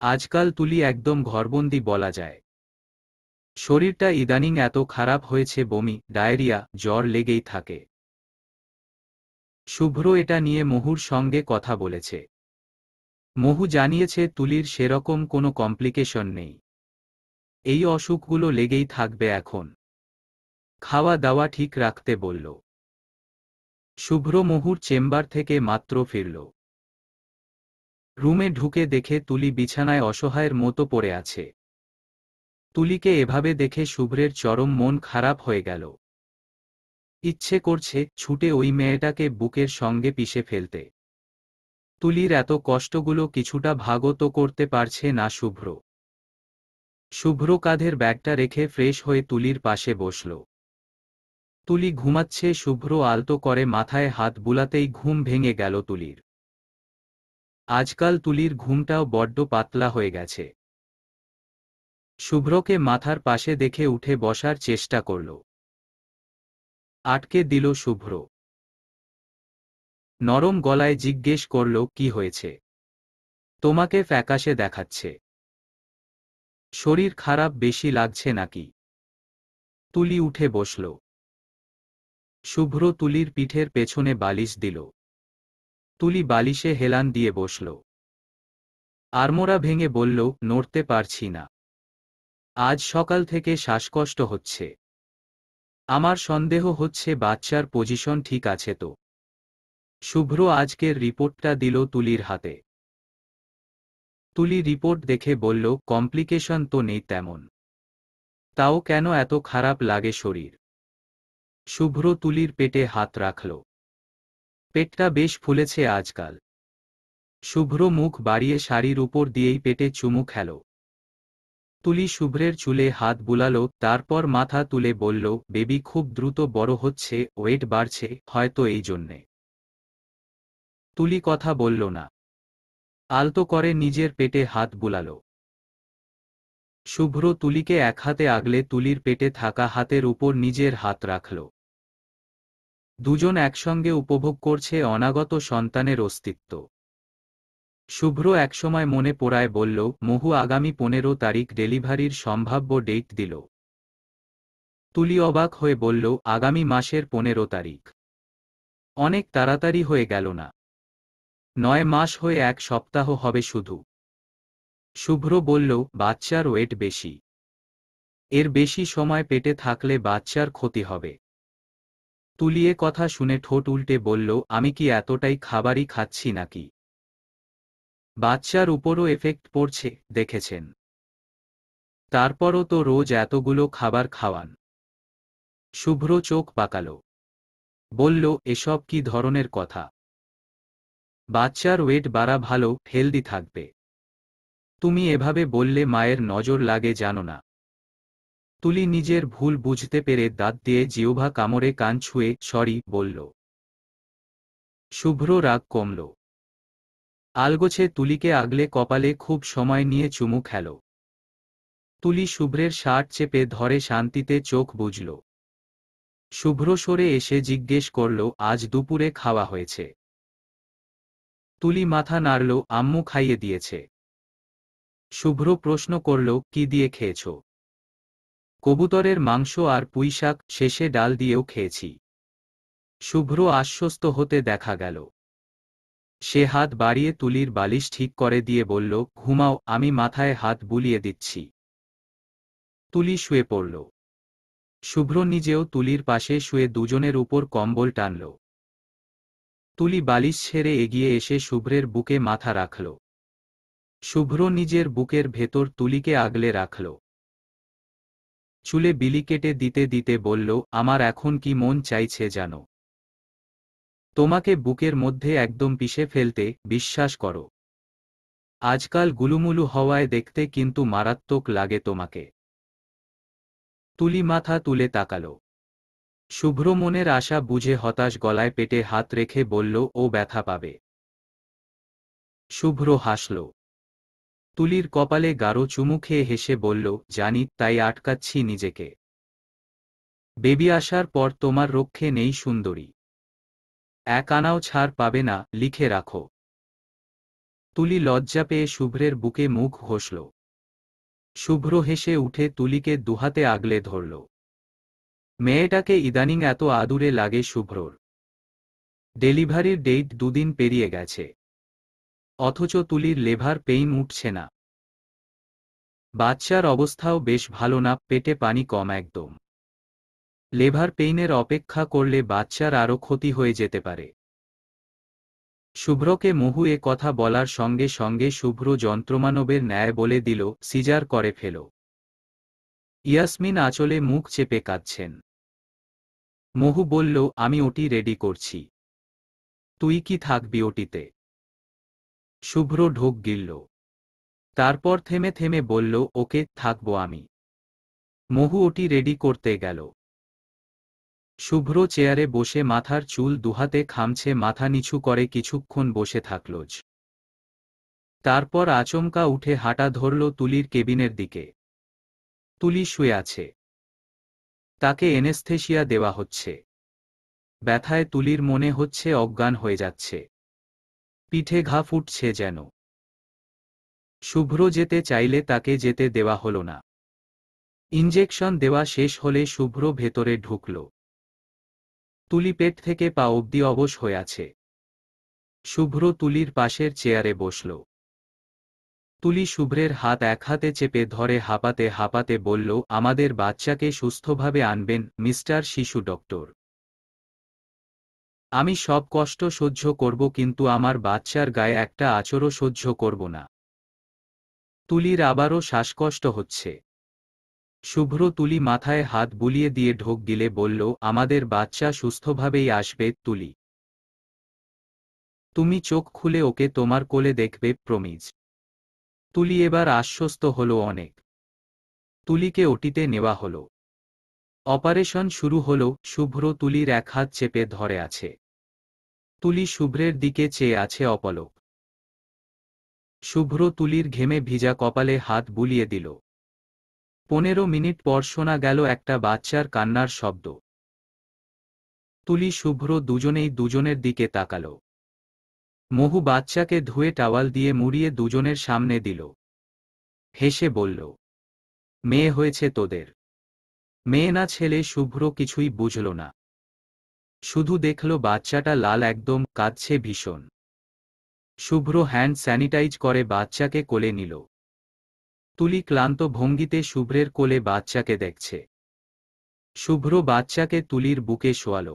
আজকাল তুলি একদম ঘরবন্দি বলা যায়। শরীরটা ইদানিং এত খারাপ হয়েছে, বমি, ডায়রিয়া, জ্বর লেগেই থাকে। শুভ্র এটা নিয়ে মহুর সঙ্গে কথা বলেছে। মহু জানিয়েছে তুলির সেরকম কোনো কমপ্লিকেশন নেই। এই অসুখগুলো লেগেই থাকবে এখন। খাওয়া দাওয়া ঠিক রাখতে বলল। শুভ্র মহুর চেম্বার থেকে মাত্র ফিরল। রুমে ঢুকে দেখে তুলি বিছানায় অসহায়ের মতো পড়ে আছে। তুলিকে এভাবে দেখে শুভ্রের চরম মন খারাপ হয়ে গেল। ইচ্ছে করছে ছুটে ওই মেয়েটাকে বুকের সঙ্গে পিষে ফেলতে। তুলির এত কষ্টগুলো কিছুটা ভাগও তো করতে পারছে না শুভ্র। শুভ্র কাঁধের ব্যাগটা রেখে ফ্রেশ হয়ে তুলির পাশে বসল। তুলি ঘুমাচ্ছে, শুভ্র আলতো করে মাথায় হাত বুলাতেই ঘুম ভেঙে গেল তুলির। আজকাল তুলির ঘুমটাও বড্ড পাতলা হয়ে গেছে। শুভ্রকে মাথার পাশে দেখে উঠে বসার চেষ্টা করল। আটকে দিল শুভ্র। নরম গলায় জিজ্ঞেস করল, কি হয়েছে? তোমাকে ফ্যাকাশে দেখাচ্ছে। শরীর খারাপ বেশি লাগছে নাকি? তুলি উঠে বসল। শুভ্র তুলির পিঠের পেছনে বালিশ দিল। তুলি বালিশে হেলান দিয়ে বসল। আড়মোড়া ভেঙে বলল, নড়তে পারছি না। আজ সকাল থেকে শ্বাসকষ্ট হচ্ছে। আমার সন্দেহ হচ্ছে বাচ্চার পজিশন ঠিক আছে তো। শুভ্র আজকের রিপোর্টটা দিল তুলির হাতে। তুলি রিপোর্ট দেখে বলল, কমপ্লিকেশন তো নেই তেমন। তাও কেন এত খারাপ লাগে শরীর? শুভ্র তুলির পেটে হাত রাখল। পেটটা বেশ ফুলেছে আজকাল। শুভ্র মুখ বাড়িয়ে শাড়ির উপর দিয়েই পেটে চুমু খেল। তুলি শুভ্রের চুলে হাত বুলালো, তারপর মাথা তুলে বলল, বেবি খুব দ্রুত বড় হচ্ছে, ওয়েট বাড়ছে, হয়তো এই জন্যে। তুলি কথা বলল না। আলতো করে নিজের পেটে হাত বুলালো। শুভ্র তুলিকে এক হাতে আগলে তুলির পেটে থাকা হাতের উপর নিজের হাত রাখল। দুজন একসঙ্গে উপভোগ করছে অনাগত সন্তানের অস্তিত্ব। শুভ্র একসময় মনে পোড়ায় বলল, মহু আগামী 15 তারিখ ডেলিভারির সম্ভাব্য ডেট দিল। তুলি অবাক হয়ে বলল, আগামী মাসের 15 তারিখ? অনেক তাড়াতাড়ি হয়ে গেল না? 9 মাস হয়ে 1 সপ্তাহ হবে শুধু। শুভ্র বলল, বাচ্চার ওয়েট বেশি। এর বেশি সময় পেটে থাকলে বাচ্চার ক্ষতি হবে। তুলিয়ে কথা শুনে ঠোঁট উল্টে বলল, আমি কি এতটাই খাবারই খাচ্ছি নাকি? বাচ্চার উপরও এফেক্ট পড়ছে, দেখেছেন? তারপরও তো রোজ এতগুলো খাবার খাওয়ান। শুভ্র চোখ পাকাল। বলল, এসব কি ধরনের কথা? বাচ্চার ওয়েট বাড়া ভালো, হেলদি থাকবে। তুমি এভাবে বললে মায়ের নজর লাগে জানো না। তুলি নিজের ভুল বুঝতে পেরে দাঁত দিয়ে জিহ্বা কামড়ে কান ছুঁয়ে সরি বলল। শুভ্র রাগ কমল। আলগোছে তুলিকে আগলে কপালে খুব সময় নিয়ে চুমু খেল। তুলি শুভ্রের শার্ট চেপে ধরে শান্তিতে চোখ বুজল। শুভ্র সরে এসে জিজ্ঞেস করল, আজ দুপুরে খাওয়া হয়েছে? তুলি মাথা নাড়ল, আম্মু খাইয়ে দিয়েছে। শুভ্র প্রশ্ন করল, কি দিয়ে খেয়েছ? কবুতরের মাংস আর পুঁইশাক, শেষে ডাল দিয়েও খেয়েছি। শুভ্র আশ্বস্ত হতে দেখা গেল। সে হাত বাড়িয়ে তুলির বালিশ ঠিক করে দিয়ে বলল, ঘুমাও, আমি মাথায় হাত বুলিয়ে দিচ্ছি। তুলি শুয়ে পড়ল। শুভ্র নিজেও তুলির পাশে শুয়ে দুজনের উপর কম্বল টানল। তুলি বালিশ ছেড়ে এগিয়ে এসে শুভ্রের বুকে মাথা রাখল। শুভ্র নিজের বুকের ভেতর তুলিকে আগলে রাখল। চুলে বিলি কেটে দিতে দিতে বলল, আমার এখন কি মন চাইছে জানো? তোমাকে বুকের মধ্যে একদম পিষে ফেলতে, বিশ্বাস করো। আজকাল গুলুমুলু হওয়ায় দেখতে কিন্তু মারাত্মক লাগে তোমাকে। তুলি মাথা তুলে তাকাল। শুভ্র মনের আশা বুঝে হতাশ গলায় পেটে হাত রেখে বলল, ও ব্যথা পাবে। শুভ্র হাসল। তুলির কপালে গাঢ় চুমু খেয়ে হেসে বলল, জানি, তাই আটকাচ্ছি নিজেকে। বেবি আসার পর তোমার রক্ষে নেই সুন্দরী। এক আনাও ছাড় পাবে না, লিখে রাখো। তুলি লজ্জা পেয়ে শুভ্রের বুকে মুখ ঘষল। শুভ্র হেসে উঠে তুলিকে দুহাতে আগলে ধরল। মেয়েটাকে ইদানিং এত আদুরে লাগে শুভ্রর। ডেলিভারির ডেট দুদিন পেরিয়ে গেছে, অথচ তুলির লেভার পেইন উঠছে না। বাচ্চার অবস্থাও বেশ ভালো না, পেটে পানি কম একদম। লেভার পেইনের অপেক্ষা করলে বাচ্চার আরও ক্ষতি হয়ে যেতে পারে। শুভ্রকে মহু এ কথা বলার সঙ্গে সঙ্গে শুভ্র যন্ত্রমানবের ন্যায় বলে দিল, সিজার করে ফেলো। ইয়াসমিন আঁচলে মুখ চেপে কাঁদছেন। মহু বলল, আমি ওটি রেডি করছি। তুই কি থাকবি ওটিতে? শুভ্র ঢোক গিলল। তারপর থেমে থেমে বলল, ওকে, থাকবো আমি। মহু ওটি রেডি করতে গেল। শুভ্র চেয়ারে বসে মাথার চুল দুহাতে খামছে মাথা নিচু করে কিছুক্ষণ বসে থাকল। তারপর আচমকা উঠে হাঁটা ধরল তুলির কেবিনের দিকে। তুলি শুয়ে আছে। তাকে এনেস্থেশিয়া দেওয়া হচ্ছে। ব্যথায় তুলির মনে হচ্ছে অজ্ঞান হয়ে যাচ্ছে। পিঠে ঘা ফুটছে যেন। শুভ্র যেতে চাইলে তাকে যেতে দেওয়া হল না। ইনজেকশন দেওয়া শেষ হলে শুভ্র ভেতরে ঢুকল। তুলি পেট থেকে পা অবধি অবশ হয়ে আছে। শুভ্র তুলির পাশের চেয়ারে বসল। তুলি শুভ্রের হাত এক হাতে চেপে ধরে হাঁপাতে হাঁপাতে বলল, আমাদের বাচ্চাকে সুস্থভাবে আনবেন, মিস্টার শিশু ডক্টর। আমি সব কষ্ট সহ্য করব, কিন্তু আমার বাচ্চার গায়ে একটা আঁচড়ও সহ্য করব না। তুলির আবারও শ্বাসকষ্ট হচ্ছে। শুভ্র তুলি মাথায় হাত বুলিয়ে দিয়ে ঢোক গিলে বলল, আমাদের বাচ্চা সুস্থভাবেই আসবে তুলি। তুমি চোখ খুলে ওকে তোমার কোলে দেখবে, প্রমিজ। তুলি এবার আশ্বস্ত হল অনেক। তুলিকে ওটিতে নেওয়া হল। অপারেশন শুরু হল। শুভ্র তুলির এক হাত চেপে ধরে আছে। তুলি শুভ্রের দিকে চেয়ে আছে অপলক। শুভ্র তুলির ঘেমে ভিজা কপালে হাত বুলিয়ে দিল। 15 মিনিট পর শোনা গেল একটা বাচ্চার কান্নার শব্দ। তুলি শুভ্র দুজনেই দুজনের দিকে তাকাল। মহু বাচ্চাকে ধুয়ে টাওয়াল দিয়ে মুড়িয়ে দুজনের সামনে দিল। হেসে বলল, মেয়ে হয়েছে তোদের। মেয়ে না ছেলে শুভ্র কিছুই বুঝল না। শুধু দেখল বাচ্চাটা লাল একদম, কাঁদছে ভীষণ। শুভ্র হ্যান্ড স্যানিটাইজ করে বাচ্চাকে কোলে নিল। তুলি ক্লান্ত ভঙ্গিতে শুভ্রের কোলে বাচ্চাকে দেখছে। শুভ্র বাচ্চাকে তুলির বুকে শোয়াল।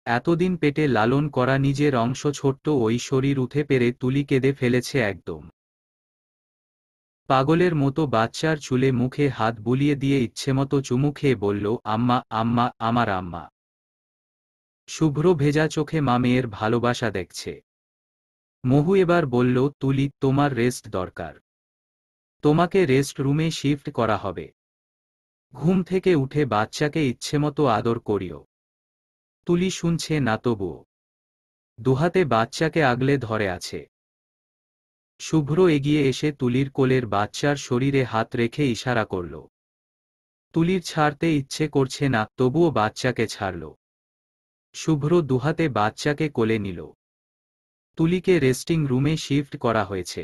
এতদিন পেটে লালন করা নিজের অংশ ছোট্ট ওই শরীর উঠে পেরে তুলি কেঁদে ফেলেছে একদম। পাগলের মতো বাচ্চার চুলে মুখে হাত বুলিয়ে দিয়ে ইচ্ছেমতো চুমু খেয়ে বলল, আম্মা, আম্মা, আমার আম্মা। শুভ্র ভেজা চোখে মা মেয়ের ভালোবাসা দেখছে। মহু এবার বলল, তুলি, তোমার রেস্ট দরকার। তোমাকে রেস্ট রুমে শিফট করা হবে। ঘুম থেকে উঠে বাচ্চাকে ইচ্ছেমতো আদর করিও। তুলি শুনছে না তবুও দুহাতে বাচ্চাকে আগলে ধরে আছে। শুভ্র এগিয়ে এসে তুলির কোলের বাচ্চার শরীরে হাত রেখে ইশারা করল। তুলির ছাড়তে ইচ্ছে করছে না, তবুও বাচ্চাকে ছাড়ল। শুভ্র দুহাতে বাচ্চাকে কোলে নিল। তুলিকে রেস্টিং রুমে শিফট করা হয়েছে।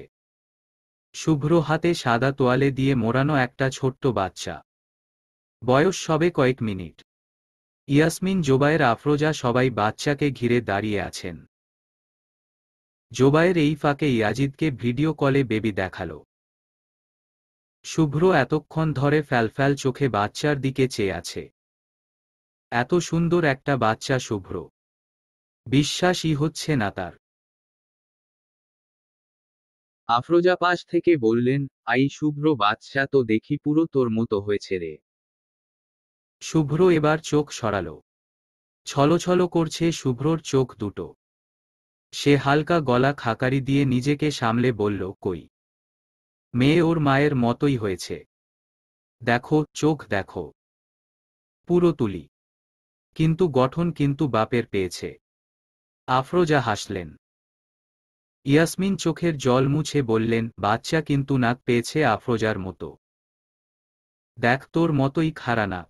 শুভ্র হাতে সাদা তোয়ালে দিয়ে মোড়ানো একটা ছোট্ট বাচ্চা, বয়স সবে কয়েক মিনিট। ইয়াসমিন, জোবায়ের, আফরোজা সবাই বাচ্চাকে ঘিরে দাঁড়িয়ে আছেন। জোবায়ের এই ফাঁকে ইয়াজিদকে ভিডিও কলে বেবি দেখালো। শুভ্র এতক্ষণ ধরে ফ্যালফ্যাল চোখে বাচ্চার দিকে চেয়ে আছে। এত সুন্দর একটা বাচ্চা শুভ্র, বিশ্বাসই হচ্ছে না তার। আফরোজা পাশ থেকে বললেন, আই শুভ্র, বাচ্চা তো দেখি পুরো তোর মতো হয়েছে রে। শুভ্র এবার চোখ সরালো। ছলছল করছে শুভ্রর চোখ দুটো। সে হালকা গলা খাকারি দিয়ে নিজেকে সামলে বলল, কই, মেয়ে ওর মায়ের মতোই হয়েছে। দেখো, চোখ দেখো, পুরো তুলি, কিন্তু গঠন কিন্তু বাপের পেয়েছে। আফরোজা হাসলেন। ইয়াসমিন চোখের জল মুছে বললেন, বাচ্চা কিন্তু নাক পেয়েছে আফরোজার মতো। দেখ, তোর মতোই খাড়া নাক।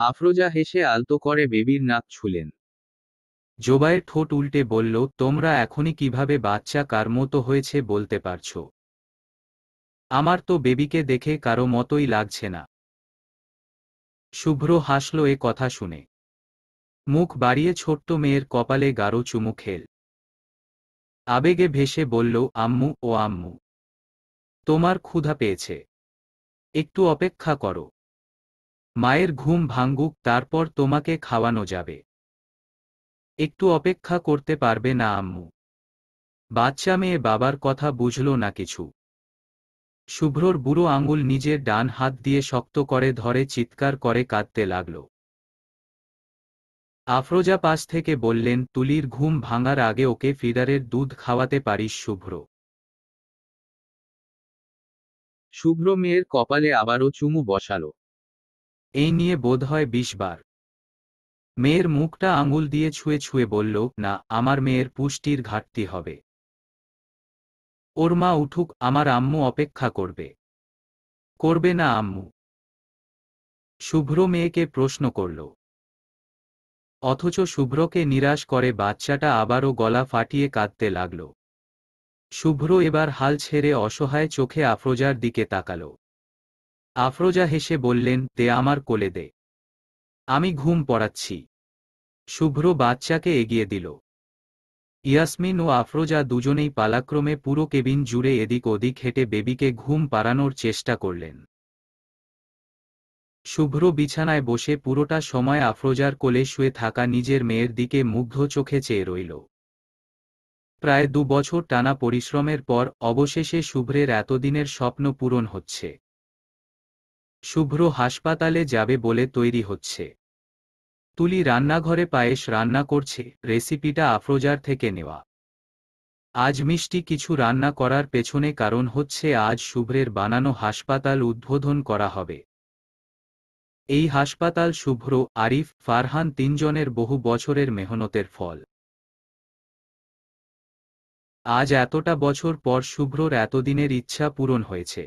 আফরোজা হেসে আলতো করে বেবির নাক ছুলেন। জোবায়ের ঠোঁট উল্টে বলল, তোমরা এখনই কিভাবে বাচ্চা কার মতো হয়েছে বলতে পারছো? আমার তো বেবিকে দেখে কারো মতোই লাগছে না। শুভ্র হাসল এ কথা শুনে। মুখ বাড়িয়ে ছোট্ট মেয়ের কপালে গাঢ় চুমু খেল। আবেগে ভেসে বলল, আম্মু, ও আম্মু, তোমার ক্ষুধা পেয়েছে, একটু অপেক্ষা করো। মায়ের ঘুম ভাঙ্গুক, তারপর তোমাকে খাওয়ানো যাবে। একটু অপেক্ষা করতে পারবে না আম্মু? বাচ্চা মেয়ে বাবার কথা বুঝল না কিছু। শুভ্রর বুড়ো আঙুল নিজের ডান হাত দিয়ে শক্ত করে ধরে চিৎকার করে কাঁদতে লাগল। আফরোজা পাশ থেকে বললেন, তুলির ঘুম ভাঙার আগে ওকে ফিডারের দুধ খাওয়াতে পারিস শুভ্র। শুভ্র মেয়ের কপালে আবারও চুমু বসাল। এই নিয়ে বোধহয় 20 বার। মেয়ের মুখটা আঙুল দিয়ে ছুঁয়ে ছুঁয়ে বলল, না, আমার মেয়ের পুষ্টির ঘাটতি হবে। ওর মা উঠুক, আমার আম্মু অপেক্ষা করবে। করবে না আম্মু? শুভ্র মেয়েকে প্রশ্ন করল। অথচ শুভ্রকে নিরাশ করে বাচ্চাটা আবারও গলা ফাটিয়ে কাঁদতে লাগল। শুভ্র এবার হাল ছেড়ে অসহায় চোখে আফরোজার দিকে তাকাল। আফরোজা হেসে বললেন, দে আমার কোলে দে, আমি ঘুম পড়াচ্ছি। শুভ্র বাচ্চাকে এগিয়ে দিল। ইয়াসমিন ও আফরোজা দুজনেই পালাক্রমে পুরো কেবিন জুড়ে এদিক ওদিক হেঁটে বেবিকে ঘুম পাড়ানোর চেষ্টা করলেন। শুভ্র বিছানায় বসে পুরোটা সময় আফরোজার কোলে শুয়ে থাকা নিজের মেয়ের দিকে মুগ্ধ চোখে চেয়ে রইল। প্রায় 2 বছর টানা পরিশ্রমের পর অবশেষে শুভ্রের এতদিনের স্বপ্ন পূরণ হচ্ছে। শুভ্র হাসপাতালে যাবে বলে তৈরি হচ্ছে। তুলি রান্নাঘরে পায়েস রান্না করছে, রেসিপিটা আফরোজার থেকে নেওয়া। আজ মিষ্টি কিছু রান্না করার পেছনে কারণ হচ্ছে আজ শুভ্রের বানানো হাসপাতাল উদ্বোধন করা হবে। এই হাসপাতাল শুভ্র, আরিফ, ফারহান তিনজনের বহু বছরের মেহনতের ফল। আজ এতটা বছর পর শুভ্রর এতদিনের ইচ্ছা পূরণ হয়েছে।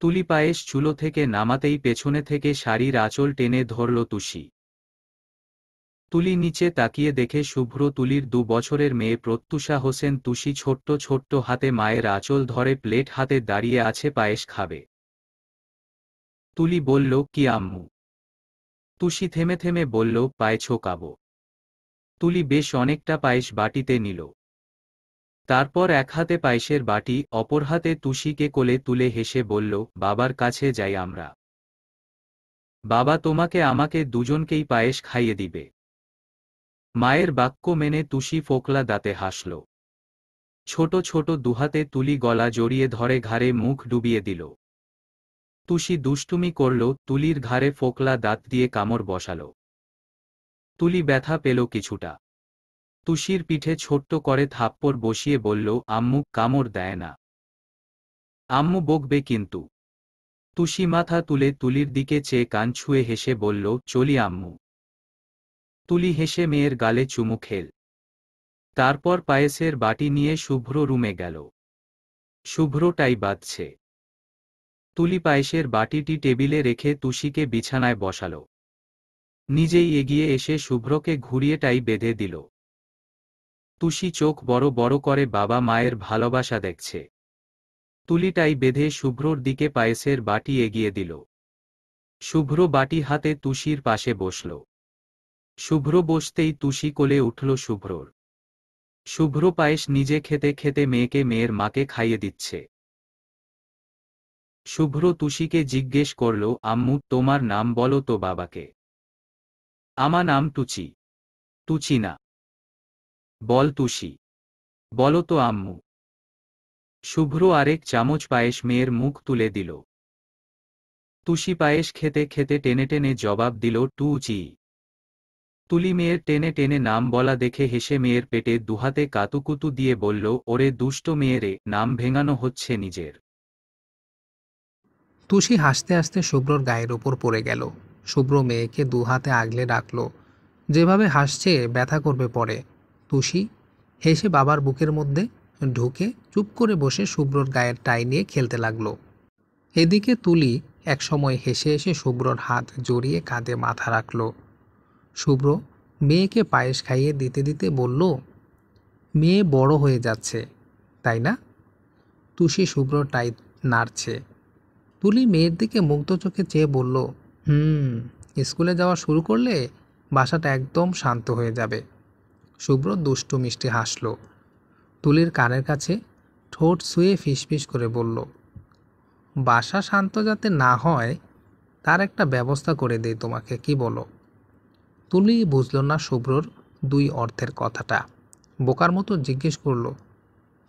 তুলি পায়েস চুলো থেকে নামাতেই পেছনে থেকে শাড়ির আঁচল টেনে ধরল তুষি। তুলি নিচে তাকিয়ে দেখে শুভ্র তুলির 2 বছরের মেয়ে প্রত্যুষা হোসেন তুষি ছোট্ট ছোট্ট হাতে মায়ের আঁচল ধরে প্লেট হাতে দাঁড়িয়ে আছে, পায়েস খাবে। তুলি বলল, কি আম্মু? তুষি থেমে থেমে বলল, পায়েছ খাবো। তুলি বেশ অনেকটা পায়েস বাটিতে নিল। তারপর এক হাতে পায়েসের বাটি, অপর হাতে তুষিকে কোলে তুলে হেসে বলল, বাবার কাছে যাই আমরা। বাবা তোমাকে আমাকে দুজনকেই পায়েস খাইয়ে দিবে। মায়ের বাক্য মেনে তুষি ফোকলা দাঁতে হাসল। ছোট ছোট দুহাতে তুলি গলা জড়িয়ে ধরে ঘাড়ে মুখ ডুবিয়ে দিল। তুষি দুষ্টুমি করল, তুলির ঘাড়ে ফোকলা দাঁত দিয়ে কামড় বসাল। তুলি ব্যথা পেল কিছুটা। তুষির পিঠে ছোট্ট করে থাপ্পড় বসিয়ে বলল, আম্মু কামড় দেয় না। আম্মু বকবে কিন্তু। তুষি মাথা তুলে তুলির দিকে চেয়ে কান ছুঁয়ে হেসে বলল, চলি আম্মু। তুলি হেসে মেয়ের গালে চুমু খেল। তারপর পায়েসের বাটি নিয়ে শুভ্র রুমে গেল। শুভ্রটাই বাজছে। তুলি পায়েসের বাটিটি টেবিলে রেখে তুষিকে বিছানায় বসাল। নিজেই এগিয়ে এসে শুভ্রকে ঘুরিয়েটাই বেঁধে দিল। তুষি চোখ বড় বড় করে বাবা মায়ের ভালোবাসা দেখছে। তুলিটাই বেঁধে শুভ্রর দিকে পায়েসের বাটি এগিয়ে দিল। শুভ্র বাটি হাতে তুষির পাশে বসল। শুভ্র বসতেই তুষি কোলে উঠল শুভ্রর। শুভ্র পায়েস নিজে খেতে খেতে মেয়েকে মেয়ের মাকে খাইয়ে দিচ্ছে। শুভ্র তুষিকে জিজ্ঞেস করল, আম্মু তোমার নাম বলো তো বাবাকে। আমার নাম টুচি। টুচি না। বল তুষি। বলো তো আম্মু। শুভ্র আরেক চামচ পায়েস মেয়ের মুখ তুলে দিল। তুষি পায়েস খেতে খেতে টেনে টেনে জবাব দিল, টুচি। তুলি মেয়ের টেনে টেনে নাম বলা দেখে হেসে মেয়ের পেটে দুহাতে কাতুকুতু দিয়ে বলল, ওরে দুষ্ট মেয়েরে, নাম ভেঙানো হচ্ছে নিজের। তুষি হাসতে হাসতে শুভ্রর গায়ের উপর পড়ে গেল। শুভ্র মেয়েকে দুহাতে আগলে রাখল। যেভাবে হাসছে ব্যথা করবে পরে। তুষি হেসে বাবার বুকের মধ্যে ঢুকে চুপ করে বসে শুভ্রর গায়ের টাই নিয়ে খেলতে লাগলো। এদিকে তুলি একসময় হেসে হেসে শুভ্রর হাত জড়িয়ে কাঁধে মাথা রাখল। শুভ্র মেয়েকে পায়েস খাইয়ে দিতে দিতে বলল, মেয়ে বড় হয়ে যাচ্ছে তাই না? তুষি শুভ্র টাই নাড়ছে। তুলি মেয়ের দিকে মুগ্ধ চোখে চেয়ে বলল, স্কুলে যাওয়া শুরু করলে বাসাটা একদম শান্ত হয়ে যাবে। শুভ্র দুষ্টু মিষ্টি হাসল। তুলির কানের কাছে ঠোঁট ছুঁয়ে ফিসফিস করে বলল, বাসা শান্ত যাতে না হয় তার একটা ব্যবস্থা করে দেই তোমাকে, কি বলো? তুলি বুঝল না শুভ্রর দুই অর্থের কথাটা। বোকার মতো জিজ্ঞেস করল,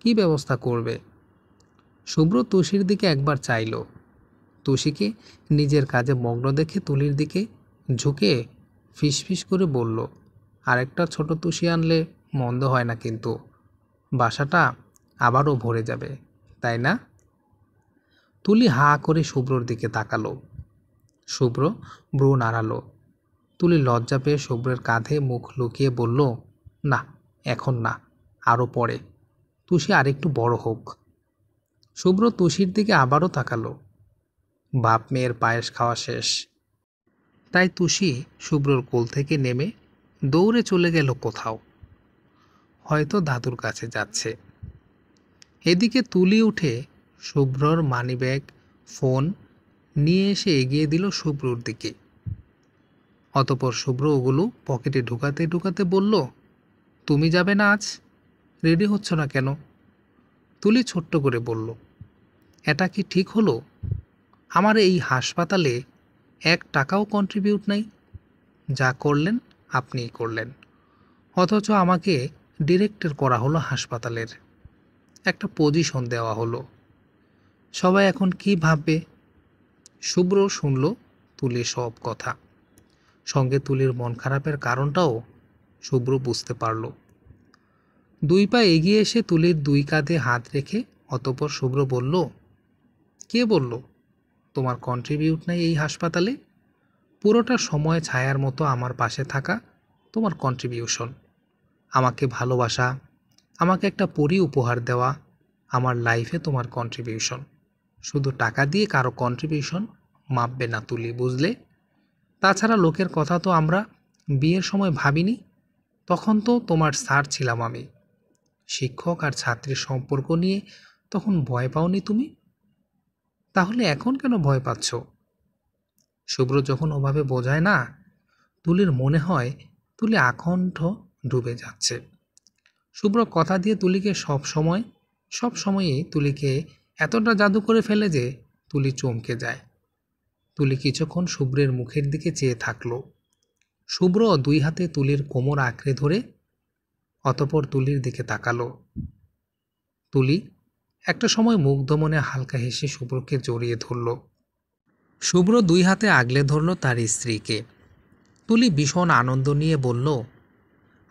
কি ব্যবস্থা করবে? শুভ্র তুষির দিকে একবার চাইল। তুষিকে নিজের কাজে মগ্ন দেখে তুলির দিকে ঝুঁকে ফিসফিস করে বলল, আরেকটা ছোট তুষি আনলে মন্দ হয় না কিন্তু। বাসাটা আবারও ভরে যাবে তাই না? তুলি হা করে শুভ্রর দিকে তাকালো। শুভ্র ভ্রু নাড়ালো। তুলি লজ্জা পেয়ে শুভ্রের কাঁধে মুখ লুকিয়ে বলল, না এখন না, আরও পরে, তুষি আরেকটু বড় হোক। শুভ্র তুষির দিকে আবারও তাকালো। বাপ মেয়ের পায়েস খাওয়া শেষ। তাই তুষি শুভ্রর কোল থেকে নেমে দৌড়ে চলে গেল কোথাও, হয়তো দাদুর কাছে যাচ্ছে। এদিকে তুলি উঠে শুভ্রর মানিব্যাগ ফোন নিয়ে এসে এগিয়ে দিল শুভ্রর দিকে। অতপর শুভ্র ওগুলো পকেটে ঢুকাতে ঢুকাতে বলল, তুমি যাবে না আজ? রেডি হচ্ছ না কেন? তুলি ছোট্ট করে বলল, এটা কি ঠিক হলো? আমার এই হাসপাতালে 1 টাকাও কন্ট্রিবিউট নাই। যা করলেন আপনিই করলেন, অথচ আমাকে ডিরেক্টর করা হলো হাসপাতালের, একটা পজিশন দেওয়া হলো। সবাই এখন কি ভাববে? শুভ্র শুনল তুলির সব কথা। সঙ্গে তুলির মন খারাপের কারণটাও শুভ্র বুঝতে পারল। 2 পা এগিয়ে এসে তুলির 2 কাঁধে হাত রেখে অতঃপর শুভ্র বলল, কে বলল তোমার কন্ট্রিবিউট নাই এই হাসপাতালে? পুরোটা সময় ছায়ার মতো আমার পাশে থাকা তোমার কন্ট্রিবিউশন। আমাকে ভালোবাসা, আমাকে একটা পরী উপহার দেওয়া, আমার লাইফে তোমার কন্ট্রিবিউশন। শুধু টাকা দিয়ে কারো কন্ট্রিবিউশন মাপবে না তুলি, বুঝলে? তাছাড়া লোকের কথা তো আমরা বিয়ের সময় ভাবিনি। তখন তো তোমার স্যার ছিলাম আমি। শিক্ষক আর ছাত্রীর সম্পর্ক নিয়ে তখন ভয় পাওনি তুমি? তাহলে এখন কেন ভয় পাচ্ছ? শুভ্র যখন ওভাবে বোঝায় না, তুলির মনে হয় তুলি আকণ্ঠ ডুবে যাচ্ছে। শুভ্র কথা দিয়ে তুলিকে সব সময়ই তুলিকে এতটা জাদু করে ফেলে যে তুলি চমকে যায়। তুলি কিছুক্ষণ শুভ্রের মুখের দিকে চেয়ে থাকল। শুভ্র 2 হাতে তুলির কোমর আঁকড়ে ধরে অতঃপর তুলির দিকে তাকালো। তুলি একটা সময় মুগ্ধ মনে হালকা হেসে শুভ্রকে জড়িয়ে ধরল। শুভ্র 2 হাতে আগলে ধরল তার স্ত্রীকে। তুলি ভীষণ আনন্দ নিয়ে বলল,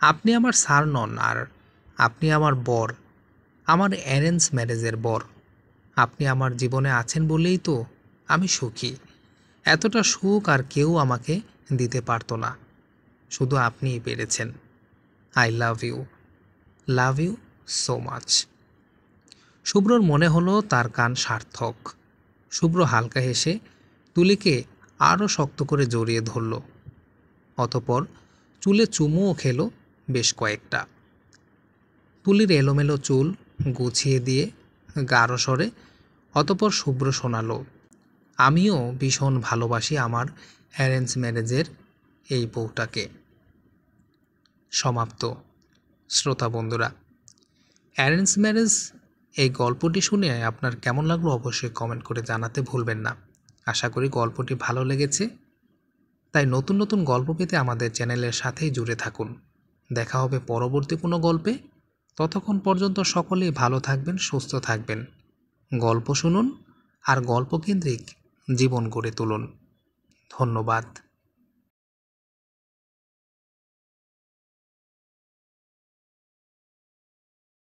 আপনি আমার স্যার নন, আর আপনি আমার বর, আমার অ্যারেঞ্জ ম্যারেজের বর। আপনি আমার জীবনে আছেন বলেই তো আমি সুখী। এতটা সুখ আর কেউ আমাকে দিতে পারতো না, শুধু আপনিই পেরেছেন। I love you so much. শুভ্রর মনে হলো তার কান সার্থক। শুভ্র হালকা হেসে তুলিকে আরও শক্ত করে জড়িয়ে ধরল। অতপর চুলে চুমুও খেলো বেশ কয়েকটা। তুলির এলোমেলো চুল গুছিয়ে দিয়ে গাঢ় স্বরে অতপর শুভ্র শোনালো, আমিও ভীষণ ভালোবাসি আমার অ্যারেঞ্জ ম্যারেজের এই বউটাকে। সমাপ্ত। শ্রোতা বন্ধুরা, অ্যারেঞ্জ ম্যারেজ এই গল্পটি শুনে আপনার কেমন লাগলো অবশ্যই কমেন্ট করে জানাতে ভুলবেন না। আশা করি গল্পটি ভালো লেগেছে। তাই নতুন নতুন গল্প পেতে আমাদের চ্যানেলের সাথেই জুড়ে থাকুন। দেখা হবে পরবর্তী কোনো গল্পে। ততক্ষণ পর্যন্ত সকলেই ভালো থাকবেন, সুস্থ থাকবেন। গল্প শুনুন আর গল্পকেন্দ্রিক জীবন গড়ে তুলুন। ধন্যবাদ।